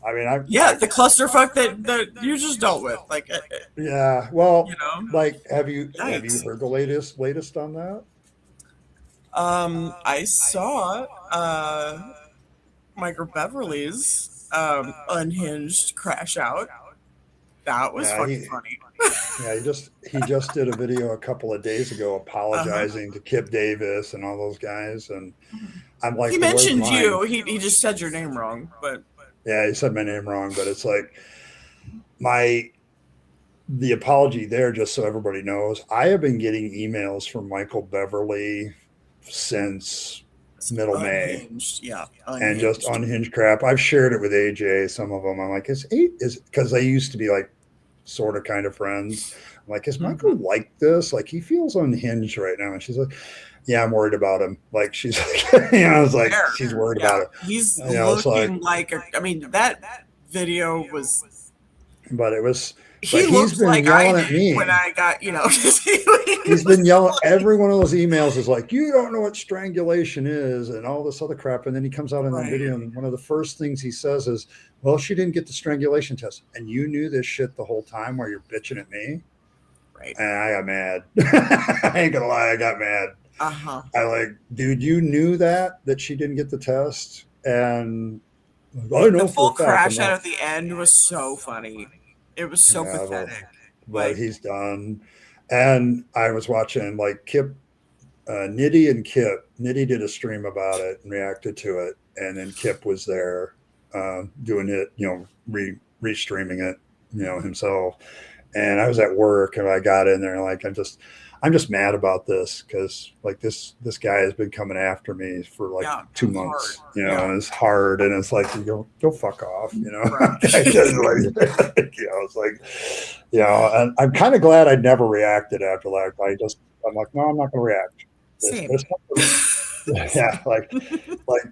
I mean, the clusterfuck that you just dealt with, like. Yeah, well, like, have you heard the latest on that? I saw Micro Beverly's unhinged crash out. That was fucking funny. Yeah, he just did a video a couple of days ago apologizing to Kip Davis and all those guys, and I'm like, he mentioned you. He just said your name wrong, but. Yeah, he said my name wrong, but it's like the apology there, just so everybody knows, I have been getting emails from Michael Beverly since middle May. Yeah. And just unhinged crap. I've shared it with AJ, some of them. I'm like, is because they used to be like sort of kind of friends. I'm like, is Michael like this? Like, he feels unhinged right now. And she's like, yeah, I'm worried about him. Like, she's like, I was like, she's worried about it. He's looking like I mean, that video was. But it was. He looks like yelling at me when I got, He's been yelling. Every one of those emails is like, you don't know what strangulation is and all this other crap. And then he comes out in the video and one of the first things he says is, well, she didn't get the strangulation test. And you knew this shit the whole time while you're bitching at me. Right. And I got mad. I ain't gonna lie, I got mad. I like, dude, you knew that she didn't get the test. And I know the full crash out at the end was so funny. It was so pathetic. But he's done. And I was watching like Kip, Nitty and Kip. Nitty did a stream about it and reacted to it. And then Kip was there doing it, restreaming it himself. And I was at work and I got in there and like, I'm just mad about this because like this guy has been coming after me for like 2 months, and it's hard. And it's like, you go fuck off, Right. It's like, and I'm kind of glad I never reacted after that. I'm like, no, I'm not going to react. Same. Yeah,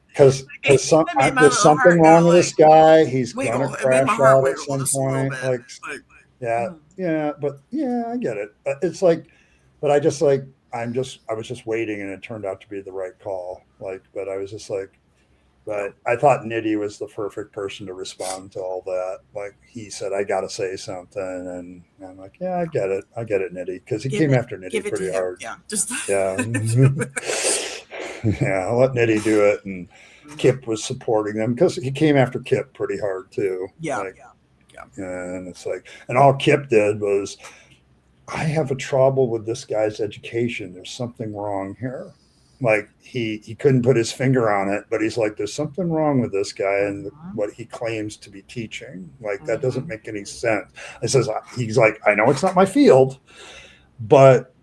because there's something wrong with this guy. He's gonna crash out at some point. But I get it. It's like, but I was just waiting, and it turned out to be the right call. But I was just like, but I thought Nitty was the perfect person to respond to all that. Like he said, I got to say something, and I'm like, yeah, I get it, Nitty, because he came after Nitty pretty hard. Yeah, yeah, I'll let Nitty do it, and Kip was supporting them because he came after Kip pretty hard too. Yeah. And it's like, and all Kip did was, I have a trouble with this guy's education. There's something wrong here. Like he couldn't put his finger on it, but he's like, there's something wrong with this guy and what he claims to be teaching. Like that doesn't make any sense. He's like, I know it's not my field, but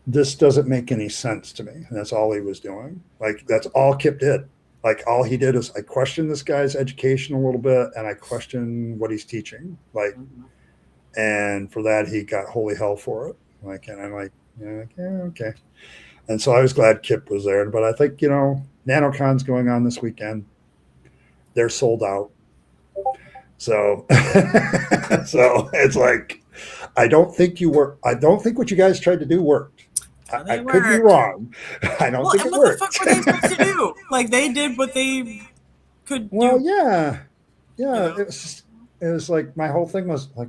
this doesn't make any sense to me. And that's all he was doing. Like that's all Kip did. Like all he did is I questioned this guy's education a little bit, and I questioned what he's teaching. And for that he got holy hell for it. And I'm like, yeah, okay. And so I was glad Kip was there. But I think, NanoCon's going on this weekend. They're sold out. So so it's like, I don't think what you guys tried to do worked. I could be wrong. I don't think it worked. What the fuck were they supposed to do? Like they did what they could do. Well, yeah. It was like my whole thing was like,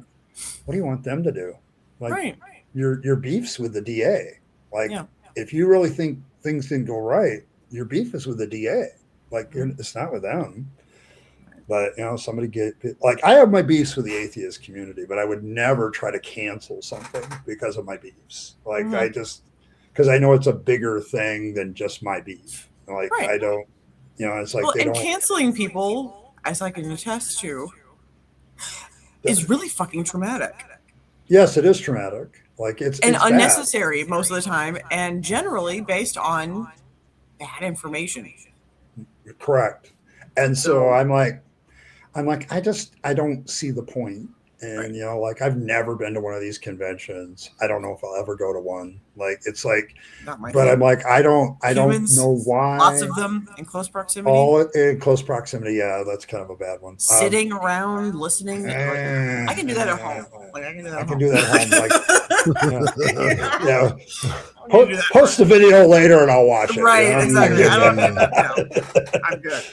what do you want them to do? Like your beefs with the DA. If you really think things didn't go right, your beef is with the DA. It's not with them. But somebody I have my beefs with the atheist community, but I would never try to cancel something because of my beefs. I just, because I know it's a bigger thing than just my beef. I don't, it's like they don't. Canceling people, as I can attest to, is really fucking traumatic. Yes, it is traumatic. It's unnecessary most of the time, and generally based on bad information. Correct. And so I'm like, I don't see the point. And I've never been to one of these conventions. I don't know if I'll ever go to one. I'm like, I don't know why. Lots of them in close proximity. All in close proximity. Yeah, that's kind of a bad one. Sitting around listening. I can do that at home. I can do that at home. Post the video later and I'll watch it. Right, exactly. I don't know. I'm good.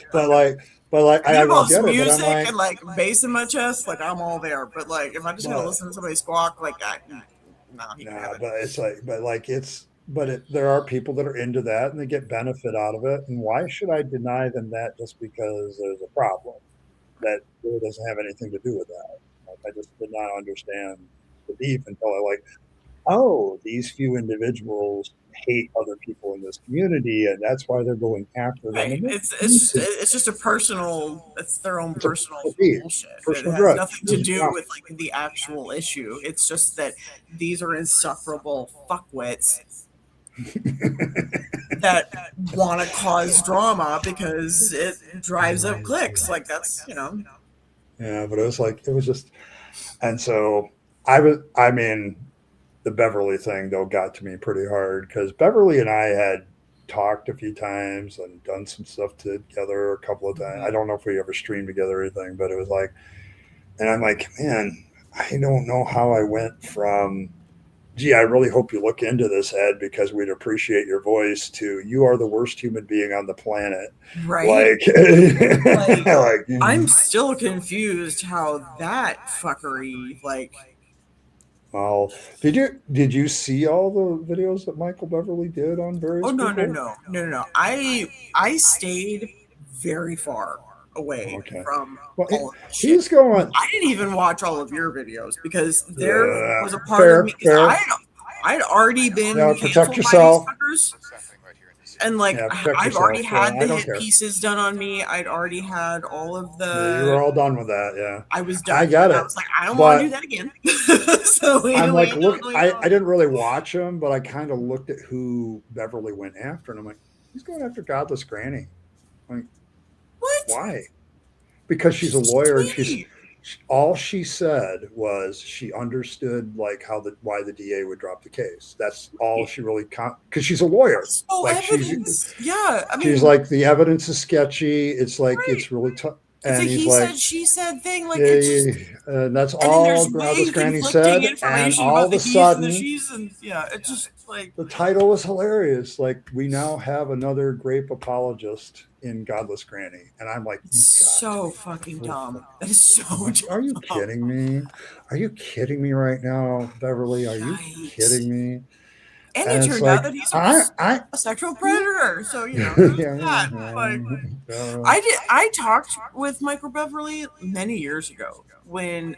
But I involves music and bass in my chest, I'm all there. But if I just gotta listen to somebody squawk, there are people that are into that and they get benefit out of it. And why should I deny them that just because there's a problem that really doesn't have anything to do with that? I just did not understand the beef until these few individuals hate other people in this community, and that's why they're going after them. It's just a personal. It's their own personal bullshit. It has nothing to do with the actual issue. It's just that these are insufferable fuckwits that want to cause drama because it drives up clicks. That's Yeah, but it was just, and so the Beverly thing though got to me pretty hard because Beverly and I had talked a few times and done some stuff together a couple of times. I don't know if we ever streamed together or anything, but it was and I'm like, man, I don't know how I went from, gee, I really hope you look into this, Ed, because we'd appreciate your voice, to you are the worst human being on the planet. Right. I'm still confused how that fuckery, Well, did you see all the videos that Michael Beverly did on various people? No. I stayed very far away from all of that shit. He's going. I didn't even watch all of your videos because there was a part of me. I'd already been Yeah, canceled protect by yourself. these fuckers. And like Yeah, protect I've already yourself. had Yeah, I the don't hit care. pieces done on me. I'd already had all of Yeah, you were the. all done with that. Yeah, I was done. I got I it. was like, I don't want to do But that again. So I'm like, look, don't I didn't really watch him, but I kind of looked at who Beverly went after, and I'm like, he's going after Godless Granny. Like, what? why? Because she's a lawyer, and Sweetie. all she said was she understood like why the DA would drop the case. That's all she really because she's a lawyer. There's no Like evidence. Yeah, I mean, she's like the evidence is sketchy. It's like right. it's really tough. It's And a he's he like, said, she said thing. Like yeah, it's just, and that's and then all there's Godless way Granny conflicting said. And information all about of the a he's and the sudden, she's, and yeah, it's just like the title was hilarious. Like we now have another grape apologist in Godless Granny, and I'm like, you so fucking dumb. That is so dumb. Are you kidding me? Are you kidding me right now, Beverly? Are you Yikes. kidding me? And And it it's turned like, out that he's I a sexual predator. So you know, there's that. Like, I talked with Michael Beverly many years ago when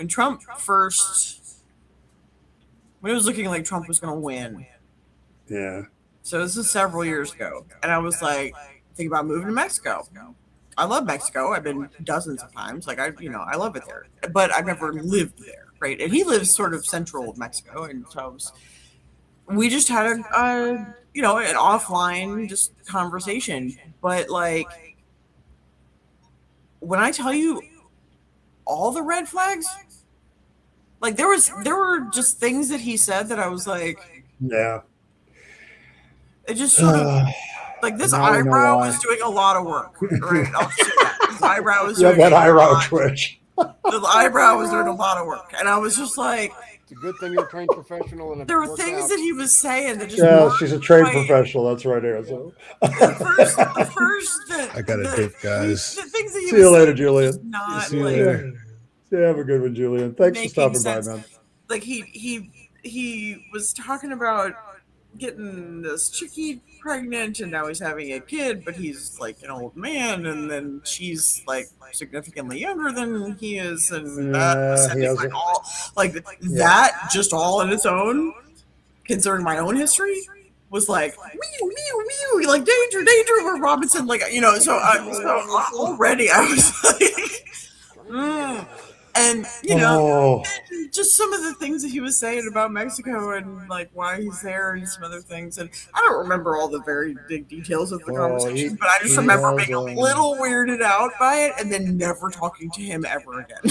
Trump first, when it was looking like Trump was going to win. Yeah. So this is several years ago, and I was like thinking about moving to Mexico. I love Mexico. I've been dozens of times. Like I love it there, but I've never lived there, right? And he lives sort of central Mexico, and so we just had an offline just conversation. But like, when I tell you all the red flags, like there were just things that he said that I was like, yeah. It just sort of like this eyebrow was doing a lot of work, right? I'll say that. His eyebrow was doing that eyebrow twitch. The eyebrow was doing a lot of work, and I was just like, it's a good thing you're a trained professional. And there were things that he was saying that just she's a trained professional. That's right here. So. the first I got a dip, guys. The things that he See you was later, saying Julian. not See you like later. Yeah, have a good one, Julian. Thanks for stopping sense. by, man. Like he was talking about getting this chickie pregnant, and now he's having a kid, but he's like an old man, and then she's like significantly younger than he is, and that just all on its own, considering my own history, was like like danger with Robinson, like so already I was like and just some of the things that he was saying about Mexico and like why he's there and some other things, and I don't remember all the very big details of the conversation, but I just remember being a little weirded out by it and then never talking to him ever again.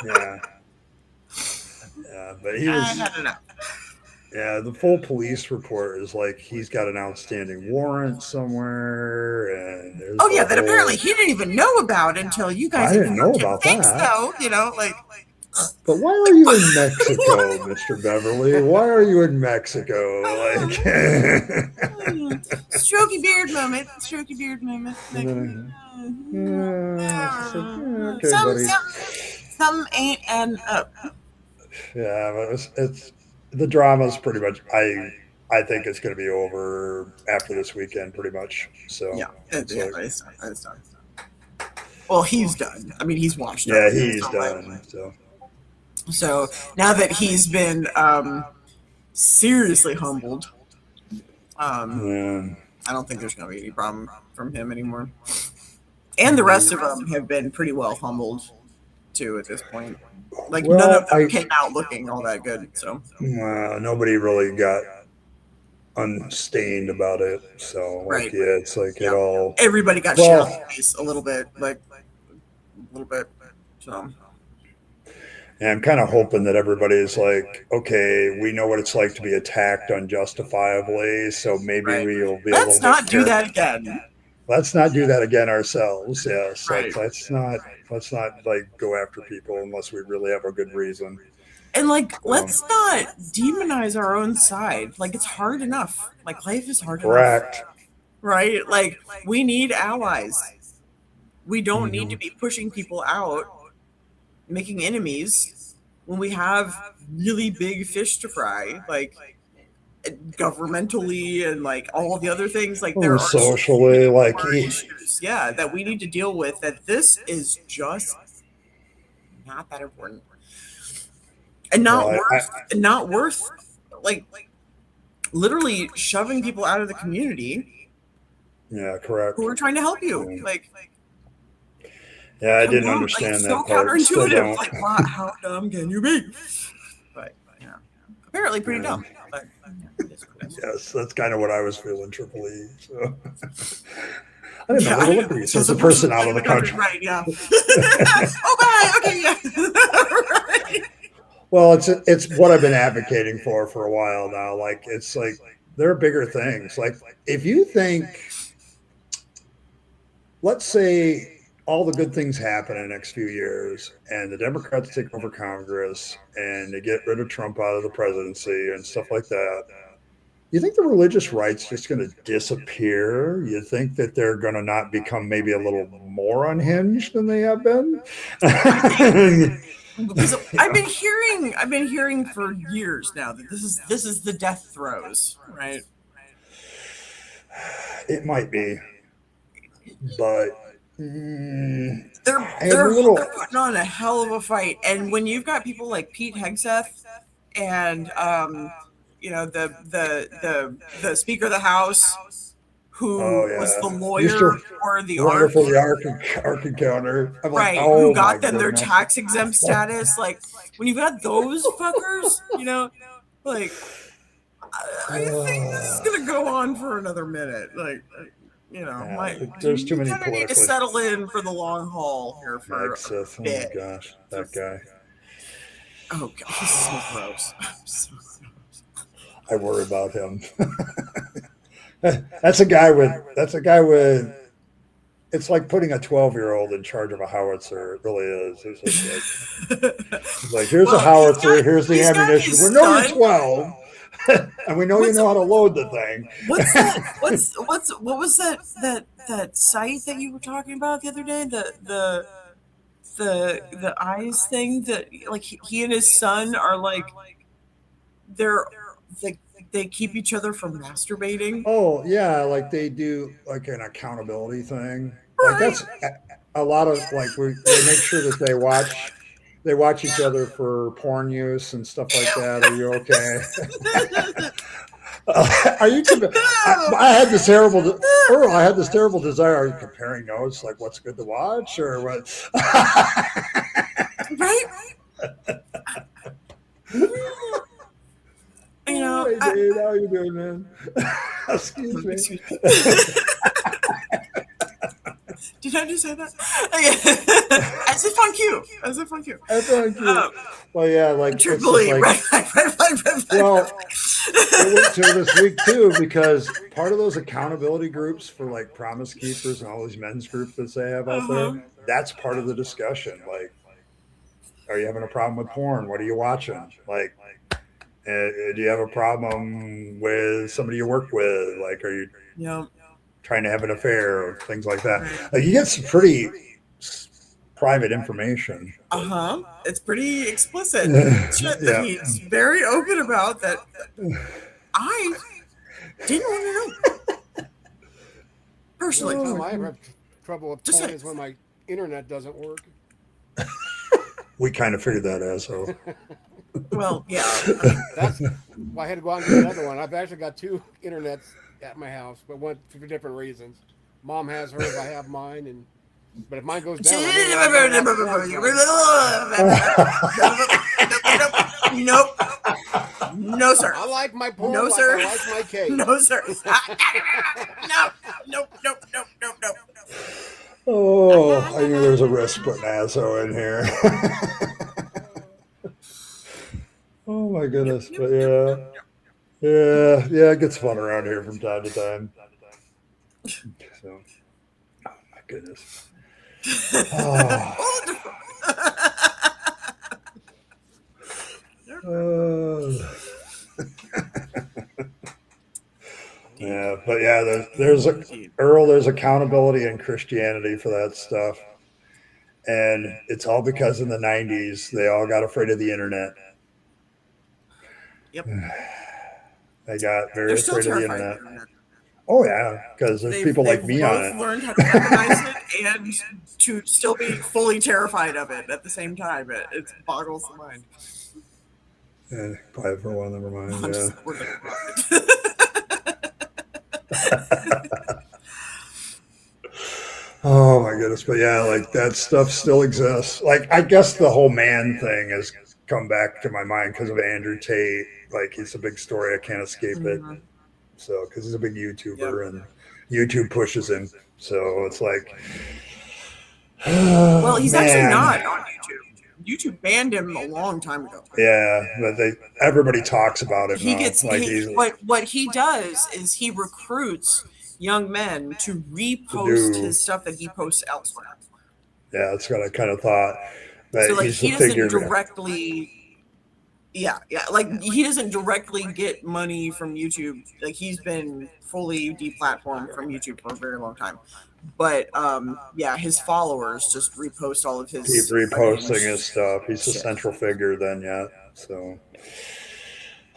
Yeah, but he was. I don't know. Yeah, the full police report is like he's got an outstanding warrant somewhere, and that apparently he didn't even know about until you guys. I didn't know about that. Though, like. But why are you in Mexico, Mr. Beverly? Why are you in Mexico? Like, strokey beard moment. Some ain't adding up. Yeah, but it's the drama's pretty much. I think it's going to be over after this weekend, pretty much. So it's done. Well, he's done. I mean, he's washed up. Yeah, he's done. So now that he's been seriously humbled, I don't think there's going to be any problem from him anymore. And the rest of them have been pretty well humbled too at this point. Like none of them came out looking all that good. So nobody really got unstained about it. So it's like it all. Everybody got shot in the face a little bit, So. And I'm kind of hoping that everybody's like, okay, we know what it's like to be attacked unjustifiably, so maybe we'll be able to. Let's not do that again. Let's not do that again ourselves. Yes, let's not like go after people unless we really have a good reason. And like, let's not demonize our own side. Like, it's hard enough. Like, life is hard enough. Right? Like, we need allies. We don't need to be pushing people out, making enemies when we have really big fish to fry, like governmentally and like all the other things. Like there are socially, like issues, that we need to deal with. That this is just not that important. and not Well, worth like literally shoving people out of the community. Yeah, correct. Who are trying to help you? Yeah. Like, yeah, I didn't understand it's that so part. Still counterintuitive. don't. Like, wow, how dumb can you be? But yeah, apparently pretty dumb. But yeah, it is what it is. Yes, that's kind of what I was feeling. Triple E. So. I didn't know where to look for you. So it's a person out of the country. Right, yeah. Oh, bye. Okay, yeah. Right. Well, it's what I've been advocating for a while now. Like, it's like there are bigger things. Like, if you think, let's say all the good things happen in the next few years and the Democrats take over Congress and they get rid of Trump out of the presidency and stuff like that. You think the religious right's just going to disappear? You think that they're going to not become maybe a little more unhinged than they have been? Because I've been hearing for years now that this is the death throes, right? It might be, but they're putting on a hell of a fight, and when you've got people like Pete Hegseth and the Speaker of the House, who was the lawyer for the Ark encounter, right? Like, who got them their tax exempt status? Like, when you've got those fuckers, like, I think this is gonna go on for another minute. Like, there's too many you need to settle in for the long haul here for a bit. Oh my gosh, that guy. Oh god, he's so gross. So gross. I worry about him. That's a guy with. It's like putting a 12-year-old in charge of a howitzer. It really is. It's like here's a howitzer. Here's the ammunition. We know you're 12, and we know you know how to load the thing. What's that? What was that site that you were talking about the other day? The eyes thing that like he and his son are like they keep each other from masturbating. Oh yeah, like they do like an accountability thing. Right. Like that's a lot of like they make sure that they watch each other for porn use and stuff like that. Are you okay? Are you? I had this terrible Earl. I had this terrible desire. Are you comparing notes? Like what's good to watch or what? Right. Hey, Dave, how are you doing, man? Excuse me. Did I just say that? As if on cue. As if on cue. Well, yeah, like Triple E. Well, it went to this week too because part of those accountability groups for like Promise Keepers and all these men's groups that they have out there, that's part of the discussion. Like, are you having a problem with porn? What are you watching? Like, do you have a problem with somebody you work with? Like, are you trying to have an affair or things like that? Right. Like, you get some pretty private information. It's pretty explicit. Shit that he's very open about that I didn't want to know. Personally. The only time I ever have trouble with porn is when my internet doesn't work. We kind of figured that out, so. Well, yeah. That's why I had to go out and get another one. I've actually got 2 internets at my house, but one for different reasons. Mom has hers, I have mine, but if mine goes down, nope. No, sir. I like my porn. No, sir. I like my cake. No, sir. Nope. Oh, I knew there was a risk putting ASO in here. Oh my goodness. But yeah, it gets fun around here from time to time. So, oh my goodness. Yeah, but yeah, there's accountability in Christianity for that stuff. And it's all because in the 90s, they all got afraid of the internet. Yep. They got very afraid of the internet. Oh, yeah, because there's people like me on it. They've learned how to weaponize it and to still be fully terrified of it at the same time. It boggles the mind. Quiet for a while, never mind. I'm Yeah. just, we're gonna Oh my goodness. But yeah, like that stuff still exists. Like, I guess the whole man thing has come back to my mind because of Andrew Tate. Like, he's a big story. I can't escape it. Mhm. So, because he's a big YouTuber Yep. and YouTube pushes him. So it's like, Well, he's actually man. not on YouTube. YouTube banned him a long time ago. Yeah, but everybody talks about it. He now. gets like what he does is he recruits young men to repost his stuff that he posts elsewhere. Yeah, that's what I kind of thought. But So like he's he the doesn't figure. directly like he doesn't directly get money from YouTube. Like he's been fully deplatformed from YouTube for a very long time. But yeah, his followers just repost all of his Keep reposting his stuff. He's the central figure then, yeah. So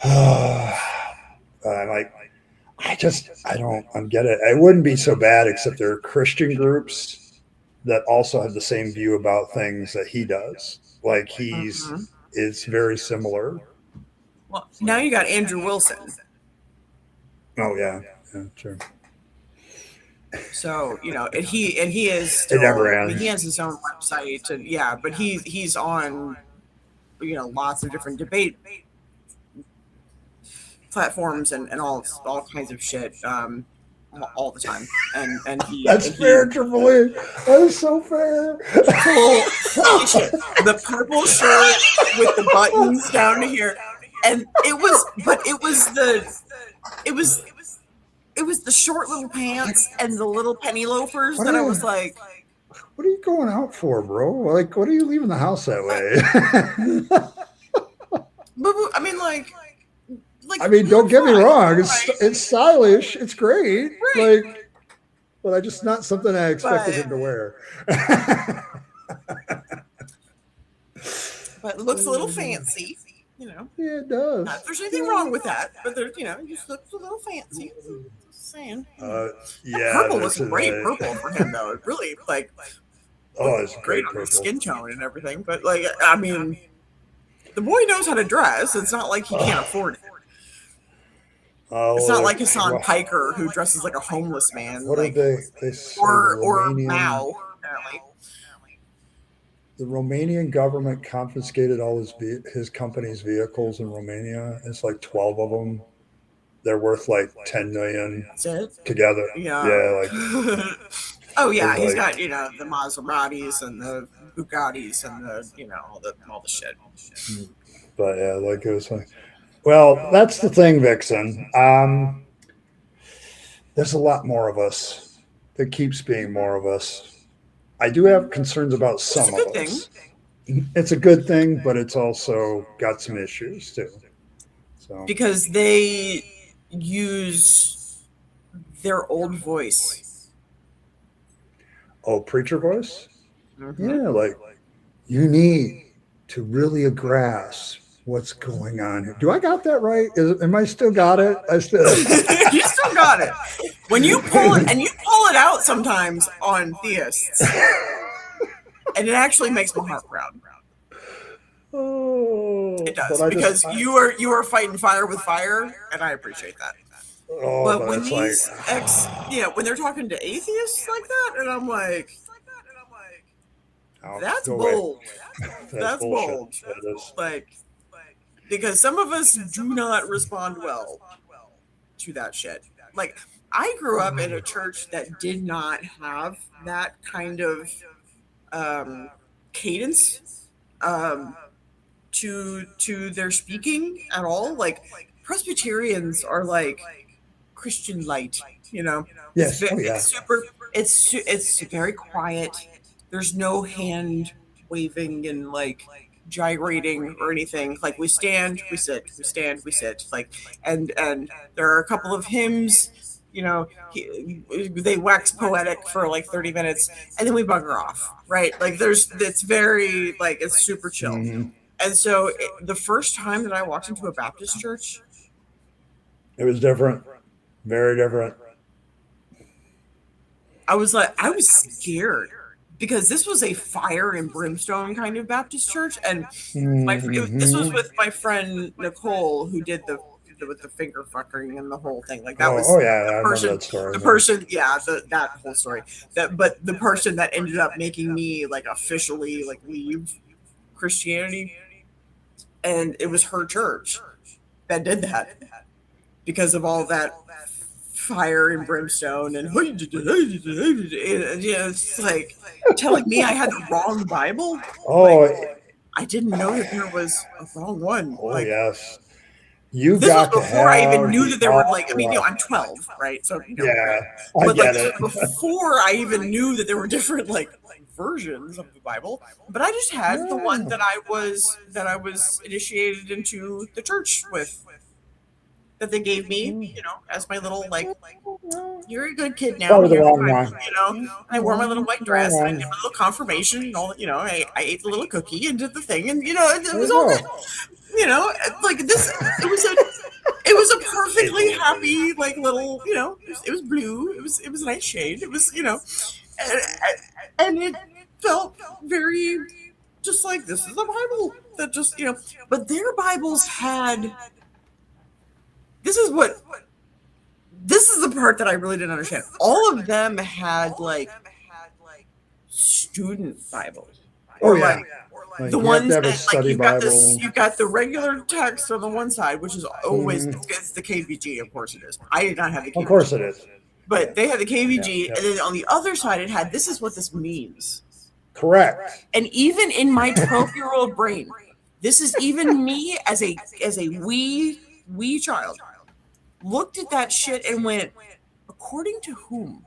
I'm like, I don't get it. It wouldn't be so bad except there are Christian groups that also have the same view about things that he does. Like it's very similar. Well, now you got Andrew Wilson. Oh yeah, sure. So and he is still. It never I mean, ends. he has his own website, and but he's on lots of different debate platforms and all kinds of shit all the time. And he that's fair, Triple E. That is so fair. Holy shit. The purple shirt with the buttons down to here, and it was the short little pants and the little penny loafers that I was like, what are you going out for, bro? Like, what are you leaving the house that way? but I mean, like I mean, don't get me wrong. It's stylish. It's great. Right. Like, but I just not something I expected him to wear. But it looks a little fancy, Yeah, it does. Not that there's anything wrong with that, but there's it just looks a little fancy. Just saying. Yeah, purple looks great. Purple for him though. It really it's great on his skin tone and everything. But I mean, the boy knows how to dress. It's not like he can't afford it. It's not like Hassan Piker who dresses like a homeless man. What are they or Mao, apparently. The Romanian government confiscated all his company's vehicles in Romania. It's like 12 of them. They're worth like 10 million together. Yeah. Yeah. Oh yeah, he's got the Maseratis and the Bugattis and the all the shit. But yeah, it was like, well, that's the thing, Vixen. There's a lot more of us. There keeps being more of us. I do have concerns about some of us. It's a good thing, but it's also got some issues too. So because they use their old voice. Oh, preacher voice? Mm-hmm. Yeah, like you need to really grasp what's going on here. Do I got that right? Am I still got it? I still You still got it. When you pull it, and you pull it out sometimes on Theists, and it actually makes my heart proud. Oh, it does because you are fighting fire with fire, and I appreciate that. Oh, but when these when they're talking to atheists like that, and I'm like, that's bold. That's bold. Like, because some of us do not respond well to that shit. Like, I grew up in a church that did not have that kind of cadence to their speaking at all. Like, Presbyterians are like Christian light, Yes. It's super. It's very quiet. There's no hand waving and gyrating or anything. Like, we stand, we sit, we stand, we sit. Like, and there are a couple of hymns. They wax poetic for 30 minutes, and then we bugger off. Right? Like, it's very it's super chill. Mm-hmm. And so the first time that I walked into a Baptist church, it was different, very different. I was scared because this was a fire and brimstone kind of Baptist church, and this was Mhm. with my friend Nicole, who did with the finger fucking and the whole thing. Like that Oh, was oh yeah, I the remember person. that story. The person, yeah, that whole story. But the person that ended up making me like officially like leave Christianity, and it was her church that did that because of all that fire and brimstone and it's like telling me I had the wrong Bible. Oh, Like, I didn't know that there was a wrong one. oh Like, yes. You this was got to before I even have knew the that there were like, I mean, opera. I'm 12, right? So Yeah, I but get like it. before I even knew that there were different like versions of the Bible, but I just had the one that I was initiated into the church with, that they gave me, as my little like, you're a good kid now. Probably the Here's wrong my, one. and I wore my little white dress and I did my little confirmation and all. I ate the little cookie and did the thing, and it was all good. Like this, it was a perfectly happy like little, it was blue. It was a nice shade. It was, and it felt very just like this is a Bible that just, but their Bibles had. This is the part that I really didn't understand. All of them had like student Bibles. Oh Or yeah. like the you have ones to have a that like study Bible. you've got the regular text on the one side, which is always it's the KVG, of course it is. I did not have the KVG. Of course it is. But they had the KVG, Yeah. and then on the other side it had this is what this means. Correct. And even in my 12-year-old brain, this is even me as a wee child looked at that shit and went, according to whom?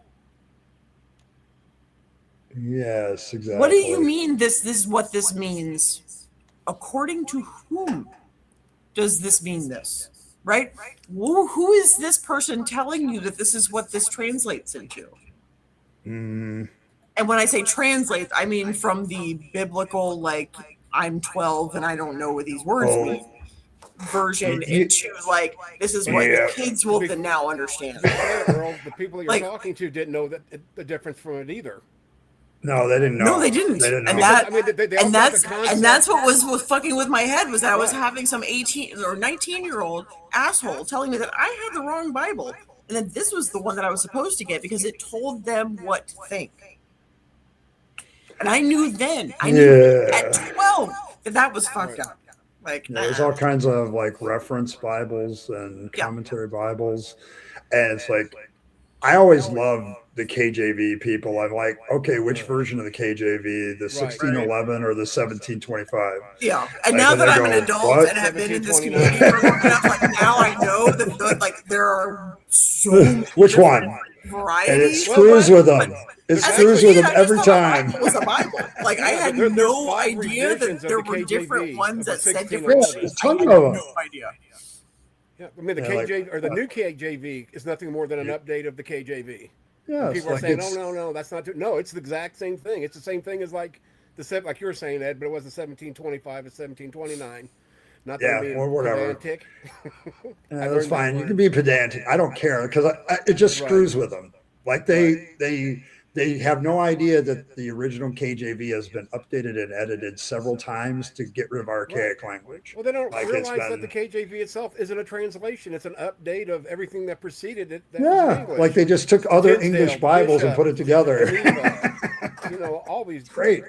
Yes, exactly. What do you mean this is what this means? According to whom does this mean this? Right? Who is this person telling you that this is what this translates into? Mm. And when I say translate, I mean from the biblical, like, I'm 12 and I don't know what these words mean version into like, this is what the kids will now understand. Earl, the people you're talking to didn't know the difference from it either. No, they didn't know. No, they didn't. They didn't know. And that, I mean, they and also that's what was fucking with my head was that I was having some 18 or 19-year-old asshole telling me that I had the wrong Bible, and that this was the one that I was supposed to get because it told them what to think. And I knew then, at 12 that was fucked up. Like, there's all kinds of like reference Bibles and commentary Bibles, and it's like I always love the KJV people. I'm like, okay, which version of the KJV, the 1611 or the 1725? Yeah, and now that I'm an adult and have been in this community for long enough, like now I know that like there are so many which one? Varieties. And it screws with them. It screws with them every time. It was a Bible. Like I had no idea that there were different ones that said different shit. I had no idea. Yeah, I mean the KJV or the new KJV is nothing more than an update of the KJV. Yeah, people are saying, "Oh no, that's not true." No, it's the exact same thing. It's the same thing as like like you were saying, Ed, but it wasn't 1725, it's 1729. Not that or whatever. Pedantic. That's fine. You can be pedantic. I don't care because it just screws with them. Like they have no idea that the original KJV has been updated and edited several times to get rid of archaic language. Well, they don't realize that the KJV itself isn't a translation. It's an update of everything that preceded it. Like they just took other English Bibles and put it together. All these. Great.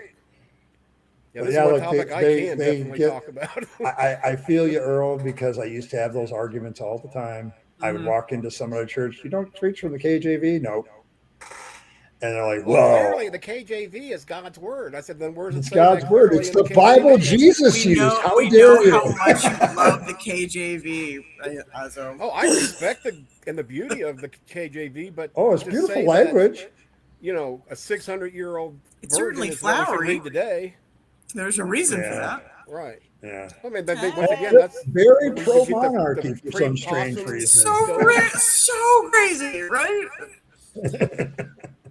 Yeah, this is one topic I can definitely talk about. I feel you, Earl, because I used to have those arguments all the time. I would walk into some other church. You don't preach from the KJV? Nope. And they're like, well, apparently the KJV is God's word. I said, then where's it? It's God's word. It's the Bible Jesus used. How dare you? How much you love the KJV. I respect the beauty of the KJV, but it's beautiful language. That, a 600-year-old it's certainly flowery today. There's a reason for that. Right. Yeah. I mean, once again, that's very pro-monarchy for some strange reason. So crazy, right?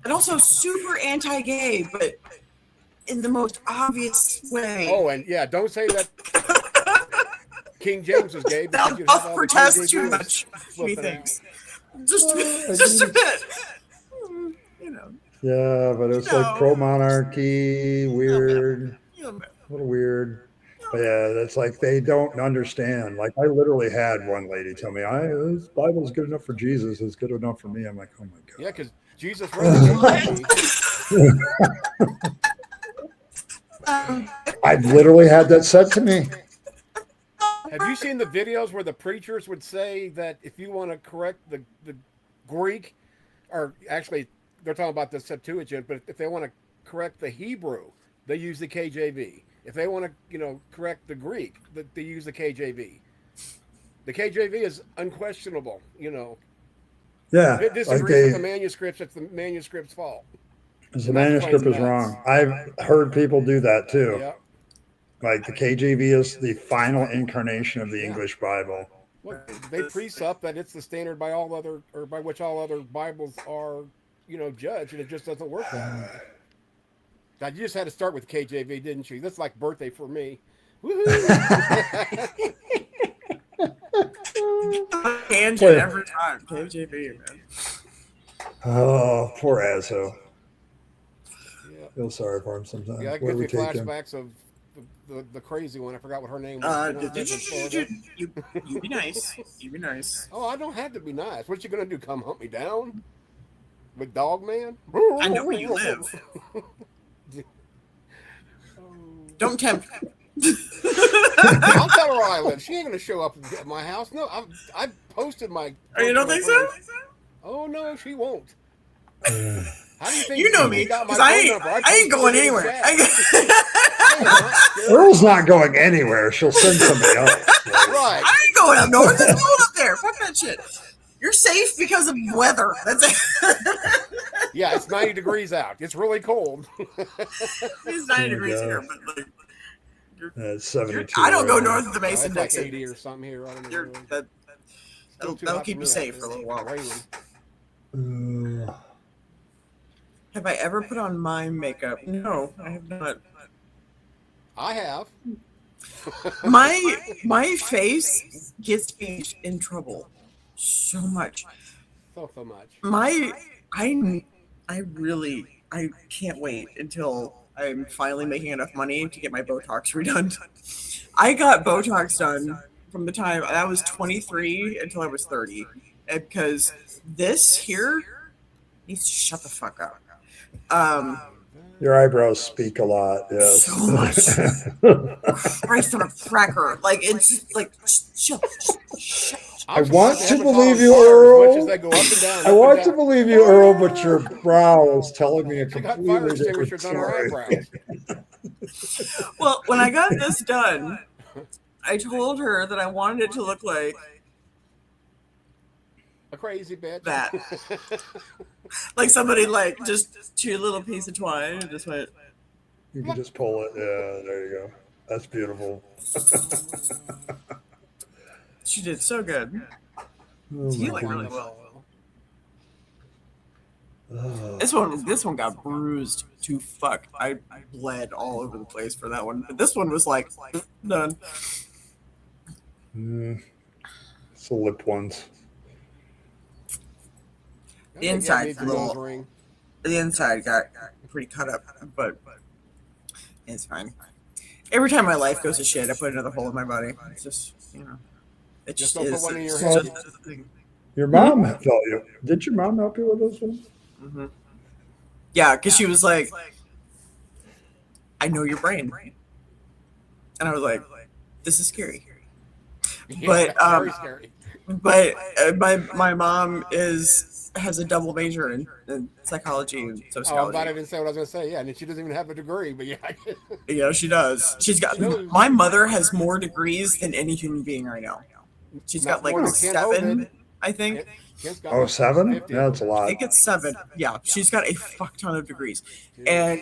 And also super anti-gay, but in the most obvious way. Oh, and don't say that King James was gay. That'll protest too much, he thinks. Just a bit. Yeah, but it's like pro-monarchy, weird, a little weird. But yeah, it's like they don't understand. Like I literally had one lady tell me, this Bible's good enough for Jesus. It's good enough for me." I'm like, "Oh my God." Yeah, because Jesus wrote the KJV. I've literally had that said to me. Have you seen the videos where the preachers would say that if you want to correct the Greek, or actually they're talking about the Septuagint, but if they want to correct the Hebrew, they use the KJV. If they want to, correct the Greek, they use the KJV. The KJV is unquestionable. Yeah, If it disagrees with the manuscripts, it's the manuscript's fault. The manuscript is wrong. I've heard people do that too. Yeah. Like the KJV is the final incarnation of the English Bible. Well, they precept that it's the standard by which all other Bibles are, judged, and it just doesn't work that way. God, you just had to start with KJV, didn't you? That's like birthday for me. Woohoo! Tangent every time. KJV, man. Oh, poor Azzo. Yeah. Feel sorry for him sometimes. Yeah, that gives me flashbacks of the crazy one. I forgot what her name was. You be nice. You be nice. Oh, I don't have to be nice. What you gonna do? Come hunt me down with Dog Man? I know where you live. Don't tempt me. I'll tell her where I live. She ain't gonna show up at my house. No, I posted my. Oh, you don't think so? Oh no, she won't. How do you think you know me? Got my I ain't going anywhere. Earl's not going anywhere. She'll send somebody else. Right. I ain't going up north. It's cold up there. Fuck that shit. You're safe because of weather. That's it. Yeah, it's 90 degrees out. It's really cold. It's 90 degrees here, but like. It's 72. I don't go north of the Mason Like Dixon. 80 or something here. I don't know. That'll keep you safe for a little while. Have I ever put on my makeup? No, I have not. I have. My face gets me in trouble so much. So much. I can't wait until I'm finally making enough money to get my Botox redone. I got Botox done from the time I was 23 until I was 30, because this here needs to shut the fuck up. Your eyebrows speak a lot. Yes. So much. Christ on a cracker. Like, it's just like, shut. I want to believe you, Earl. I want to believe you, Earl, but your brow is telling me a completely different story. Well, when I got this done, I told her that I wanted it to look like a crazy bitch. That. Like somebody like just chewed a little piece of twine and just went. You can just pull it. Yeah, there you go. That's beautiful. She did so good. Oh, She like really well. This one got bruised to fuck. I bled all over the place for that one. But this one was like done. It's the lip ones. The inside got pretty cut up, but it's fine. Every time my life goes to shit, I put another hole in my body. It's just, it just don't is. put one in your head. Your mom helped you. Did your mom help you with this one? Mm-hmm. Yeah, because she was like, I know your brain. And I was like, this is scary. Yeah, very scary. But my mom has a double major in psychology and sociology. Oh, I'm glad I didn't say what I was going to say. Yeah, and she doesn't even have a degree, but yeah. Yeah, she does. My mother has more degrees than any human being right now. She's got like 7, I think. Oh, 7? Yeah, that's a lot. I think it's 7. Yeah, she's got a fuck ton of degrees. And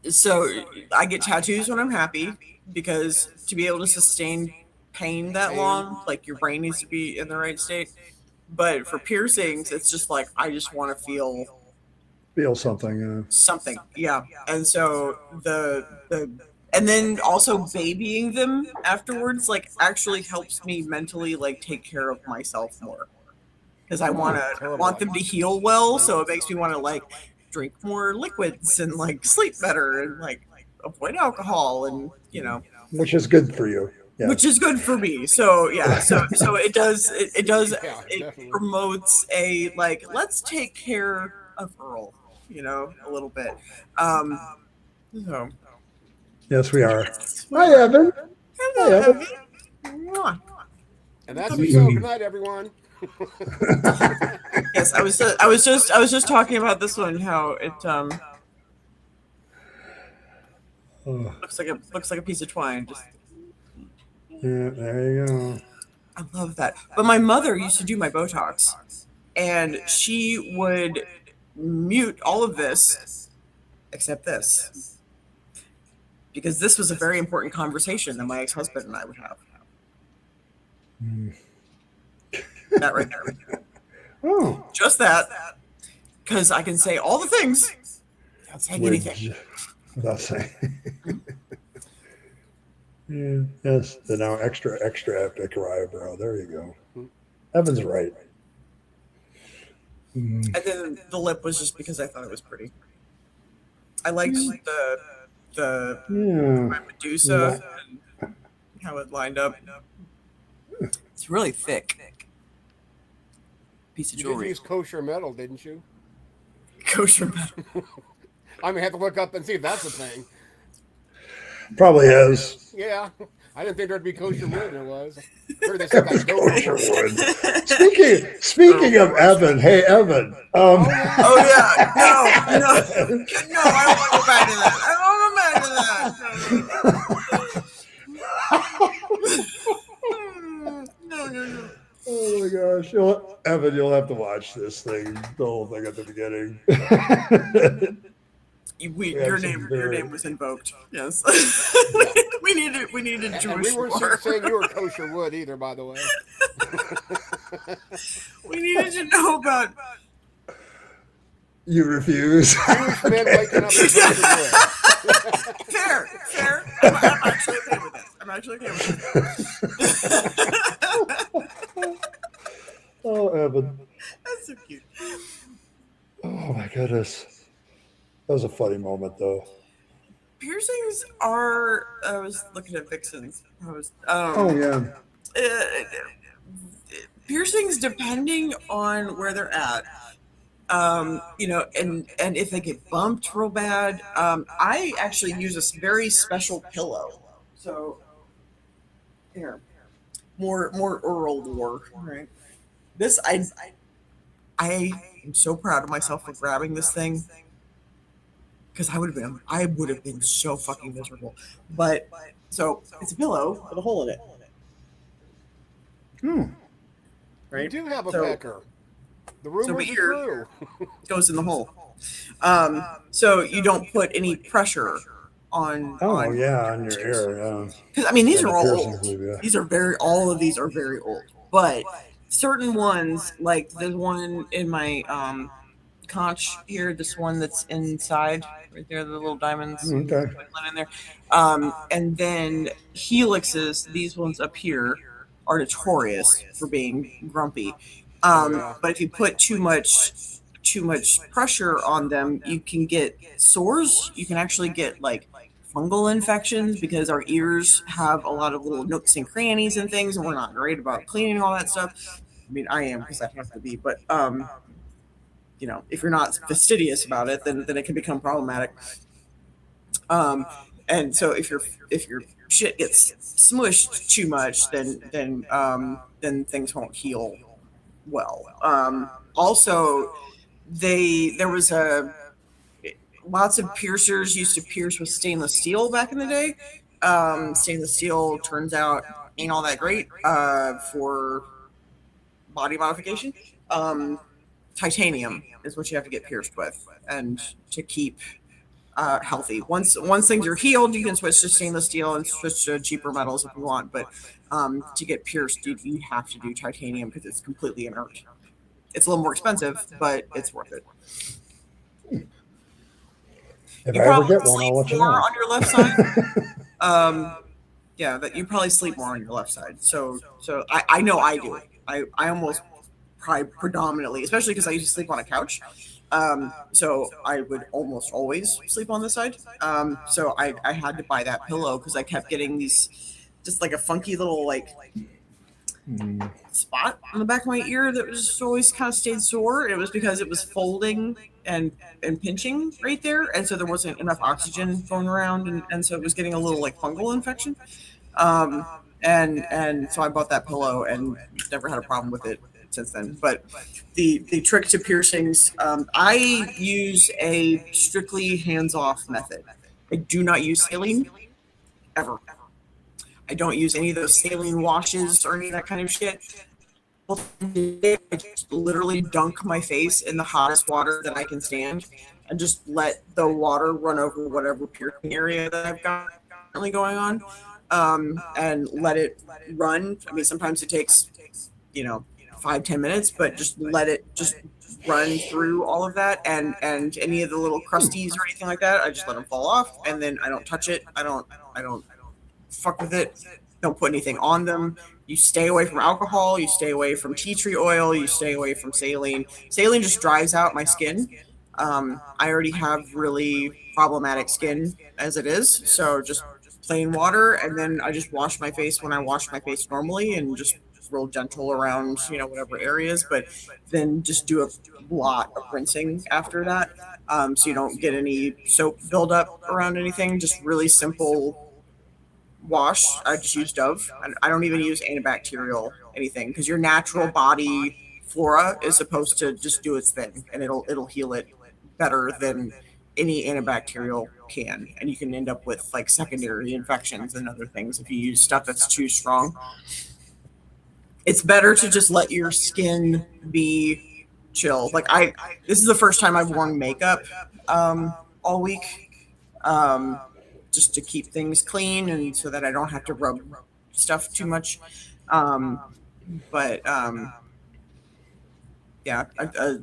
so I get tattoos when I'm happy, because to be able to sustain pain that long, like your brain needs to be in the right state. But for piercings, it's just like I just want to feel something. Something, yeah. And so and then also babying them afterwards, like, actually helps me mentally like take care of myself more. because I want them to heal well. So it makes me want to like drink more liquids and like sleep better and like avoid alcohol and which is good for you. Yeah. Which is good for me. So yeah, so it does Yeah, it definitely. promotes a like let's take care of Earl, a little bit. So Yes, we are. yes, Hi, Evan. hello, Hi, Evan. Evan. Mwah. And that's the show. Good night, everyone. Yes, I was just talking about this one, how it Oh, looks like a piece of twine. Just yeah, there you go. I love that. But my mother used to do my Botox, and she would mute all of this except this, because this was a very important conversation that my ex-husband and I would have. That right there. Oh, Just that, because I can say all the things without saying anything. Without saying. Yeah, yes, the now extra epic eyebrow. There you go. Evan's right. And then the lip was just because I thought it was pretty. I liked the Medusa and how it lined up. It's really thick. Piece of You did jewelry. use kosher metal, didn't you? Kosher metal. I may have to look up and see if that's a thing. Probably is. Yeah, I didn't think there'd be kosher wood. There was. Heard they said that Kosher wood. wood. Speaking of Evan, hey Evan. Oh yeah, no, I don't want to go back to that. No. Oh my gosh, Evan, you'll have to watch this thing, the whole thing at the beginning. Your name was invoked. Yes, we needed And Jewish we weren't war. saying you were kosher wood either, by the way. We needed to know about. You refuse. Jewish men waking up with kosher wood. Fair. I'm actually okay with this. Oh, Evan. That's so cute. Oh my goodness. That was a funny moment, though. Piercings are. I was looking at Vixens. Piercings, depending on where they're at, and if they get bumped real bad, I actually use a very special pillow. So here, more Earl lore, right? This I am so proud of myself for grabbing this thing. Because I would have been so fucking miserable. But so it's a pillow with a hole in it. Right? You do have a pecker. The rumors are here true. goes in the hole. So you don't put any pressure on. On your ear. Yeah. Because I mean, these Yeah, are all piercings old. would be, yeah. These are all of these are very old. But certain ones, like the one in my conch here, this one that's inside right there, the little diamonds Okay. in there, and then helixes, these ones up here are notorious for being grumpy, but if you put too much pressure on them, you can get sores. You can actually get like fungal infections, because our ears have a lot of little nooks and crannies and things, and we're not great about cleaning all that stuff. I mean, I am, because I have to be, but if you're not fastidious about it, then it can become problematic. And so if your shit gets smushed too much, then things won't heal well. Also, there was lots of piercers used to pierce with stainless steel back in the day. Stainless steel turns out ain't all that great for body modification. Titanium is what you have to get pierced with, and to keep healthy. Once things are healed, you can switch to stainless steel and switch to cheaper metals if you want. But to get pierced, you have to do titanium, because it's completely inert. It's a little more expensive, but it's worth it. If You I ever probably get one, I'll let you more know. on your left side. That you probably sleep more on your left side. So I know I do. I almost predominantly, especially because I used to sleep on a couch. So I would almost always sleep on this side. So I had to buy that pillow because I kept getting these, just like a funky little like spot on the back of my ear that was just always kind of stayed sore. It was because it was folding and pinching right there, and so there wasn't enough oxygen going around, and so it was getting a little like fungal infection. And so I bought that pillow and never had a problem with it since then. But the trick to piercings, I use a strictly hands-off method. I do not use saline ever. I don't use any of those saline washes or any of that kind of shit. I just literally dunk my face in the hottest water that I can stand and just let the water run over whatever piercing area that I've got currently going on, and let it run. I mean, sometimes it takes, 5-10 minutes, but just let it just run through all of that, and any of the little crusties or anything like that, I just let them fall off, and then I don't touch it. I don't fuck with it. Don't put anything on them. You stay away from alcohol. You stay away from tea tree oil. You stay away from saline. Saline just dries out my skin. I already have really problematic skin as it is, so just plain water, and then I just wash my face when I wash my face normally, and just real gentle around whatever areas, but then just do a lot of rinsing after that, so you don't get any soap buildup around anything. Just really simple wash. I just use Dove. I don't even use antibacterial anything, because your natural body flora is supposed to just do its thing, and it'll heal it better than any antibacterial can. And you can end up with like secondary infections and other things if you use stuff that's too strong. It's better to just let your skin be chill. Like this is the first time I've worn makeup all week, just to keep things clean and so that I don't have to rub stuff too much. Yeah,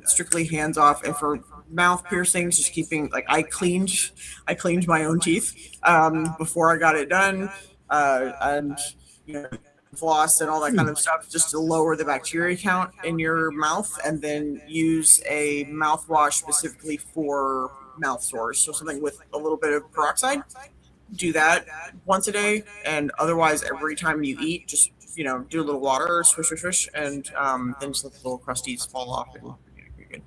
strictly hands off. And for mouth piercings, just keeping like I cleaned my own teeth before I got it done, and floss and all that kind of stuff, just to lower the bacteria count in your mouth, and then use a mouthwash specifically for mouth sores. So something with a little bit of peroxide. Do that once a day, and otherwise every time you eat, just do a little water, swish, swish, swish, and then just let the little crusties fall off, and you're good.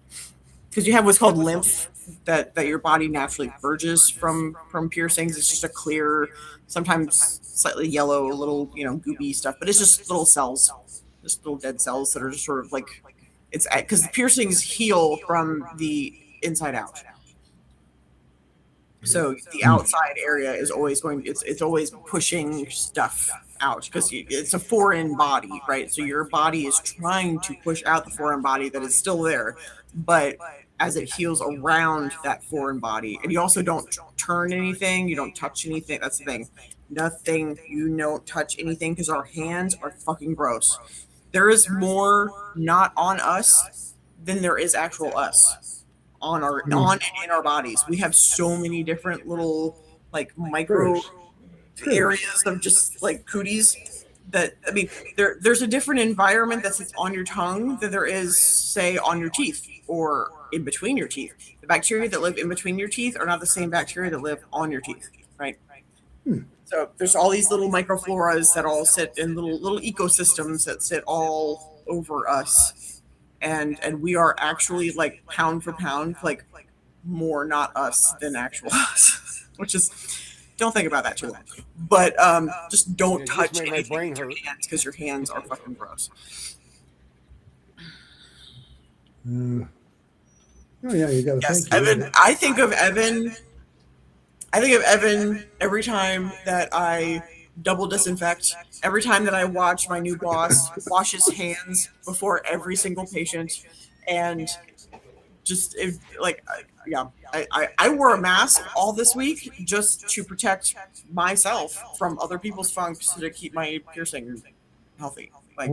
Because you have what's called lymph that your body naturally purges from piercings. It's just a clear, sometimes slightly yellow, little goopy stuff, but it's just little cells, just little dead cells that are just sort of like, it's because the piercings heal from the inside out. So the outside area is always it's always pushing stuff out, because it's a foreign body, right? So your body is trying to push out the foreign body that is still there, but as it heals around that foreign body. And you also don't turn anything, you don't touch anything. That's the thing. Nothing, you don't touch anything, because our hands are fucking gross. There is more not on us than there is actual us on in our bodies. We have so many different little like micro areas of just like cooties that, I mean, there's a different environment that's on your tongue than there is, say, on your teeth or in between your teeth. The bacteria that live in between your teeth are not the same bacteria that live on your teeth, right? So there's all these little microfloras that all sit in little ecosystems that sit all over us. And we are actually, like, pound for pound, like, more not us than actual us, which is, don't think about that too long. But just don't touch anything with your hands, because your hands are fucking gross. Oh yeah, you got to Yes, thank Evan. I think of Evan every time that I double disinfect, every time that I watch my new boss wash his hands before every single patient, and just I wore a mask all this week just to protect myself from other people's funks, to keep my piercing healthy. Like,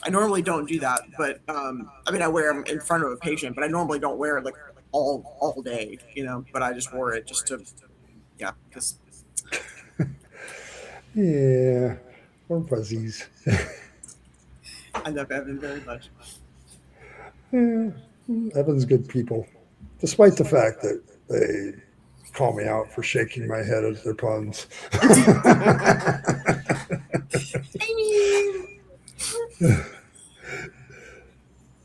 I normally don't do that, but I mean, I wear them in front of a patient, but I normally don't wear it like all day, but I just wore it just to, because Yeah, or fuzzies. I love Evan very much. Yeah, Evan's good people, despite the fact that they call me out for shaking my head at their puns. I mean,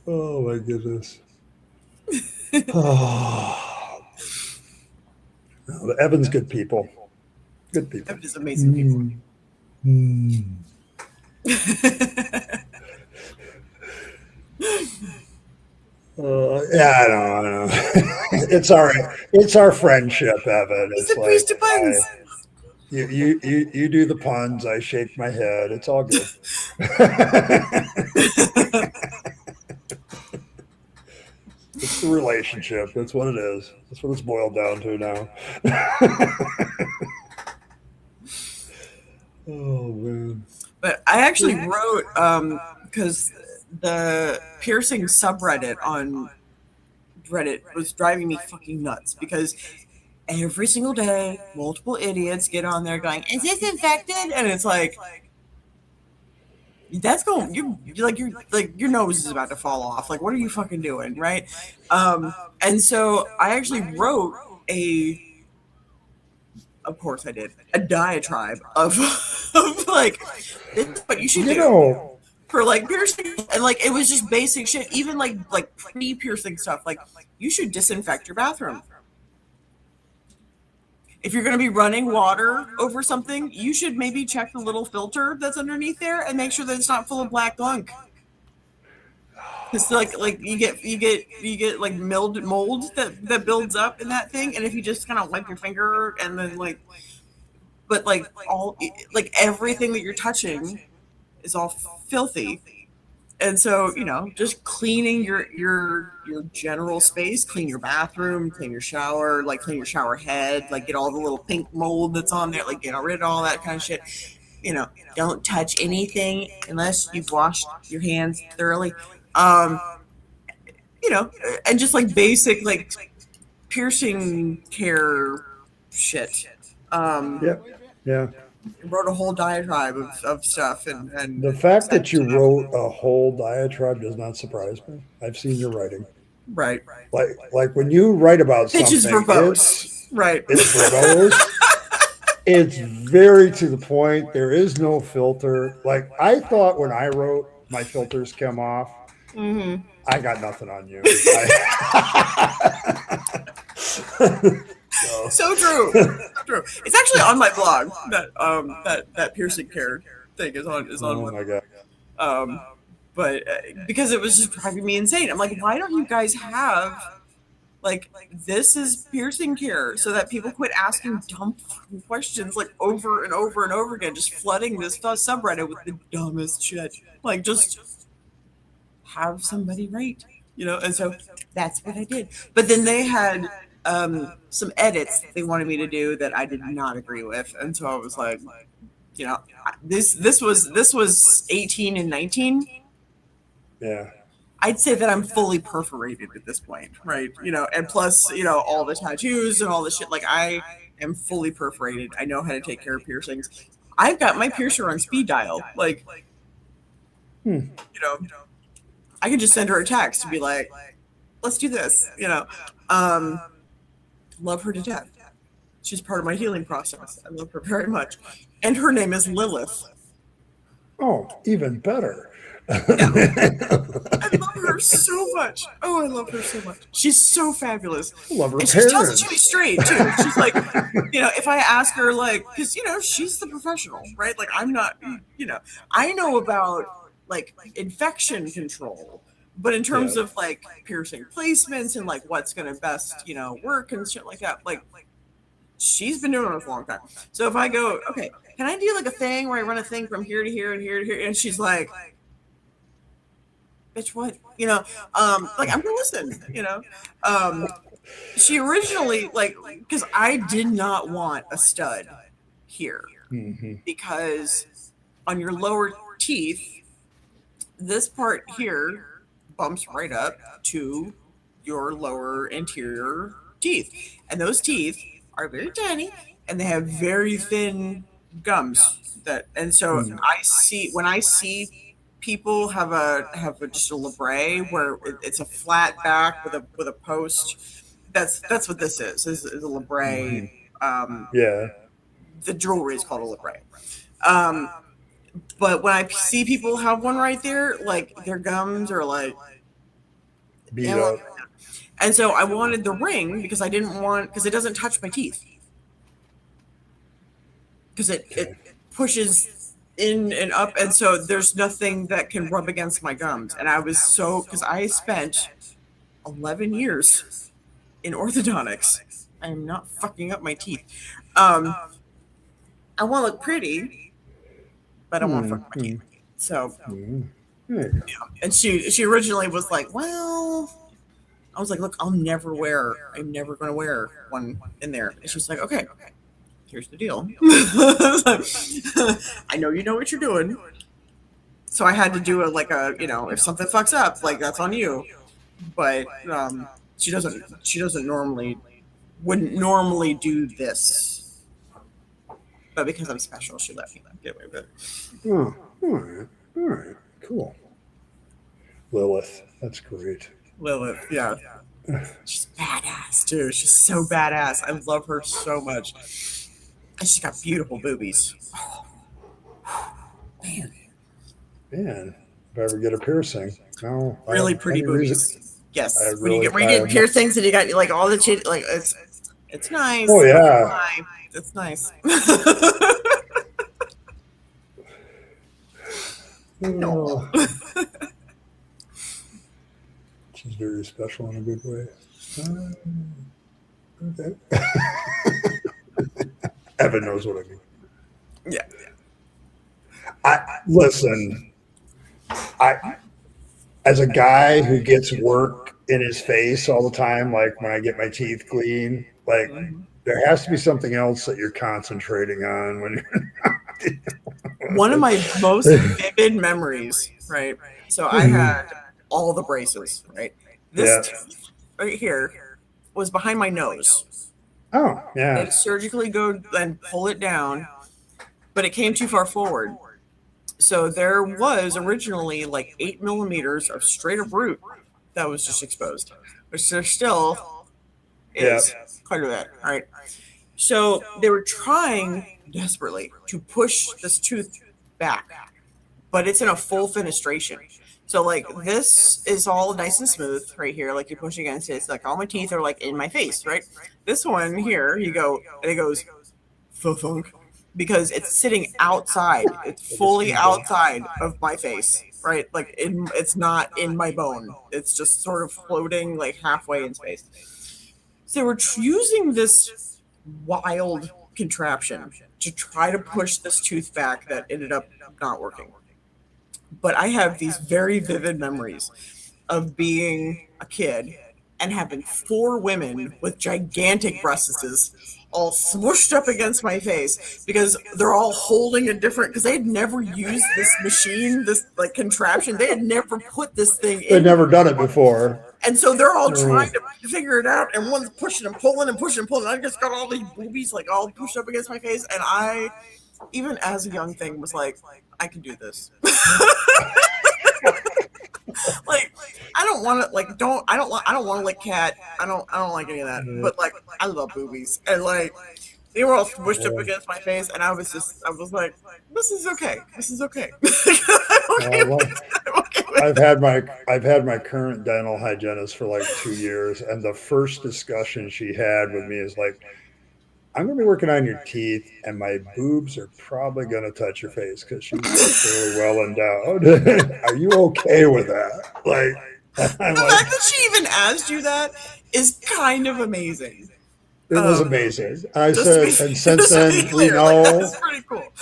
Oh my goodness. Oh. No, Evan's good people. Good people. Evan is amazing people. Yeah, I know. It's our friendship, Evan. He's It's a priest like of puns. you do the puns, I shake my head. It's all good. It's the relationship. That's what it is. That's what it's boiled down to now. Oh man. But I actually wrote because the piercing subreddit on Reddit was driving me fucking nuts because every single day multiple idiots get on there going, "Is this infected?" And it's like, that's going, your nose is about to fall off. Like, what are you fucking doing, right? And so I actually wrote of course I did, a diatribe of like, this is what you should do for like piercing, and like it was just basic shit, even like pre-piercing stuff. Like, you should disinfect your bathroom. If you're going to be running water over something, you should maybe check the little filter that's underneath there and make sure that it's not full of black gunk. Because like you get like mold that builds up in that thing, and if you just kind of wipe your finger and then but like everything that you're touching is all filthy. And so, just cleaning your general space, clean your bathroom, clean your shower, like clean your shower head, like get all the little pink mold that's on there, like get rid of all that kind of shit. Don't touch anything unless you've washed your hands thoroughly. And just like basic like piercing care shit. Yeah. Wrote a whole diatribe of stuff, and The fact that you wrote a whole diatribe does not surprise me. I've seen your writing. Right. Like when you write about Pitch is something, verbose. Right. It's verbose. It's very to the point. There is no filter. Like, I thought when I wrote, my filters come off. Mm-hmm. I got nothing on you. So true. True. It's actually on my blog that piercing care thing is on. Oh my god. But because it was just driving me insane. I'm like, why don't you guys have like, this is piercing care, so that people quit asking dumb questions like over and over and over again, just flooding this subreddit with the dumbest shit. Like, just have somebody write, And so that's what I did. But then they had some edits they wanted me to do that I did not agree with, and so I was like, this was 18 and 19. Yeah. I'd say that I'm fully perforated at this point, right? And plus, all the tattoos and all the shit. Like, I am fully perforated. I know how to take care of piercings. I've got my piercer on speed dial. Like, I can just send her a text and be like, let's do this, Love her to death. She's part of my healing process. I love her very much. And her name is Lilith. Oh, even better. I love her so much. Oh, I love her so much. She's so fabulous. I love her and parents. She tells it to me straight, too. She's like, if I ask her, like, because, she's the professional, right? Like, I'm not, I know about, like, infection control. But in terms of, like, piercing placements and, like, what's going to best, work and shit like that, like, she's been doing it for a long time. So if I go, okay, can I do, like, a thing where I run a thing from here to here and here to here? And she's like, bitch, what? Like, I'm going to listen, She originally, like, because I did not want a stud here. Mm-hmm. Because on your lower teeth, this part here bumps right up to your lower anterior teeth, and those teeth are very tiny and they have very thin gums and so when I see people have just a labret where it's a flat back with a post. That's what this is a labret. Yeah. The jewelry is called a labret. But when I see people have one right there, like their gums are like Beat up. and so I wanted the ring because because it doesn't touch my teeth. Because it pushes in and up, and so there's nothing that can rub against my gums. And I was because I spent 11 years in orthodontics. I am not fucking up my teeth. I want to look pretty, but I want to fuck my teeth. So, yeah. And she originally was like, well, I was like, look, I'm never going to wear one in there. And she's like, okay. Here's the deal. I know you know what you're doing. So I had to do it like if something fucks up, like that's on you. But she wouldn't normally do this. But because I'm special, she let me get away with it. Oh, all right, cool. Lilith, that's great. Lilith, yeah. She's badass too. She's so badass. I love her so much. And she's got beautiful boobies. Oh. Man, if I ever get a piercing, no, really pretty boobies. Yes, when you really, get piercings and you got like all the shit, like it's nice. Oh yeah, it's nice. No. She's very special in a good way. Okay. Evan knows what I mean. Yeah. Listen, as a guy who gets work in his face all the time, like when I get my teeth clean, like there has to be something else that you're concentrating on when you're one of my most vivid memories, right? So I had all the braces, right? This tooth right here was behind my nose. Oh, yeah. They'd surgically go and pull it down, but it came too far forward. So there was originally like 8 millimeters of straight up root that was just exposed, which there still is quite a bit, right? So they were trying desperately to push this tooth back, but it's in a full fenestration. So like this is all nice and smooth right here, like you push against it. It's like all my teeth are like in my face, right? This one here, you go and it goes thunk because it's sitting outside. It's fully outside of my face, right? Like it's not in my bone. It's just sort of floating like halfway in space. So we're using this wild contraption to try to push this tooth back that ended up not working. But I have these very vivid memories of being a kid and having 4 women with gigantic breasts all smooshed up against my face because they're all holding a different, because they had never used this machine, this like contraption. They had never put this thing in. They'd never done it before. And so they're all trying to figure it out, and one's pushing and pulling and pushing and pulling. And I just got all these boobies like all pushed up against my face, and I, even as a young thing, was like, I can do this. Like I don't want to I don't want to lick cat. I don't like any of that. But like I love boobies, and like they were all smushed up against my face, and I was like, this is okay. This is okay. I've had my current dental hygienist for like 2 years, and the first discussion she had with me is like, I'm going to be working on your teeth, and my boobs are probably going to touch your face because she's fairly well endowed. Are you okay with that? Like, the fact that she even asked you that is kind of amazing. It was amazing. I said, and since then, we know. Like, that's pretty cool.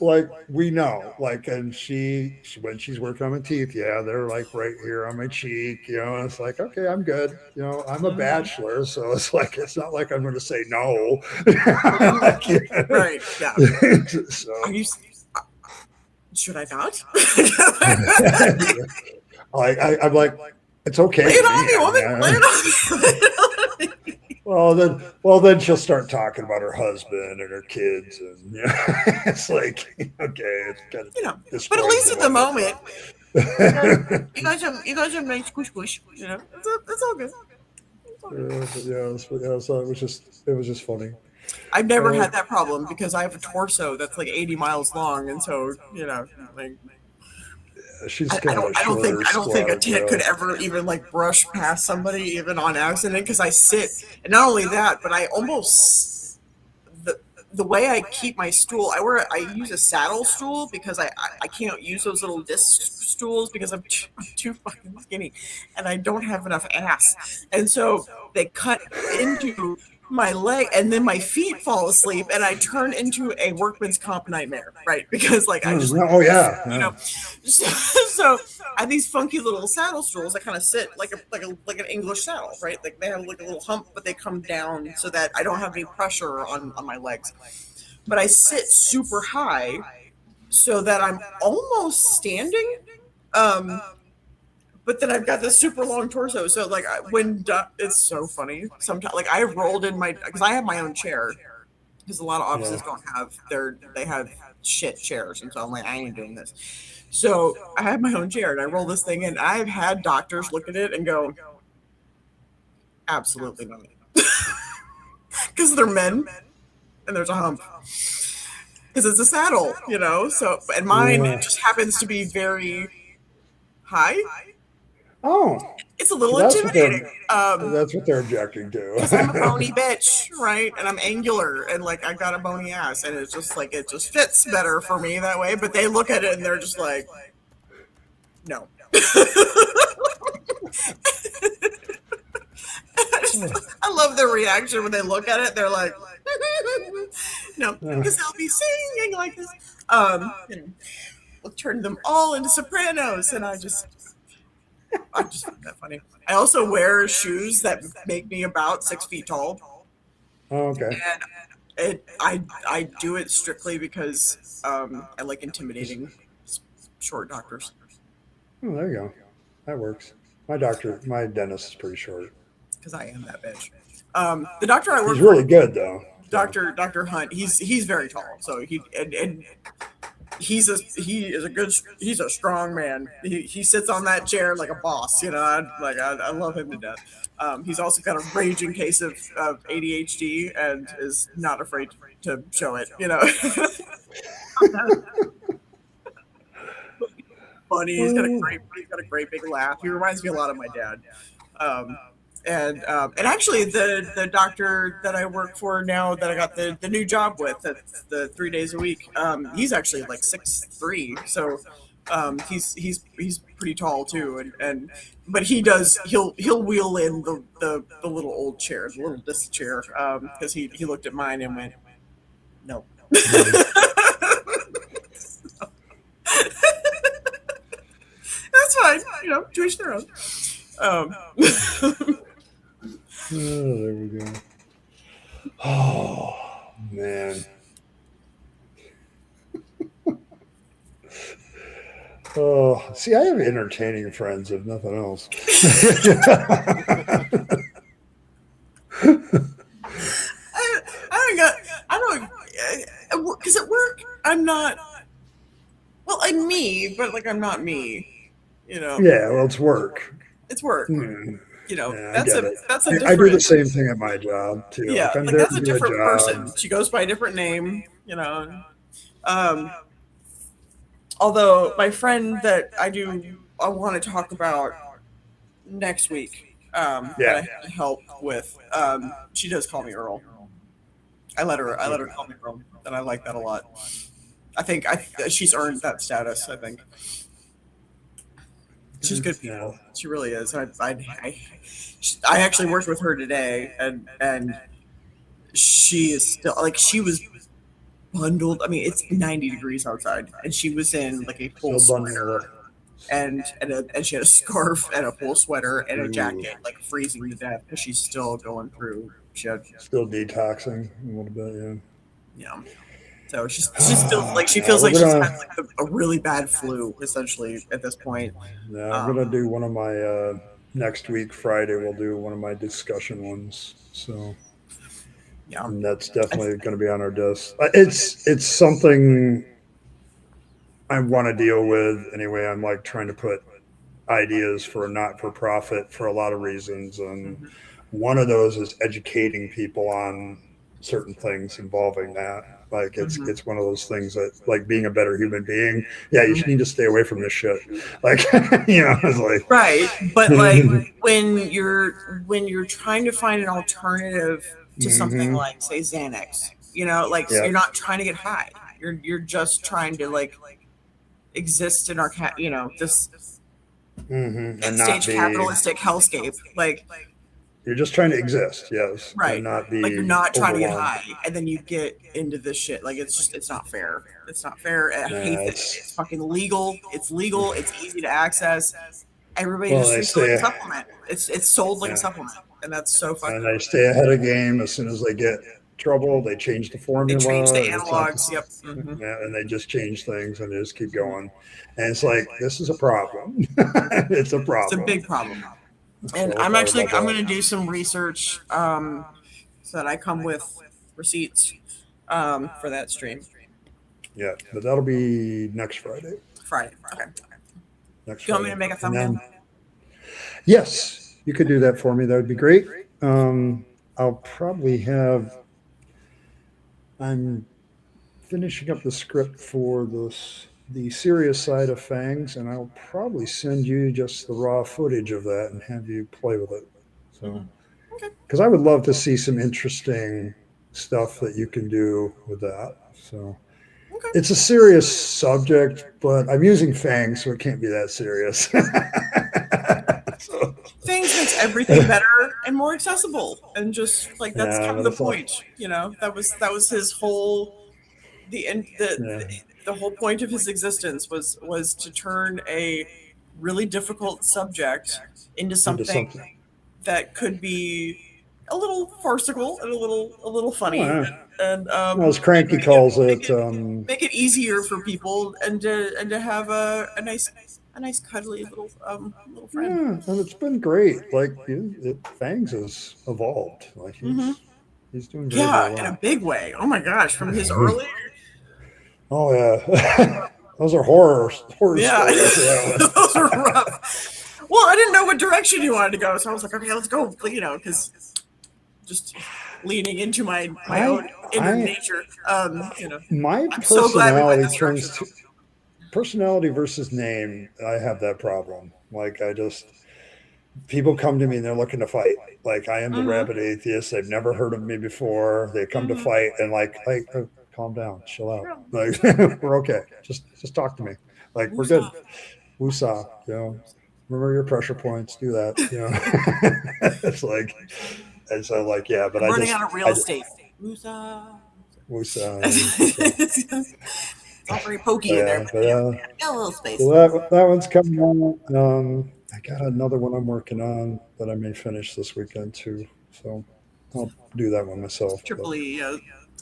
Like we know, like, and she when she's working on my teeth, they're like right here on my cheek, and it's like, okay, I'm good. I'm a bachelor, so it's like, it's not like I'm going to say no. Right. Yeah. So, should I not? I'm like, it's okay. Lay it on me, woman. Lay it on me. Well, then she'll start talking about her husband and her kids, and it's like, okay, it's kind of But at least at the moment, you guys have nice squish squish. It's all good. So it was just funny. I've never had that problem because I have a torso that's like 80 miles long, and so like. She's I don't think a tit could ever even like brush past somebody even on accident because I sit, and not only that, but I almost the way I keep my stool, I use a saddle stool because I can't use those little disc stools because I'm too fucking skinny and I don't have enough ass, and so they cut into my leg and then my feet fall asleep and I turn into a workman's comp nightmare, right? Because like I just so I have these funky little saddle stools that kind of sit like an English saddle, right? Like they have like a little hump, but they come down so that I don't have any pressure on my legs. But I sit super high so that I'm almost standing. But then I've got this super long torso, so like it's so funny. Sometimes, like I rolled in because I have my own chair, because a lot of offices don't have they have shit chairs, and so I'm like, I ain't doing this. So I have my own chair, and I roll this thing in. I've had doctors look at it and go, absolutely not, because they're men, and there's a hump, because it's a saddle, So and mine just happens to be very high. Oh, it's a little intimidating. That's what they're objecting to. Because I'm a bony bitch, right? And I'm angular, and like I got a bony ass, and it's just like it just fits better for me that way. But they look at it and they're just like, no. I love their reaction when they look at it. They're like, no, because they'll be singing like this. We'll turn them all into sopranos, and I just find that funny. I also wear shoes that make me about 6 feet tall. Oh, okay. And I do it strictly because I like intimidating short doctors. Oh, there you go. That works. My dentist is pretty short. Because I am that bitch. The doctor I work He's really good though. Dr. Hunt. He's very tall. So he's a strong man. He sits on that chair like a boss, I love him to death. He's also got a raging case of ADHD and is not afraid to show it, Funny. He's got a great big laugh. He reminds me a lot of my dad. And actually the doctor that I work for now that I got the new job with, that's the 3 days a week, he's actually like 6'3", so he's pretty tall too, but he'll wheel in the little old chair, the little disc chair, because he looked at mine and went, no. That's fine, to each their own. Oh, there we go. Oh, man. Oh, see, I have entertaining friends, if nothing else. Because at work, I'm not. Well, I'm me, but like I'm not me. Yeah, well, it's work. It's work. Yeah, that's a different. I do the same thing at my job too. Yeah, like that's a different person. She goes by a different name. Although my friend that I want to talk about next week. That I have to help with. She does call me Earl. I let her call me Earl, and I like that a lot. I think she's earned that status. I think she's good people. She really is. I actually worked with her today, and she is still like she was bundled. I mean, it's 90 degrees outside, and she was in like a full sweater, and she had a scarf and a full sweater and a jacket, like freezing to death because she's still going through. Still detoxing a little bit, yeah. So she's still like she feels like she's had like a really bad flu essentially at this point. Yeah, I'm gonna do one of my next week, Friday, we'll do one of my discussion ones. So, Yeah. and that's definitely going to be on our desk. It's something I want to deal with anyway. I'm like trying to put ideas for a not for profit for a lot of reasons, and Mhm. one of those is educating people on certain things involving that. Like Mhm. it's one of those things that like being a better human being. Yeah, you Mhm. need to stay away from this shit. Like it's like Right, but like when you're trying to find an alternative to something Mhm. like say Xanax, you know, like so Yeah. you're not trying to get high. You're just trying to like exist in our you know, this And end not stage be. capitalistic hellscape. Like You're just trying to exist, yes, and right. not Like you're be not trying to get overwhelmed. high and then you get into this shit. Like it's just it's not fair. It's not fair. I hate Yeah, that it's fucking legal. It's legal. It's easy to access. Everybody well, just they treats it like a stay, supplement. It's sold like a yeah, supplement. And that's so and fucking they stay ahead of game. As soon as they get trouble, they change the they change the formula. It's not, analogs. Yep. Hmm. yeah, and they just change things and they just keep going. And it's like this is a problem. It's a It's a problem. big problem. So And we'll talk about I'm that. gonna do some research so that I come with receipts for that stream. Yeah, but that'll be next Friday. Friday. Okay. Next Do you want me Friday. to make a And thumbnail? then, yes, you could do that for me. That would be great. I'll probably have. I'm finishing up the script for the serious side of Fangs, and I'll probably send you just the raw footage of that and have you play with it. So, Mm-hmm. Okay. because I would love to see some interesting stuff that you can do with that. So, Okay. it's a serious subject, but I'm using Fangs, so it can't be that serious. So, Fangs makes everything better and more accessible, and just like that's yeah, kind of but the it's all, point. You know, that was his whole the end yeah, the whole point of his existence was to turn a really difficult subject into into something something. that could be a little farcical and a little Oh, funny yeah. and Well, as Cranky calls it, make it easier for people and to have a nice cuddly little friend. yeah, and it's been great. Like Fangs has evolved. Like Hmm. he's doing very, very Yeah, in a well. big way. Oh my gosh, from his early Oh yeah, those are horror yeah, stories. That those were rough. Well, I didn't know what direction you wanted to go, so I was like, okay, let's go. You know, because just leaning into my own inner I nature. You know, my I'm so glad we went personality this direction. turns to personality versus name. I have that problem. Like people come to me and they're looking to fight. Like I am the Hmm. rabid atheist. They've never heard of me before. They come to Hmm. fight and like calm down, chill out. Like we're okay. Just talk to me. Like we're good. Woosah, remember your pressure points. Do that. It's like, and so like yeah, but I'm running out of real estate. Musa. woosah. It's all very pokey in there, Yeah, but but yeah, got a little space. so that one's coming out. I got another one I'm working on that I may finish this weekend too. So I'll do that one myself. But Triple E,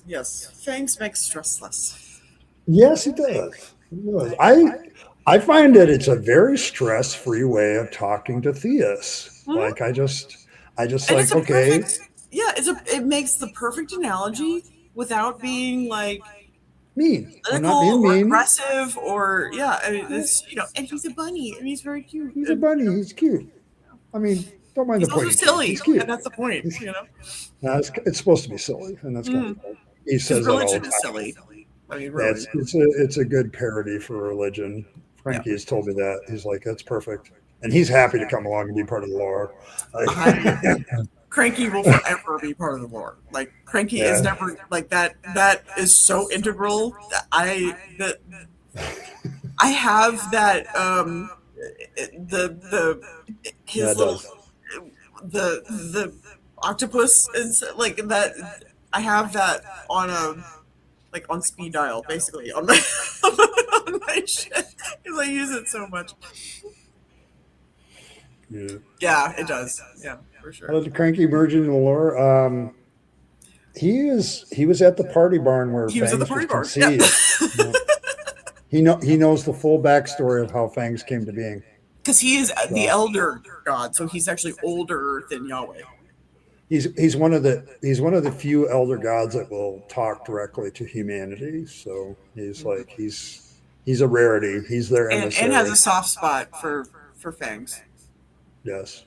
yes. Fangs makes stress less. yes, it does. It does. I find that it's a very stress-free way of talking to theists. Mhm. Like I just And it's like a okay, perfect, yeah, it makes the perfect analogy without being like mean. I'm not political being or mean. aggressive or yeah, I mean, it's and he's a bunny and he's very cute. He's a And bunny. He's cute. I mean, don't mind he's the also pointy teeth. silly, He's cute. and that's the point, He's, you know. it's supposed to be silly, and that's kind of cool. He Because says that all the religion is time. silly. I mean, Yeah, really. it's a good parody for religion. Yeah. Frankie has told me that. He's like, that's perfect. And he's happy to come along and be part of the lore. Cranky will forever be part of the lore. Like Cranky is Yeah. never like that. That is so integral. That I have that the his Yeah, it little does. the octopus is like that. I have that on a like on speed dial basically on my on my shit because I use it so much. Yeah. Yeah, it does. Yeah, for How sure. did the Cranky merge into the lore? He was at the party barn where He was at the Fangs was party bar. Yeah. conceived. He knows the full backstory of how Fangs came to being. because he is the elder god, so he's actually older than Yahweh. He's one of the few elder gods that will talk directly to humanity. So he's like he's a rarity. He's their emissary. And has a soft spot for Fangs. Yes.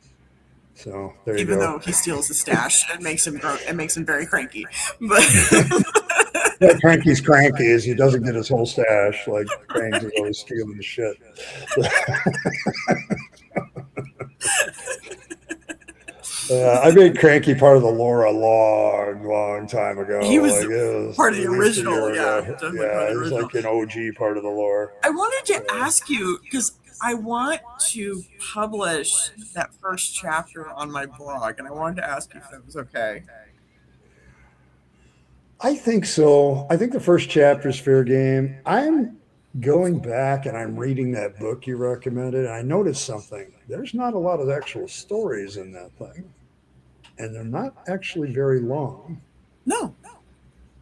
So there you Even go. though he steals the stash and makes him very cranky. But yeah, Cranky's cranky is he doesn't get his whole stash. Like Fangs is always stealing the shit. I made Cranky part of the lore a long time ago. He was, like, part of the original, yeah. He's like an OG part of the lore. I wanted to ask you, because I want to publish that first chapter on my blog, and I wanted to ask you if that was okay. I think so. I think the first chapter is fair game. I'm going back and I'm reading that book you recommended, and I noticed something. There's not a lot of actual stories in that thing, and they're not actually very long. No.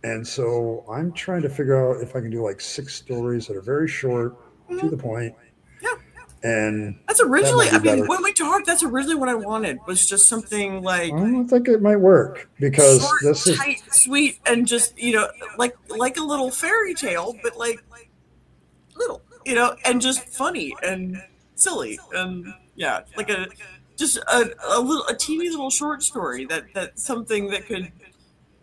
And so I'm trying to figure out if I can do like 6 stories that are very short, to the point. Yeah. And that's originally, that when we talked, that's originally what I wanted, was just something like, I think it might work because short, this is tight, sweet, and just, like a little fairy tale, but like little, and just funny and silly, and like a teeny little short story that something that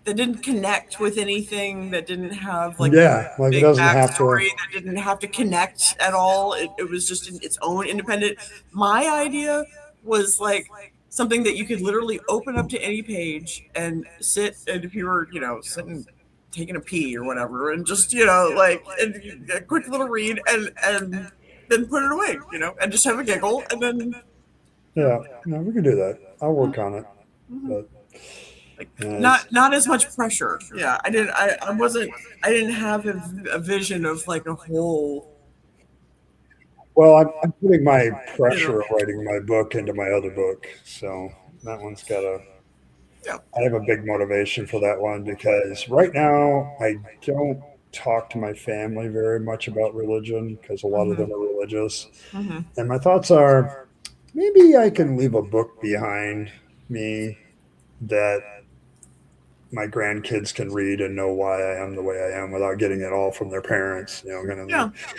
didn't connect with anything, that didn't have like it doesn't have to, that didn't have to connect at all. It was just its own independent. My idea was like something that you could literally open up to any page and sit, and if you were sitting taking a pee or whatever, and just like a quick little read, and then put it away, and just have a giggle, and then we can do that. I'll work on it. But not as much pressure. I didn't have a vision of like a whole. Well, I'm putting my pressure of writing my book into my other book, so that one's got a. I have a big motivation for that one because right now I don't talk to my family very much about religion because a lot of them are religious, and my thoughts are maybe I can leave a book behind me that my grandkids can read and know why I am the way I am without getting it all from their parents,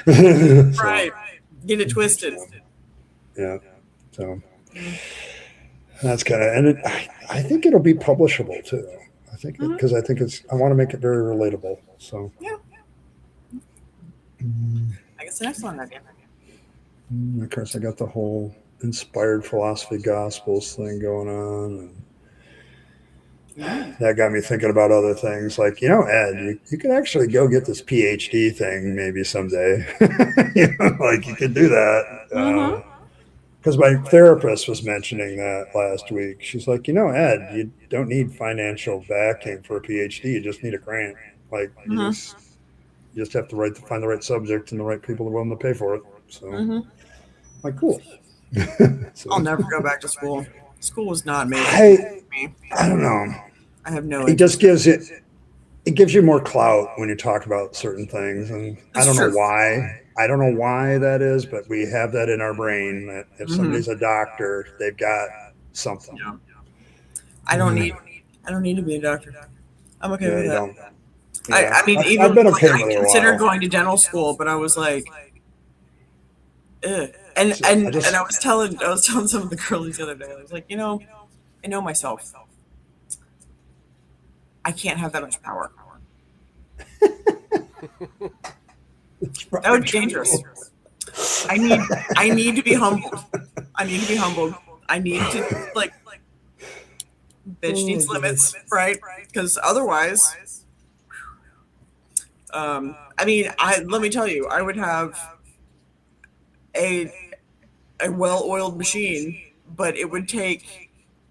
Right. Get it twisted. So that's kind of, and I think it'll be publishable too. I think because I want to make it very relatable. So I guess the next one idea. Of course, I got the whole inspired philosophy gospels thing going on, and that got me thinking about other things like, Ed, you could actually go get this PhD thing maybe someday. Like you could do that. Because my therapist was mentioning that last week. She's like, Ed, you don't need financial backing for a PhD. You just need a grant. Like you just have to find the right subject and the right people are willing to pay for it. So like, cool. So, I'll never go back to school. School was not made for me. I don't know. I have no. It just gives you more clout when you talk about certain things, and I don't know why. I don't know why that is, but we have that in our brain that if somebody's a doctor, they've got something. Yeah. I don't need to be a doctor. I'm okay with that. I mean, even I've been okay I considered going to dental school, but I was like, ugh. And I was telling some of the girlies the other day, I was like, I know myself. I can't have that much power. That would be dangerous. I need to be humbled. I need to be humbled. I need to bitch needs limits, right? Because otherwise, let me tell you, I would have a well-oiled machine, but it would take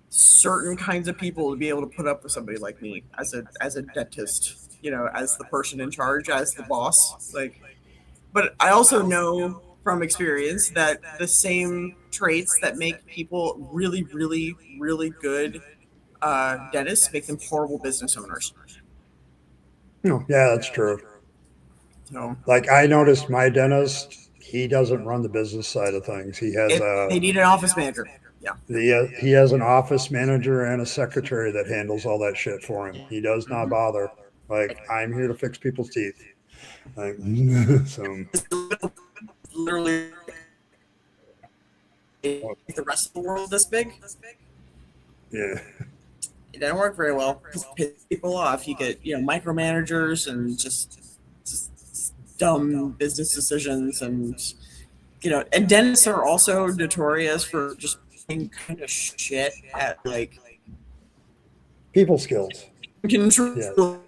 certain kinds of people to be able to put up with somebody like me as a dentist, as the person in charge, as the boss. But I also know from experience that the same traits that make people really, really, really good dentists make them horrible business owners. No, yeah, that's true. So, like I noticed my dentist, he doesn't run the business side of things. He has They need an office manager. Yeah. he has an office manager and a secretary that handles all that shit for him. He does not bother. Like, I'm here to fix people's teeth. Like, so Literally, the rest of the world this big. yeah. It doesn't work very well. It pisses people off. You get micromanagers and just dumb business decisions, and and dentists are also notorious for just being kind of shit at like People skills. control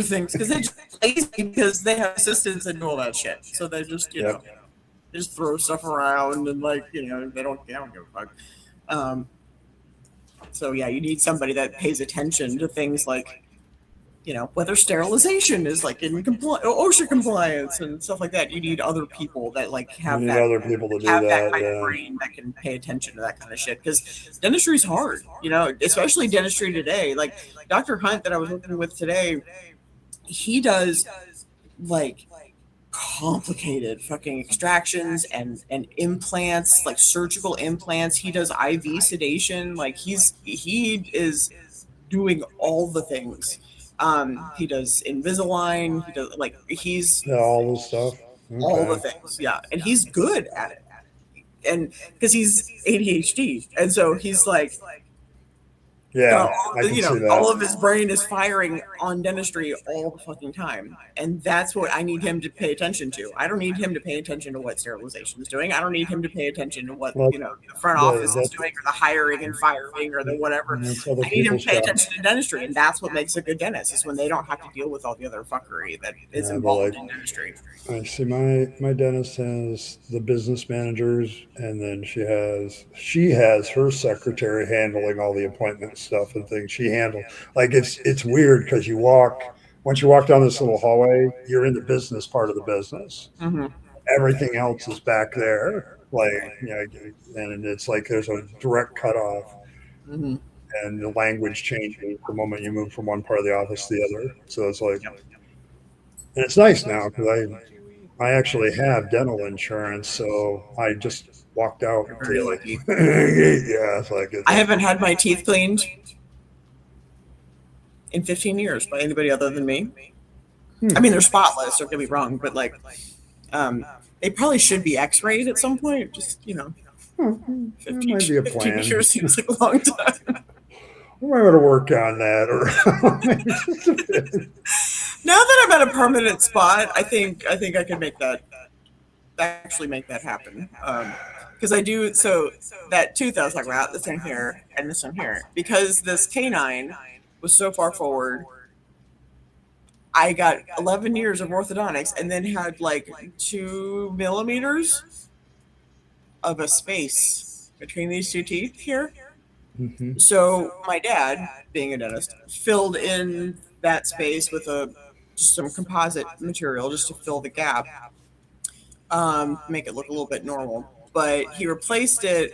things because they're just lazy because they have assistants that do all that shit. So they just they just throw stuff around and they don't give a fuck. So yeah, you need somebody that pays attention to things like whether sterilization is like in OSHA compliance and stuff like that. You need other people that have You need that other people to do have that. kind of brain that can pay attention to that kind of shit, because dentistry is hard, especially dentistry today. Like Dr. Hunt that I was working with today, he does like complicated fucking extractions and implants, like surgical implants. He does IV sedation. Like he is doing all the things. He does Invisalign. He does he's all this stuff. Okay. all the things. Yeah, and he's good at it. And because he's ADHD, and so he's like, all of his brain is firing on dentistry all the fucking time, and that's what I need him to pay attention to. I don't need him to pay attention to what sterilization is doing. I don't need him to pay attention to what the front office is doing, or the hiring and firing, or the whatever. I need him to pay attention to dentistry, and that's what makes a good dentist, is when they don't have to deal with all the other fuckery that is involved in dentistry. I see. My dentist has the business managers, and then she has her secretary handling all the appointment stuff and things. She handles, like, it's weird because once you walk down this little hallway, you're in the business part of the business. Mm-hmm. Everything else is back there, and it's like there's a direct cutoff. Mm-hmm. And the language changes the moment you move from one part of the office to the other. So it's like, and it's nice now because I actually have dental insurance, so I just walked out. Very lucky. Yeah, it's like I haven't had my teeth cleaned in 15 years by anybody other than me. I mean, they're spotless, don't get me wrong, but they probably should be x-rayed at some point. Just 15 might be a plan. years seems like a long time. We might want to work on that. Or now that I'm at a permanent spot, I think I can make that happen. Because I do, so that tooth I was talking about, this one here and this one here, because this canine was so far forward, I got 11 years of orthodontics and then had 2 millimeters of a space between these two teeth here. Mm-hmm. So my dad, being a dentist, filled in that space with just some composite material just to fill the gap, make it look a little bit normal. But he replaced it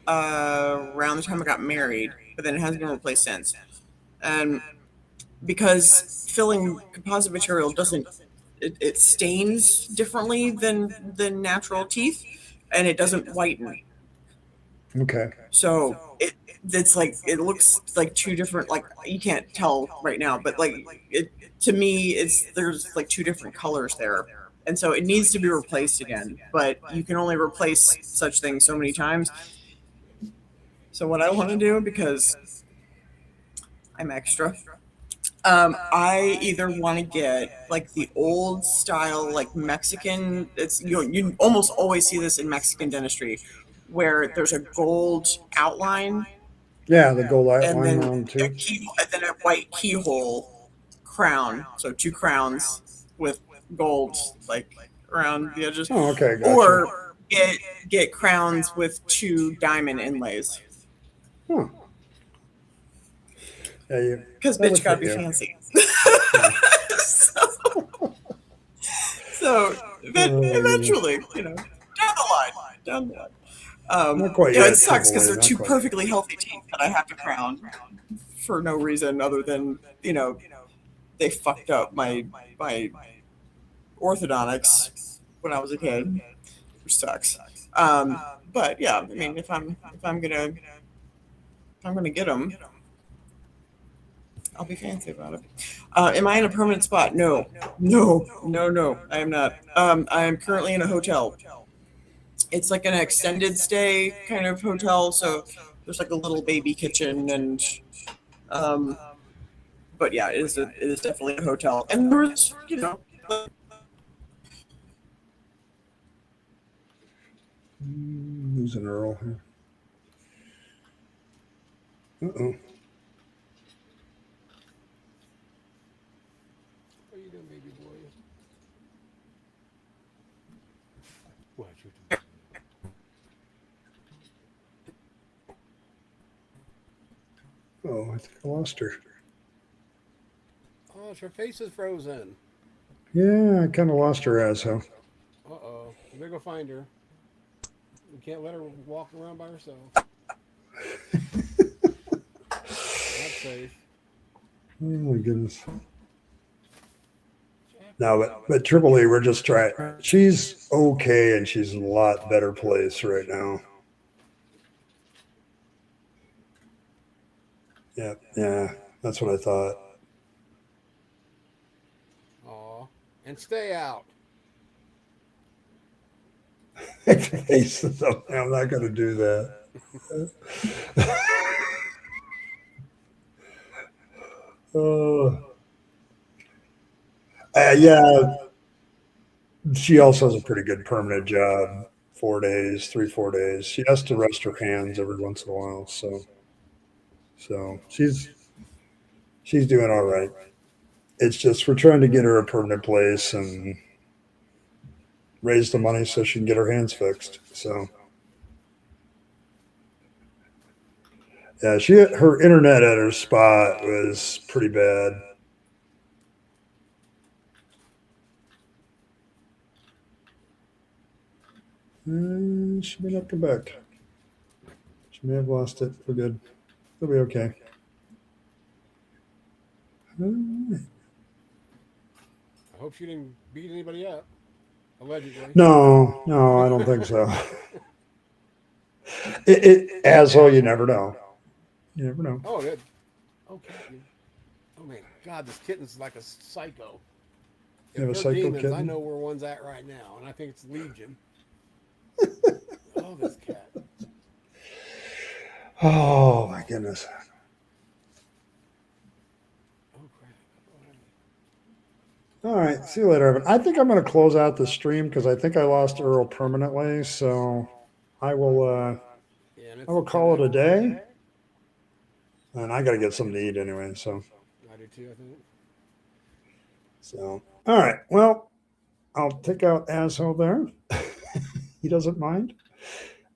around the time I got married, but then it hasn't been replaced since. And because filling composite material it stains differently than natural teeth, and it doesn't whiten. Okay. So it's it looks like two different, you can't tell right now, but to me there's 2 different colors there, and so it needs to be replaced again. But you can only replace such things so many times. So what I want to do, because I'm extra, I either want to get the old style Mexican. It's you almost always see this in Mexican dentistry, where there's a gold outline. Yeah, the gold and outline then around too. and then a white keyhole crown. So 2 crowns with gold around the edges. Oh, okay. Gotcha. Or get crowns with 2 diamond inlays. Huh. Yeah, because bitch gotta be fancy. so eventually, down the line. Not quite yet, It sucks because they're not 2 quite. perfectly healthy teeth that I have to crown for no reason other than they fucked up my orthodontics when I was a kid. sucks. But yeah, I mean, if I'm gonna get them, I'll be fancy about it. Am I in a permanent spot? No. I am not. I am currently in a hotel. It's like an extended stay kind of hotel, so there's like a little baby kitchen and but yeah, it is definitely a hotel. And there's, Losing Earl here. Uh-oh. What are you doing, baby boy? What? Oh, I think I lost her. Oh, her face is frozen. Yeah, I kind of lost her asshole. Uh-oh. You better go find her. We can't let her walk around by herself. Not safe. Oh my goodness. No, but Triple E, we're just trying. She's okay, and she's in a lot better place right now. Yeah, that's what I thought. Aw. And stay out. Faces up. I'm not going to do that. Yeah, she also has a pretty good permanent job. 4 days, 4 days. She has to rest her hands every once in a while. So she's doing all right. It's just we're trying to get her a permanent place and raise the money so she can get her hands fixed. So yeah, her internet at her spot was pretty bad. She may not come back. She may have lost it for good. It'll be okay. I hope she didn't beat anybody up. Allegedly. No, I don't think so. Asshole, you never know. You never know. Oh, good. Okay. Oh man, God, this kitten's like a psycho. You have a they're psycho demons, kitten? I know where one's at right now, and I think it's Legion. Oh, this cat. Oh my goodness. Oh crap. All right. See you later, Evan. I think I'm going to close out the stream because I think I lost Earl permanently. So I will call it a day. And I got to get something to eat anyway. So I do too, I think. So all right. Well, I'll take out asshole there. He doesn't mind.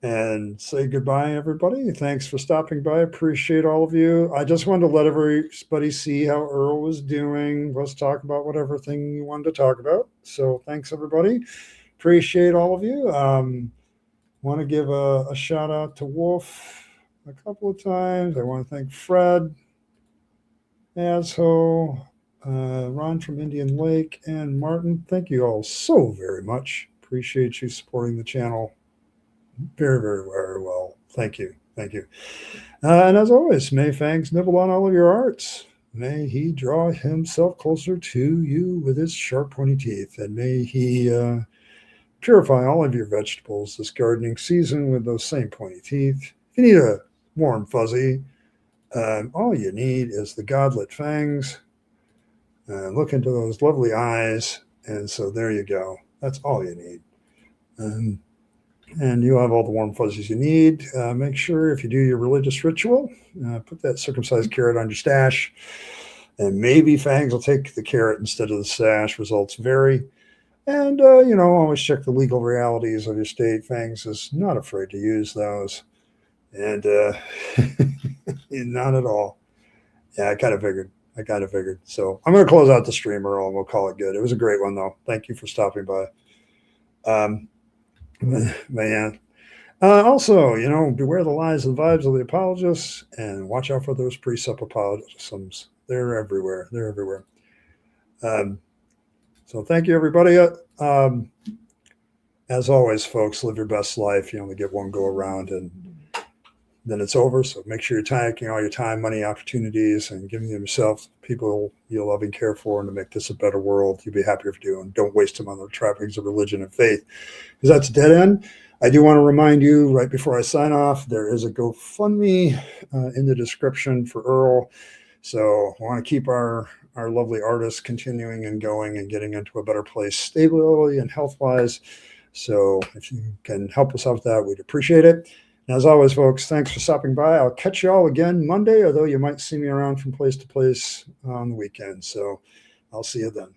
And say goodbye, everybody. Thanks for stopping by. Appreciate all of you. I just wanted to let everybody see how Earl was doing. Let's talk about whatever thing you wanted to talk about. So thanks, everybody. Appreciate all of you. Want to give a shout out to Wolf a couple of times. I want to thank Fred, Asshole, Ron from Indian Lake, and Martin. Thank you all so very much. Appreciate you supporting the channel. Very, very, very well. Thank you. And as always, may Fangs nibble on all of your arts. May he draw himself closer to you with his sharp, pointy teeth. And may he purify all of your vegetables this gardening season with those same pointy teeth. If you need a warm fuzzy, all you need is the godlet Fangs. Look into those lovely eyes. And so there you go. That's all you need. And you'll have all the warm fuzzies you need. Make sure if you do your religious ritual, put that circumcised carrot on your stash. And maybe Fangs will take the carrot instead of the stash. Results vary. And, always check the legal realities of your state. Fangs is not afraid to use those. And not at all. Yeah, I kind of figured. So I'm going to close out the stream, Earl, and we'll call it good. It was a great one, though. Thank you for stopping by. Man. Also, beware the lies and vibes of the apologists and watch out for those pre-sup apologisms. They're everywhere. So thank you, everybody. As always, folks, live your best life. You only get one go around, and then it's over. So make sure you're taking all your time, money, opportunities, and giving them yourself people you love and care for, and to make this a better world. You'll be happier if you do. And don't waste them on the trappings of religion and faith, because that's a dead end. I do want to remind you right before I sign off, there is a GoFundMe in the description for Earl. So I want to keep our lovely artists continuing and going and getting into a better place stably and health-wise. So if you can help us out with that, we'd appreciate it. And as always, folks, thanks for stopping by. I'll catch you all again Monday, although you might see me around from place to place on the weekend. So I'll see you then.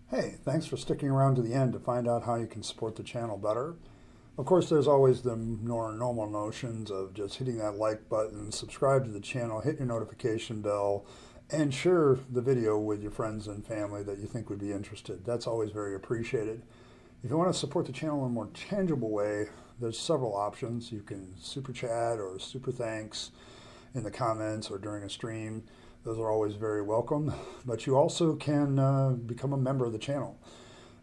Hey, thanks for sticking around to the end to find out how you can support the channel better. Of course, there's always the normal notions of just hitting that like button, subscribe to the channel, hit your notification bell, and share the video with your friends and family that you think would be interested. That's always very appreciated. If you want to support the channel in a more tangible way, there's several options. You can super chat or super thanks in the comments or during a stream. Those are always very welcome. But you also can become a member of the channel.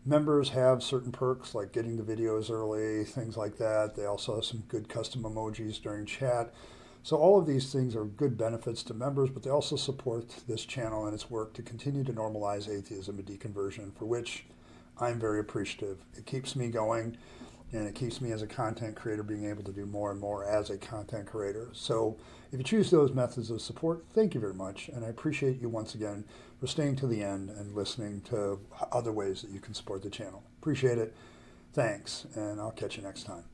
Members have certain perks like getting the videos early, things like that. They also have some good custom emojis during chat. So all of these things are good benefits to members, but they also support this channel and its work to continue to normalize atheism and deconversion, for which I'm very appreciative. It keeps me going, and it keeps me as a content creator being able to do more and more as a content creator. So if you choose those methods of support, thank you very much. And I appreciate you once again for staying to the end and listening to other ways that you can support the channel. Appreciate it. Thanks, and I'll catch you next time.